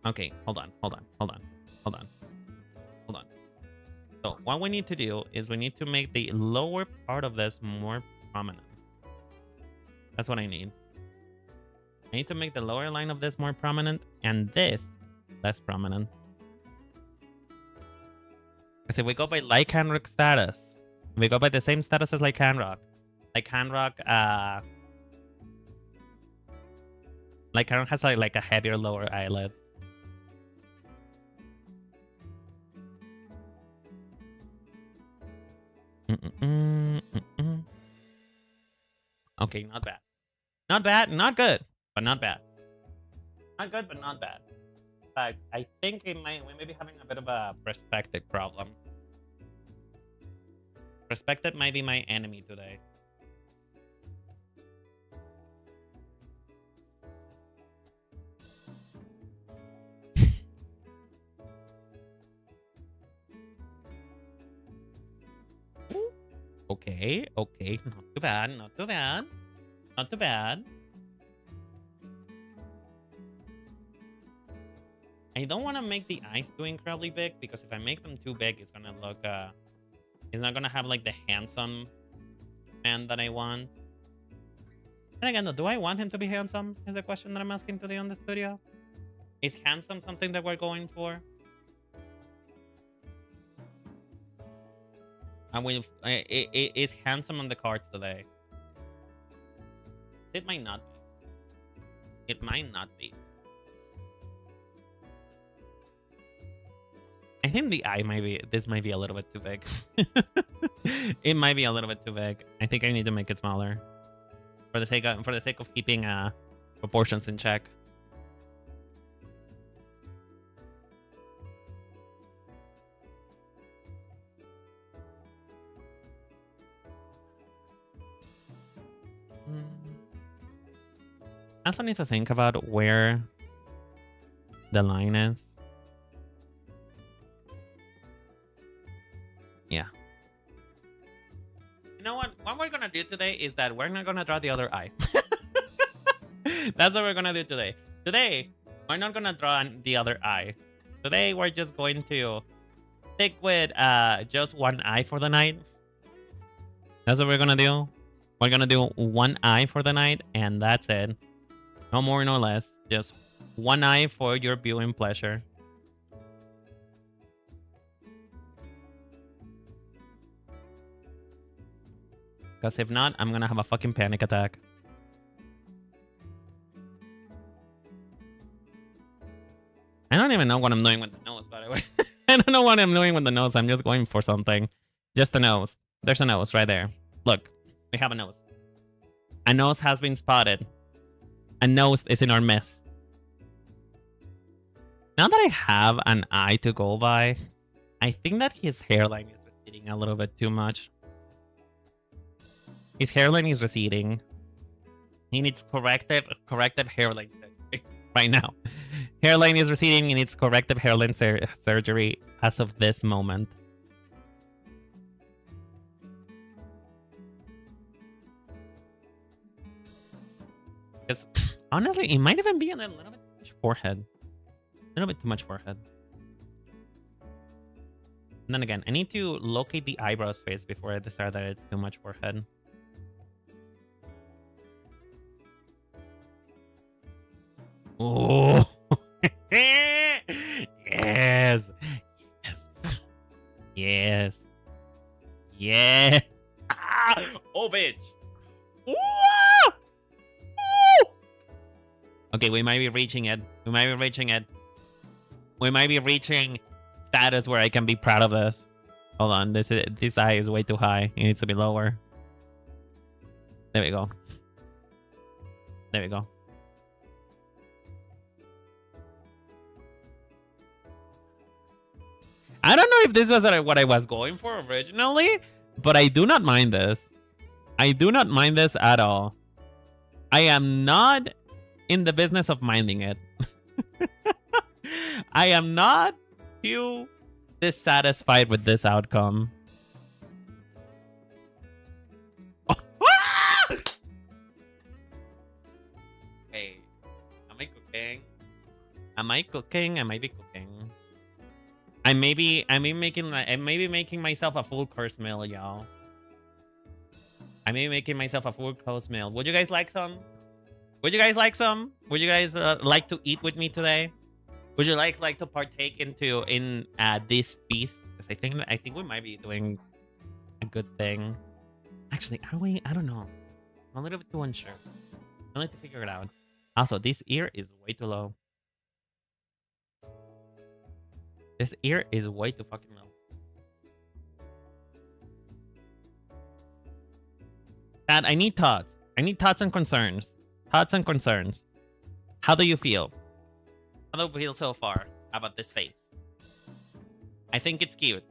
Speaker 1: Okay, hold on. So what we need to do is we need to make the lower part of this more prominent. That's what I need. I need to make the lower line of this more prominent and this less prominent. Because if we go by Lycanroc status, if we go by the same status as Lycanroc has like a heavier lower eyelid. Okay, not bad. Not bad, not good, but not bad. Not good, but not bad. But I think we may be having a bit of a perspective problem. Perspective might be my enemy today. Okay, not too bad. I don't want to make the eyes too incredibly big, because if I make them too big, it's gonna look it's not gonna have like the handsome man that I want. And again, do I want him to be handsome? Is the question that I'm asking today on the studio. Is handsome something that we're going for? And is handsome on the cards today? It might not be. It might not be. I think the eye might be. This might be a little bit too big. It might be a little bit too big. I think I need to make it smaller, for the sake of keeping proportions in check. I also need to think about where the line is. Yeah. You know what? What we're gonna do today is that we're not gonna draw the other eye. That's what we're gonna do today. Today, we're not gonna draw the other eye. Today, we're just going to stick with just one eye for the night. That's what we're gonna do. We're gonna do one eye for the night, and that's it. No more, no less. Just one eye for your viewing pleasure. Because if not, I'm gonna have a fucking panic attack. I don't even know what I'm doing with the nose, by the way. I don't know what I'm doing with the nose. I'm just going for something. Just a nose. There's a nose right there. Look, we have a nose. A nose has been spotted. A nose is in our midst. Now that I have an eye to go by, I think that his hairline is receding a little bit too much. His hairline is receding. He needs corrective hairline surgery right now. Hairline is receding. He needs corrective hairline surgery as of this moment. Because honestly, it might even be a little bit too much forehead. A little bit too much forehead. And then again, I need to locate the eyebrow space before I decide that it's too much forehead. Oh, yes, yes, yes, yes. Ah! Oh, bitch. Ooh! Ooh! Okay, we might be reaching it. We might be reaching it. We might be reaching status where I can be proud of this. Hold on, this eye is way too high. It needs to be lower. There we go. There we go. I don't know if this was what I was going for originally, but I do not mind this. I do not mind this at all. I am not in the business of minding it. I am not too dissatisfied with this outcome. Hey, am I cooking? Am I cooking? I might be cooking. I may be making myself a full course meal, y'all. I may be making myself a full course meal. Would you guys like some? Would you guys like some? Would you guys like to eat with me today? Would you like to partake in this feast? Because I think we might be doing a good thing. Actually, are we? I don't know. I'm a little bit too unsure. I need to figure it out. Also, this ear is way too low. This ear is way too fucking low. Dad, I need thoughts. I need thoughts and concerns. Thoughts and concerns. How do you feel? How do you feel so far about this face? I think it's cute.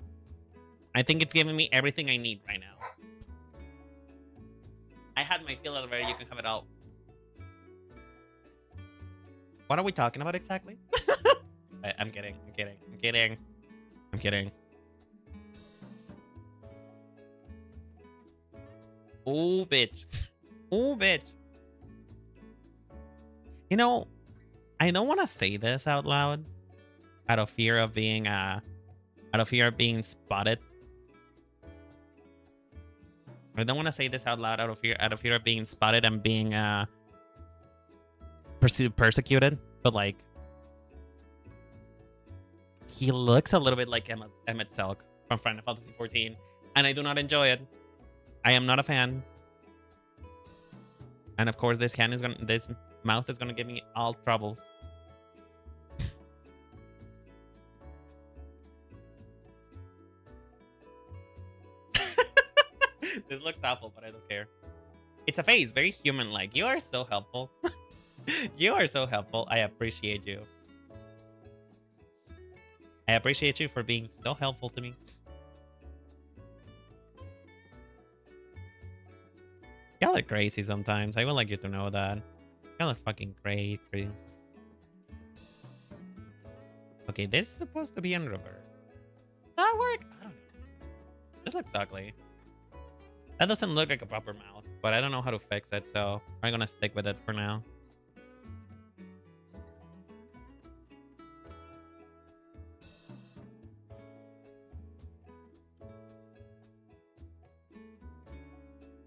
Speaker 1: I think it's giving me everything I need right now. I had my fill already. You can have it all. What are we talking about exactly? I'm kidding. I'm kidding. I'm kidding. I'm kidding. Oh, bitch. Oh, bitch. You know, I don't want to say this out loud, out of fear of being spotted. I don't want to say this out loud out of fear of being spotted and being persecuted. But like, he looks a little bit like Emmett Selk from Final Fantasy XIV, and I do not enjoy it. I am not a fan. And of course, this mouth is gonna give me all trouble. This looks awful, but I don't care. It's a face, very human-like. You are so helpful. You are so helpful. I appreciate you. I appreciate you for being so helpful to me. Y'all are crazy sometimes. I would like you to know that. Y'all are fucking crazy. Okay, this is supposed to be in reverse. Does that work? I don't know. This looks ugly. That doesn't look like a proper mouth, but I don't know how to fix it, so I'm gonna stick with it for now.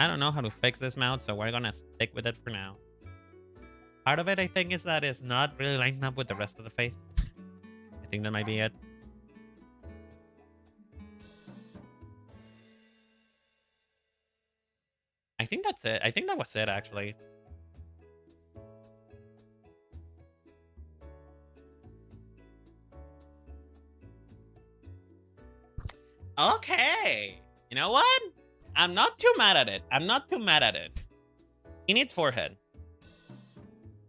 Speaker 1: I don't know how to fix this mouth, so we're gonna stick with it for now. Part of it, I think, is that it's not really lined up with the rest of the face. I think that might be it. I think that's it. I think that was it, actually. Okay. You know what? I'm not too mad at it. I'm not too mad at it. He needs forehead.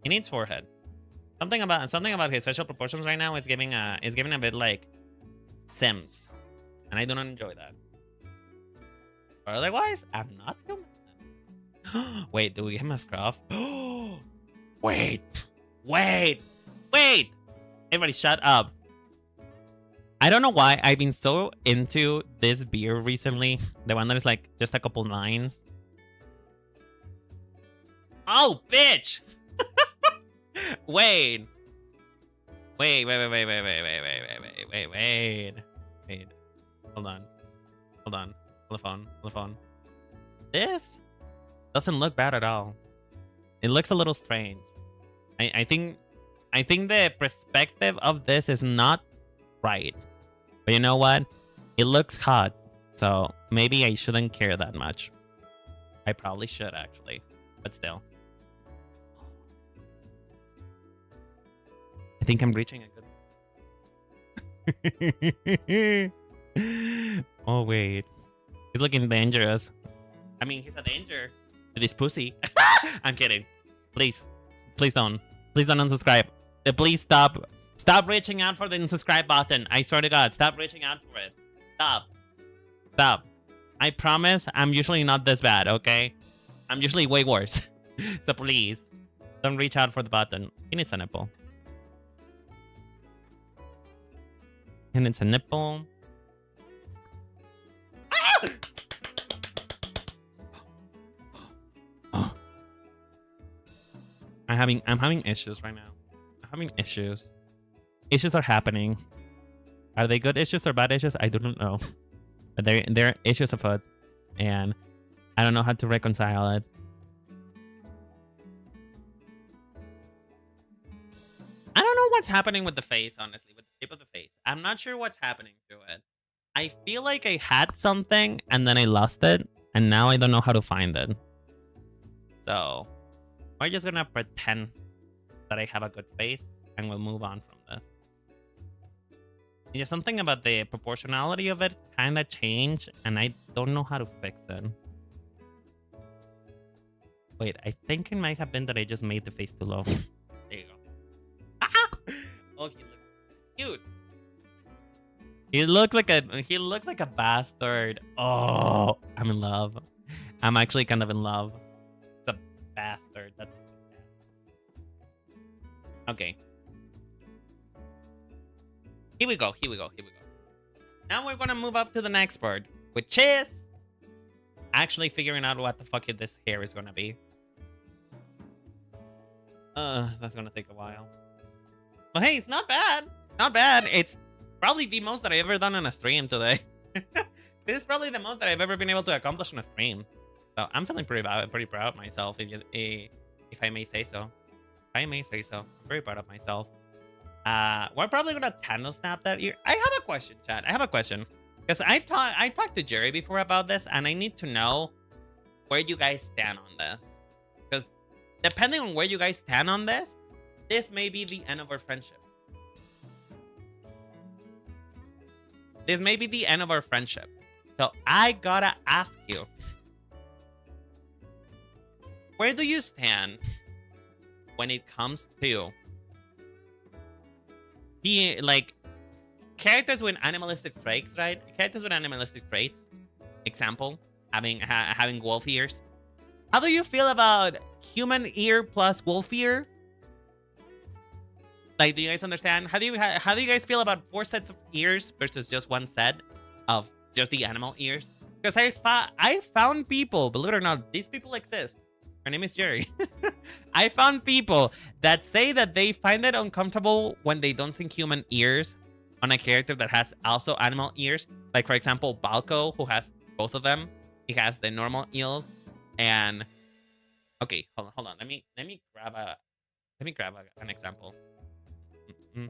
Speaker 1: He needs forehead. Something about his facial proportions right now is giving a bit like Sims, and I do not enjoy that. But otherwise, I'm not too mad. Wait, do we give him a scruff? Wait. Everybody shut up. I don't know why I've been so into this beer recently. The one that is like just a couple lines. Oh, bitch! Wait. Hold on. On the phone. This doesn't look bad at all. It looks a little strange. I think the perspective of this is not right. But you know what? It looks hot. So maybe I shouldn't care that much. I probably should, actually. But still. I think I'm reaching a good... Oh, wait. He's looking dangerous. I mean, he's a danger to this pussy. I'm kidding. Please don't. Please don't unsubscribe. Please stop. Stop reaching out for the unsubscribe button. I swear to God, stop reaching out for it. Stop. I promise I'm usually not this bad, okay? I'm usually way worse. So please, don't reach out for the button. He needs a nipple. And it's a nipple. Ah! Oh. I'm having issues right now. I'm having issues. Issues are happening. Are they good issues or bad issues? I don't know. But they're issues afoot. And I don't know how to reconcile it. I don't know what's happening with the face, honestly. With the shape of the face. I'm not sure what's happening to it. I feel like I had something and then I lost it. And now I don't know how to find it. So we're just gonna pretend that I have a good face and we'll move on from this. There's something about the proportionality of it kind of changed, and I don't know how to fix it. Wait, I think it might have been that I just made the face too low. There you go. Ah! Oh, he looks cute. He looks like a bastard. Oh, I'm in love. I'm actually kind of in love. It's a bastard. That's okay. Here we go. Now we're gonna move up to the next part, which is actually figuring out what the fuck this hair is gonna be. That's gonna take a while. Well, hey, it's not bad. Not bad. It's probably the most that I've ever done on a stream today. This is probably the most that I've ever been able to accomplish on a stream. So I'm feeling pretty proud of myself, if I may say so. I'm very proud of myself. We're probably gonna Thanos snap that ear. I have a question, chat. I have a question. Because I've talked to Jerry before about this, and I need to know where you guys stand on this. Because depending on where you guys stand on this, this may be the end of our friendship. This may be the end of our friendship. So I gotta ask you, where do you stand when it comes to the, like, characters with animalistic traits, right? Characters with animalistic traits. Example, having wolf ears. How do you feel about human ear plus wolf ear? Like, do you guys understand? How do you guys feel about 4 sets of ears versus just 1 set of just the animal ears? Because I found people, believe it or not, these people exist. Her name is Jerry. I found people that say that they find it uncomfortable when they don't see human ears on a character that has also animal ears. Like, for example, Balco, who has both of them. He has the normal ears And okay, hold on. Let me grab an example. Mm.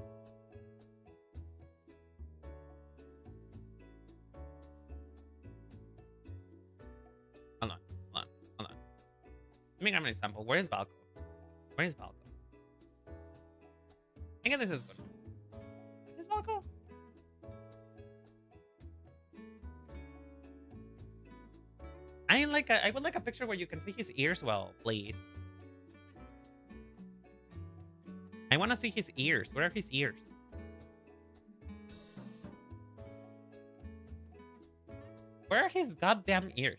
Speaker 1: Hold on, hold on, hold on. Let me grab an example. Where is Balco? Where is Balco? I think this is good. Is this Balco? I would like a picture where you can see his ears well, please. I want to see his ears. Where are his ears? Where are his goddamn ears?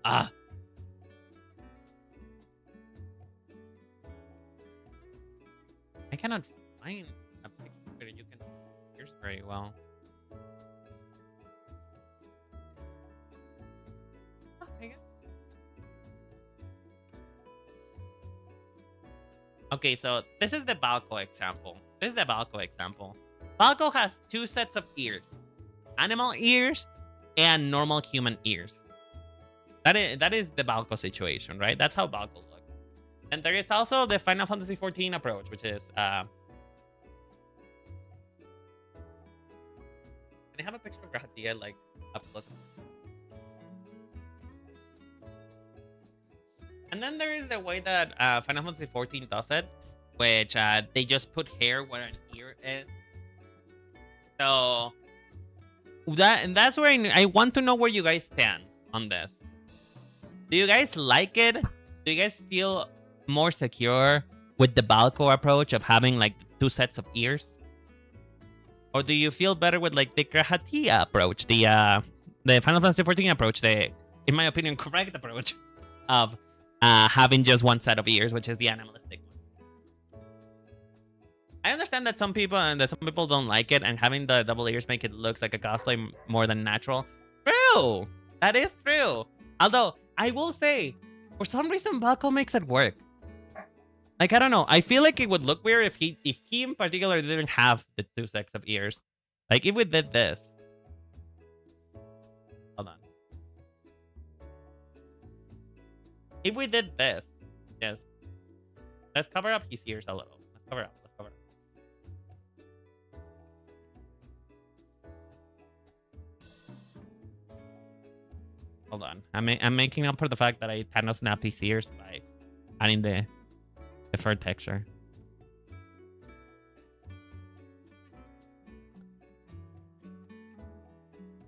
Speaker 1: Ah. I cannot find a picture where you can see ears very well. Okay, so this is the Balco example. This is the Balco example. Balco has two sets of ears. Animal ears and normal human ears. That is the Balco situation, right? That's how Balco looks. And there is also the Final Fantasy XIV approach, which is... Can I have a picture of Grahatia, like, up close? And then there is the way that Final Fantasy XIV does it, which they just put hair where an ear is. So that's where I want to know where you guys stand on this. Do you guys like it? Do you guys feel more secure with the Balco approach of having like two sets of ears? Or do you feel better with like the Grahatia approach, the Final Fantasy XIV approach, the, in my opinion, correct approach of having just one set of ears, which is the animalistic one? I understand that some people don't like it, and having the double ears make it looks like a cosplay more than natural. True, that is true. Although I will say, for some reason, Balco makes it work. Like, I don't know. I feel like it would look weird if he in particular didn't have the two sets of ears. Like if we did this. Hold on. If we did this, yes. Let's cover up his ears a little. Let's cover up. Let's cover up. Hold on. I'm making up for the fact that I kind of snapped his ears by adding the fur texture.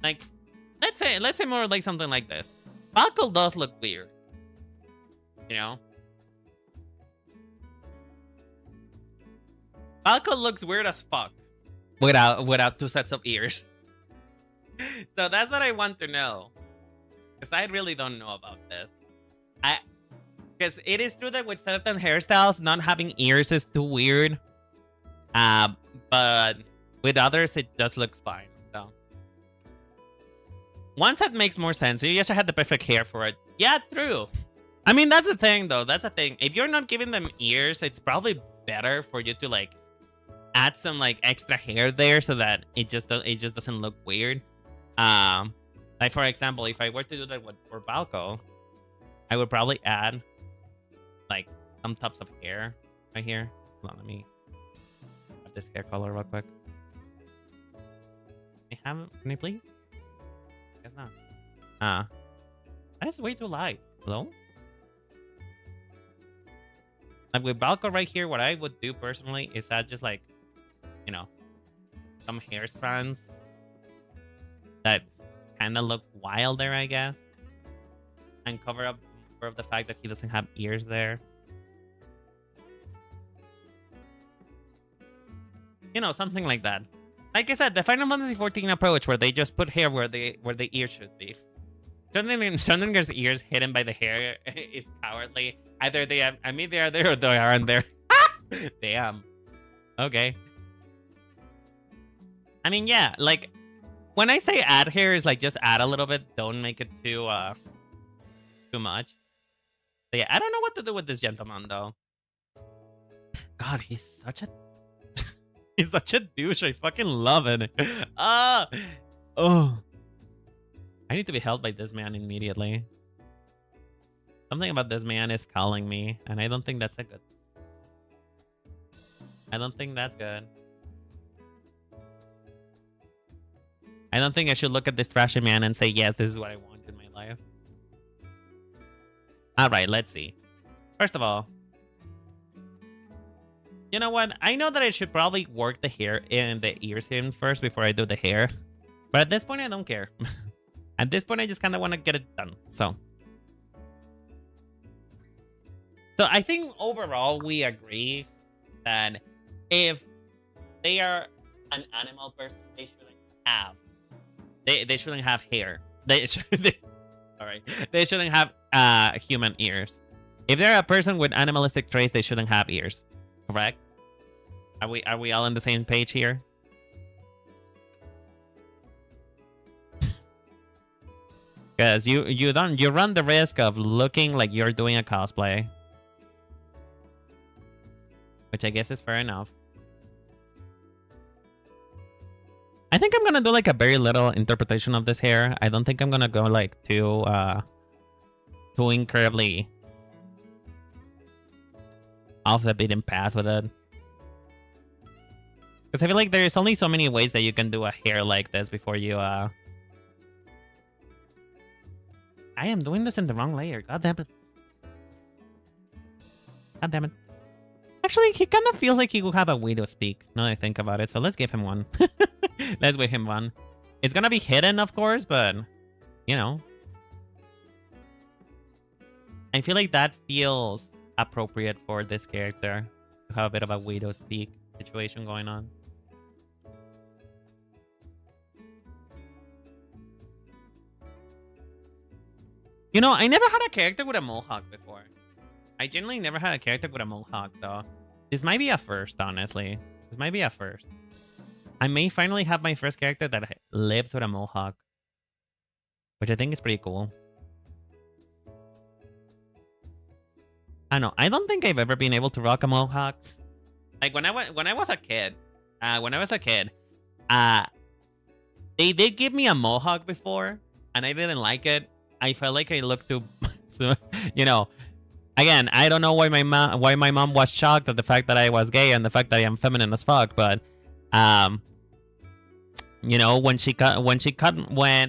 Speaker 1: Like, let's say more like something like this. Balco does look weird. You know? Balco looks weird as fuck without two sets of ears. So that's what I want to know. Because I really don't know about this. Because it is true that with certain hairstyles, not having ears is too weird. But with others, it just looks fine. So one set makes more sense. You just had the perfect hair for it. Yeah, true. I mean, that's the thing, though. That's the thing. If you're not giving them ears, it's probably better for you to like add some like extra hair there so that it just doesn't look weird. Like for example, if I were to do that for Balco, I would probably add like some tufts of hair right here. Hold on, let me have this hair color real quick. Can you please? Guess not. That is way too light. Hello? Like with Balco right here, what I would do personally is add just like, you know, some hair strands that kind of look wilder, I guess, and cover up more of the fact that he doesn't have ears there. You know, something like that. Like I said, the Final Fantasy XIV approach, where they just put hair where the ears should be. Schrödinger's ears hidden by the hair is cowardly. Either they are, I mean, they are there or they aren't there. Damn. Okay. I mean, yeah, like, when I say add hair, is like just add a little bit. Don't make it too much. But yeah, I don't know what to do with this gentleman though. God, he's such a he's such a douche. I fucking love it. Oh, I need to be held by this man immediately. Something about this man is calling me, and I don't think that's a good. I don't think that's good. I don't think I should look at this trashy man and say, yes, this is what I want in my life. Alright, let's see. First of all, you know what? I know that I should probably work the hair and the ears in first before I do the hair. But at this point, I don't care. At this point, I just kind of want to get it done. So I think overall, we agree that if they are an animal person, they shouldn't have. They shouldn't have hair. They shouldn't have human ears. If they're a person with animalistic traits, they shouldn't have ears. Correct? Are we all on the same page here? Because you run the risk of looking like you're doing a cosplay. Which I guess is fair enough. I think I'm gonna do like a very little interpretation of this hair. I don't think I'm gonna go like too incredibly off the beaten path with it. Because I feel like there's only so many ways that you can do a hair like this before you I am doing this in the wrong layer. God damn it. God damn it. Actually, he kind of feels like he will have a way to speak, now that I think about it. So let's give him one. Let's give him one. It's gonna be hidden, of course, but, you know. I feel like that feels appropriate for this character. To have a bit of a way to speak situation going on. You know, I never had a character with a mohawk before. I generally never had a character with a mohawk, though. This might be a first, honestly. This might be a first. I may finally have my first character that lives with a mohawk. Which I think is pretty cool. I don't know. I don't think I've ever been able to rock a mohawk. Like, when I was a kid, they did give me a mohawk before, and I didn't like it. I felt like I looked too, so, you know. Again, I don't know why my mom was shocked at the fact that I was gay and the fact that I am feminine as fuck, but you know, when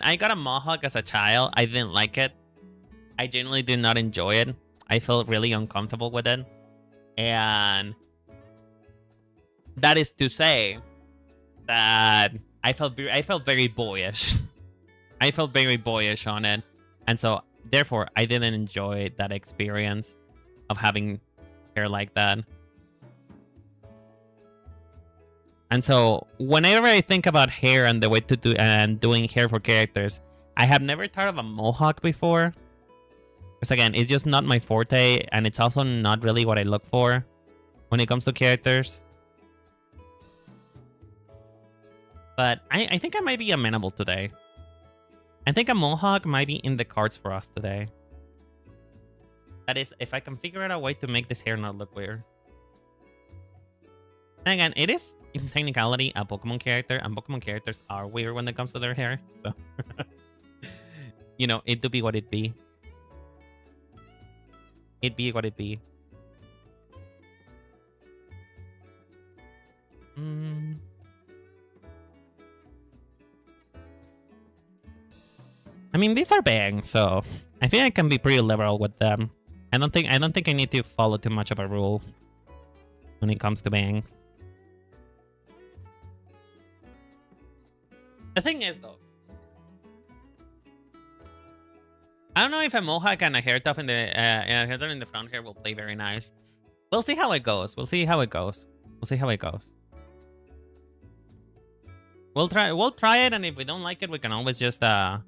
Speaker 1: I got a mohawk as a child, I didn't like it. I genuinely did not enjoy it. I felt really uncomfortable with it. And that is to say that I felt very boyish. I felt very boyish on it. And so therefore, I didn't enjoy that experience of having hair like that. And so, whenever I think about hair and the way to do and doing hair for characters, I have never thought of a mohawk before. Because again, it's just not my forte, and it's also not really what I look for when it comes to characters. But I think I might be amenable today. I think a mohawk might be in the cards for us today. That is, if I can figure out a way to make this hair not look weird. And again, it is, in technicality, a Pokemon character, and Pokemon characters are weird when it comes to their hair, so... you know, it do be what it be. It be what it be. I mean, these are bangs, so I think I can be pretty liberal with them. I don't think I need to follow too much of a rule when it comes to bangs. The thing is, though, I don't know if a mohawk and a hair tuft in the front hair will play very nice. We'll see how it goes. We'll see how it goes. We'll see how it goes. We'll try it, and if we don't like it, we can always just try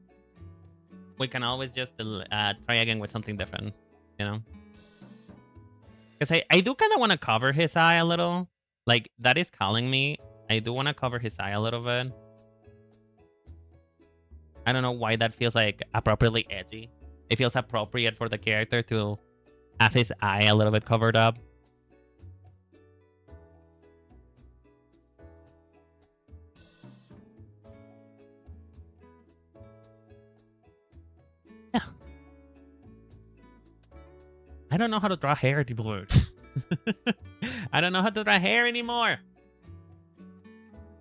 Speaker 1: again with something different, you know? Because I do kind of want to cover his eye a little. Like, that is calling me. I do want to cover his eye a little bit. I don't know why that feels like appropriately edgy. It feels appropriate for the character to have his eye a little bit covered up. I don't know how to draw hair anymore. I don't know how to draw hair anymore.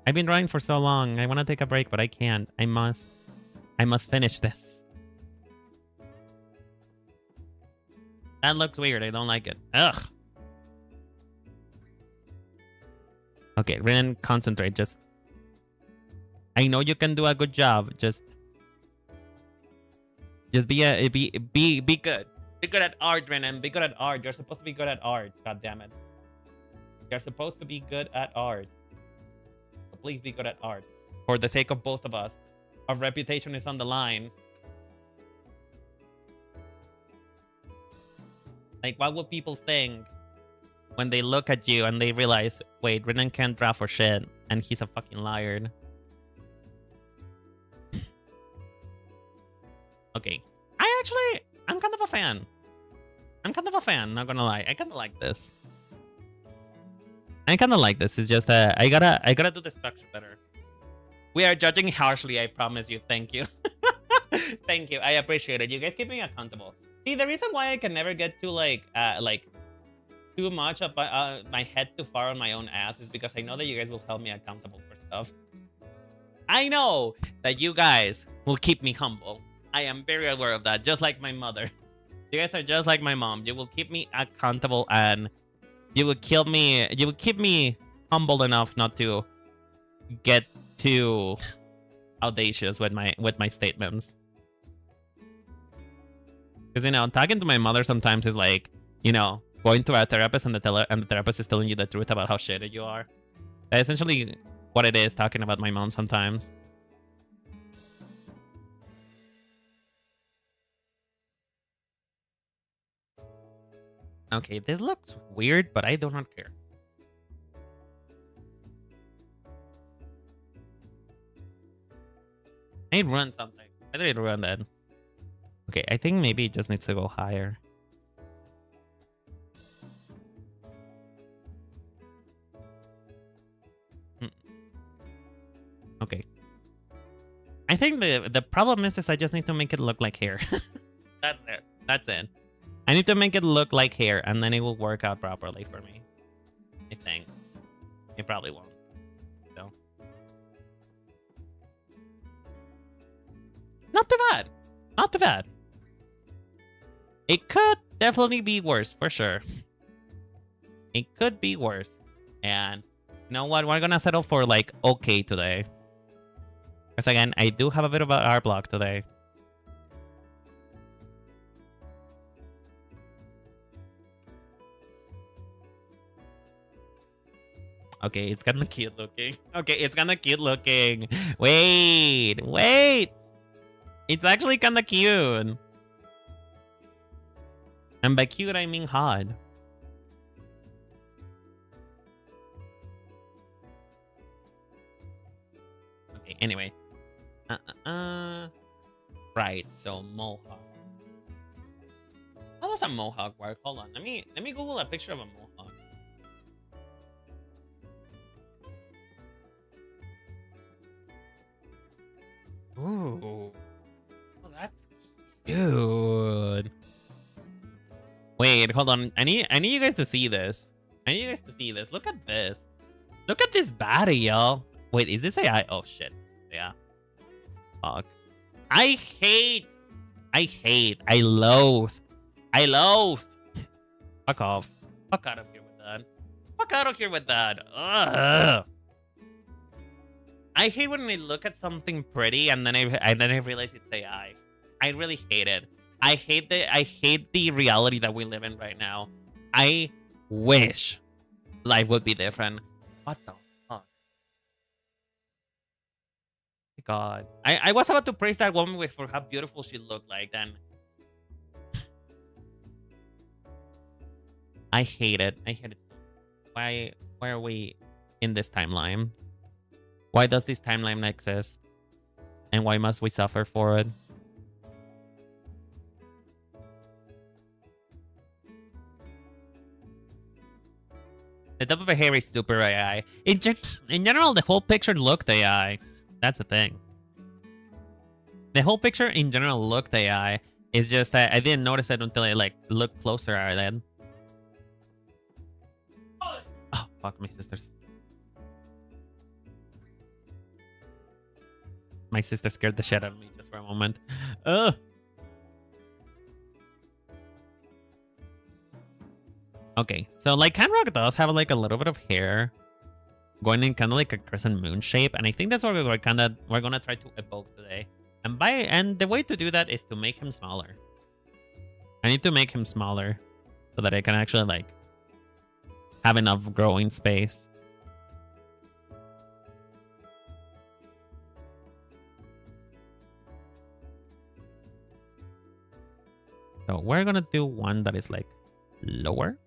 Speaker 1: I've been drawing for so long. I want to take a break, but I can't. I must finish this. That looks weird. I don't like it. Ugh. Okay, Ren, concentrate. Just... I know you can do a good job. Just be good. Be good at art, Ren. Be good at art. You're supposed to be good at art. God damn it. You're supposed to be good at art. So please be good at art. For the sake of both of us. Our reputation is on the line. Like, what will people think when they look at you and they realize, wait, Renan can't draw for shit, and he's a fucking liar. Okay. I'm kind of a fan. Not gonna lie. I kind of like this. It's just I gotta do the structure better. We are judging harshly, I promise you. Thank you. Thank you. I appreciate it. You guys keep me accountable. See, the reason why I can never get to like too much of my head too far on my own ass is because I know that you guys will hold me accountable for stuff. I know that you guys will keep me humble. I am very aware of that, just like my mother. You guys are just like my mom. You will keep me accountable and you will keep me humble enough not to get too audacious with my statements. Because, you know, talking to my mother sometimes is like, you know, going to a therapist and the therapist is telling you the truth about how shitty you are. That's essentially what it is, talking about my mom sometimes. Okay, this looks weird, but I do not care. I need to run something. I need to run that. Okay, I think maybe it just needs to go higher. Okay. I think the problem is I just need to make it look like hair. That's it. That's it. I need to make it look like hair, and then it will work out properly for me. I think. It probably won't. So. Not too bad. Not too bad. It could definitely be worse, for sure. It could be worse. And you know what? We're gonna settle for, like, okay today. Because, again, I do have a bit of an art block today. Okay, it's kinda cute looking. Okay, it's kinda cute looking. Wait, wait! It's actually kinda cute. And by cute, I mean hot. Okay, anyway. Right, so mohawk. How does a mohawk work? Hold on, let me Google a picture of a mohawk. Ooh. Oh, that's cute. Wait, hold on. I need you guys to see this. Look at this. Look at this body, y'all. Wait, is this AI? Oh shit. Yeah. Fuck. I loathe. Fuck off. Fuck out of here with that. Fuck out of here with that. Ugh. I hate when I look at something pretty and then I realize it's AI. I really hate it. I hate the reality that we live in right now. I wish life would be different. What the fuck? God. I was about to praise that woman for how beautiful she looked like then. I hate it. I hate it. Why are we in this timeline? Why does this timeline exist? And why must we suffer for it? The top of her hair is super AI. In general, the whole picture looked AI. That's the thing. The whole picture in general looked AI. It's just that I didn't notice it until I like looked closer at it. Oh fuck, my sisters. My sister scared the shit out of me just for a moment. Ugh. Okay, so like Cat Rock does have like a little bit of hair going in kind of like a crescent moon shape, and I think that's what we're gonna try to evoke today. And the way to do that is to make him smaller. I need to make him smaller so that I can actually like have enough growing space. So we're gonna do one that is like lower.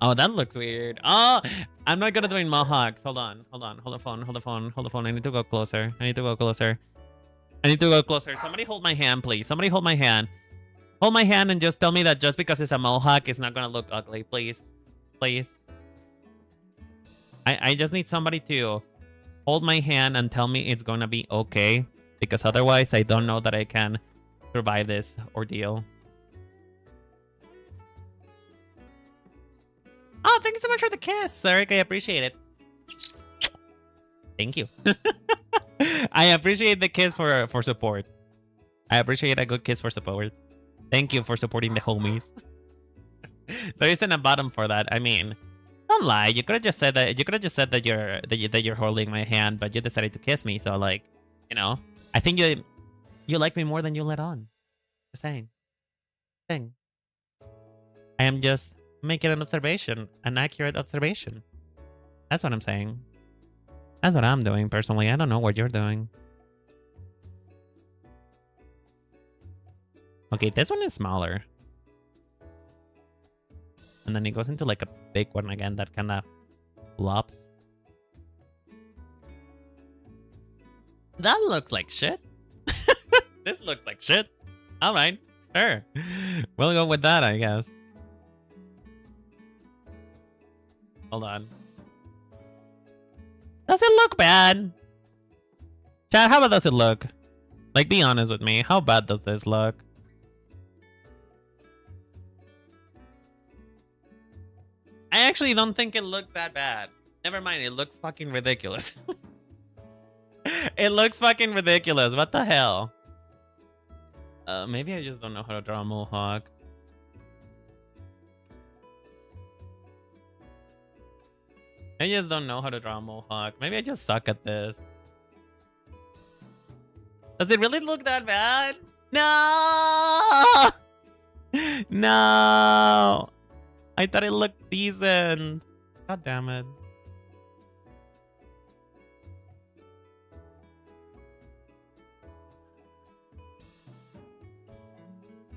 Speaker 1: Oh, that looks weird. Oh, I'm not gonna do in mohawks. Hold on. Hold the phone. I need to go closer. I need to go closer. Somebody hold my hand, please. Somebody hold my hand. Hold my hand and just tell me that just because it's a mohawk, it's not gonna look ugly, please. Please. I just need somebody to hold my hand and tell me it's gonna be okay. Because otherwise, I don't know that I can survive this ordeal. Oh, thank you so much for the kiss, Eric. I appreciate it. Thank you. I appreciate the kiss for support. I appreciate a good kiss for support. Thank you for supporting the homies. There isn't a bottom for that. I mean, don't lie. You could have just said that. You could have just said that you're holding my hand, but you decided to kiss me. So like, you know, I think you like me more than you let on. Just saying. I am just making an observation, an accurate observation. That's what I'm saying. That's what I'm doing personally. I don't know what you're doing. Okay, this one is smaller. And then it goes into like a big one again that kind of flops. That looks like shit. This looks like shit. All right, sure. We'll go with that, I guess. Hold on. Does it look bad? Chat, how bad does it look? Like, be honest with me. How bad does this look? I actually don't think it looks that bad. Never mind, it looks fucking ridiculous. It looks fucking ridiculous. What the hell? Maybe I just don't know how to draw a mohawk. I just don't know how to draw a mohawk. Maybe I just suck at this. Does it really look that bad? No! No! I thought it looked decent. God damn it.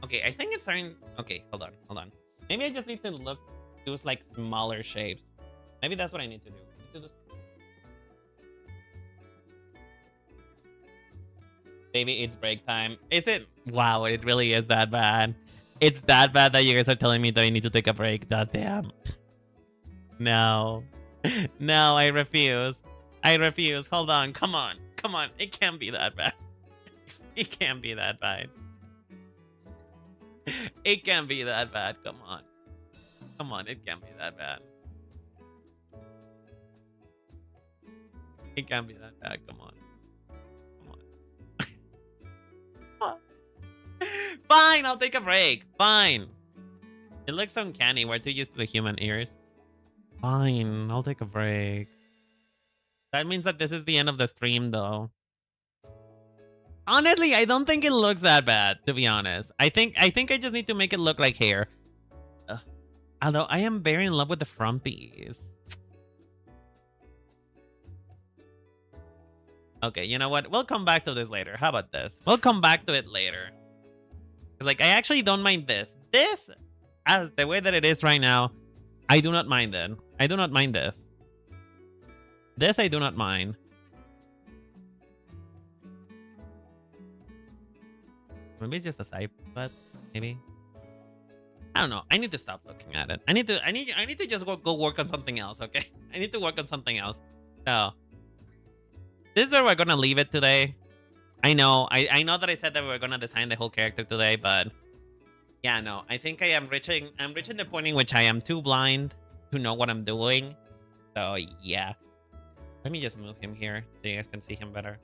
Speaker 1: Okay, I think it's starting... Okay, hold on. Maybe I just need to use like smaller shapes. Maybe that's what I need to do. Baby, it's break time. Is it? Wow, it really is that bad. It's that bad that you guys are telling me that I need to take a break. God damn. No. No, I refuse. I refuse. Hold on. Come on. Come on. It can't be that bad. It can't be that bad. It can't be that bad. Come on. Come on. It can't be that bad. It can't be that bad. Come on. Come on. Fine. I'll take a break. Fine. It looks uncanny. We're too used to the human ears. Fine. I'll take a break. That means that this is the end of the stream, though. Honestly, I don't think it looks that bad, to be honest. I think I just need to make it look like hair. Although I am very in love with the frumpies. Okay, you know what? We'll come back to this later. How about this? We'll come back to it later. Because, like, I actually don't mind this. This, as the way that it is right now, I do not mind it. I do not mind this. This I do not mind. Maybe it's just a side, but maybe. I don't know. I need to stop looking at it. I need to just go work on something else, okay? I need to work on something else. So this is where we're gonna leave it today. I know. I know that I said that we were gonna design the whole character today, but yeah, no. I think I'm reaching the point in which I am too blind to know what I'm doing. So yeah. Let me just move him here so you guys can see him better.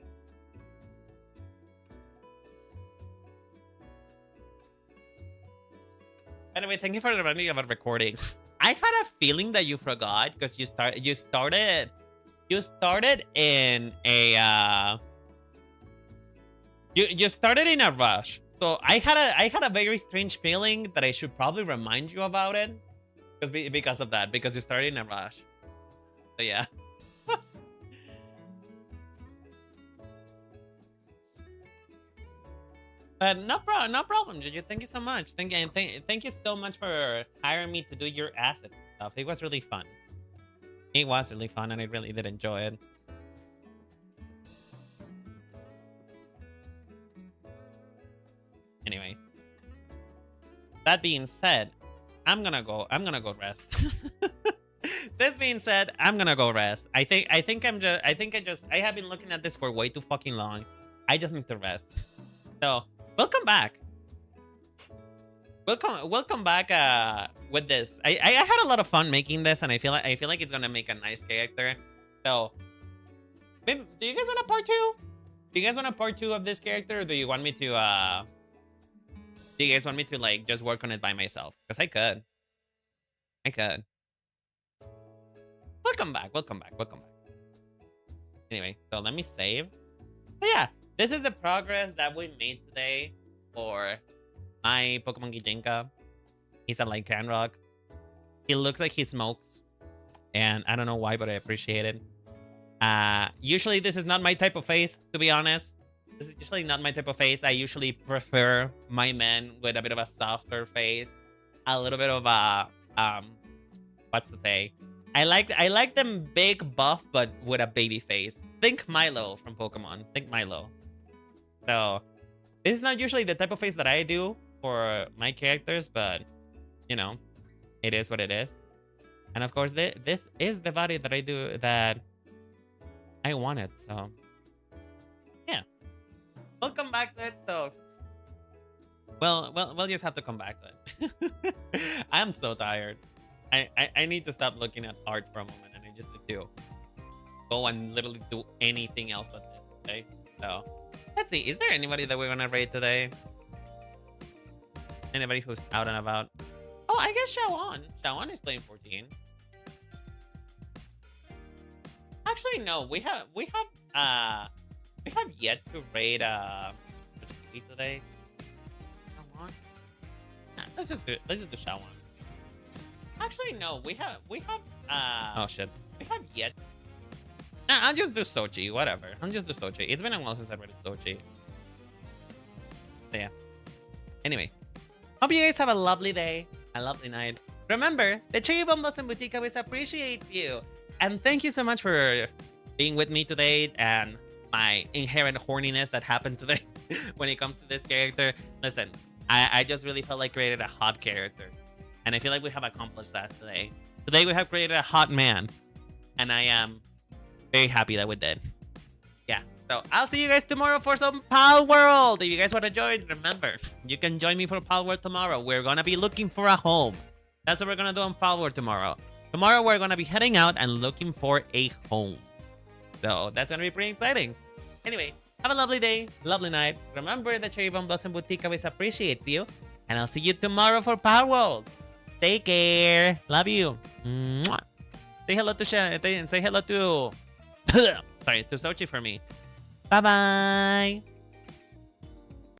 Speaker 1: Anyway, thank you for reminding me about recording. I had a feeling that you forgot because you started in a you started in a rush. So I had a very strange feeling that I should probably remind you about it because of that, because you started in a rush. So yeah. But no problem, Juju. Thank you so much. Thank you so much for hiring me to do your asset stuff. It was really fun. It was really fun, and I really did enjoy it. Anyway, that being said, I'm gonna go rest. This being said, I'm gonna go rest. I have been looking at this for way too fucking long. I just need to rest. So welcome back. Welcome back with this. I had a lot of fun making this, and I feel like it's gonna make a nice character. So maybe, do you guys want a part 2? Do you guys want a part 2 of this character, or do you want me to do you guys want me to like just work on it by myself? Because I could. Welcome back. Anyway, so let me save. So yeah, this is the progress that we made today for my Pokemon Gijinka. He's a Lycanroc. He looks like he smokes, and I don't know why, but I appreciate it. Usually this is not my type of face, to be honest. This is usually not my type of face. I usually prefer my men with a bit of a softer face, a little bit of a what's to say? I like them big, buff, but with a baby face. Think Milo from Pokemon. Think Milo. So this is not usually the type of face that I do for my characters, but you know, it is what it is. And of course, this is the body that I do that I wanted. So yeah, welcome back to it. So we'll just have to come back to it. I'm so tired. I need to stop looking at art for a moment, and I just need to go and literally do anything else but this. Okay, so let's see. Is there anybody that we're gonna raid today? Anybody who's out and about? Oh, I guess Shawan. Shawan is playing 14. Actually, no. We have yet to raid today. Shawan. Nah, let's just do Shawan. Actually, no. We have oh shit. We have yet. Nah, I'll just do Sochi. Whatever. I'll just do Sochi. It's been a while since I read Sochi. So yeah. Anyway, hope you guys have a lovely day, a lovely night. Remember, the Cherry Bomb Blossom Boutique always appreciates you. And thank you so much for being with me today and my inherent horniness that happened today when it comes to this character. Listen, I just really felt like created a hot character. And I feel like we have accomplished that today. Today we have created a hot man. And I am very happy that we did. Yeah. So I'll see you guys tomorrow for some Pal World. If you guys want to join, remember, you can join me for Pal World tomorrow. We're going to be looking for a home. That's what we're going to do on Pal World tomorrow. Tomorrow we're going to be heading out and looking for a home. So that's going to be pretty exciting. Anyway, have a lovely day, lovely night. Remember that Cherry Bomb Blossom Boutique always appreciates you. And I'll see you tomorrow for Pal World. Take care. Love you. Mwah. Say hello to say hello to sorry, to Sochi for me. Bye-bye.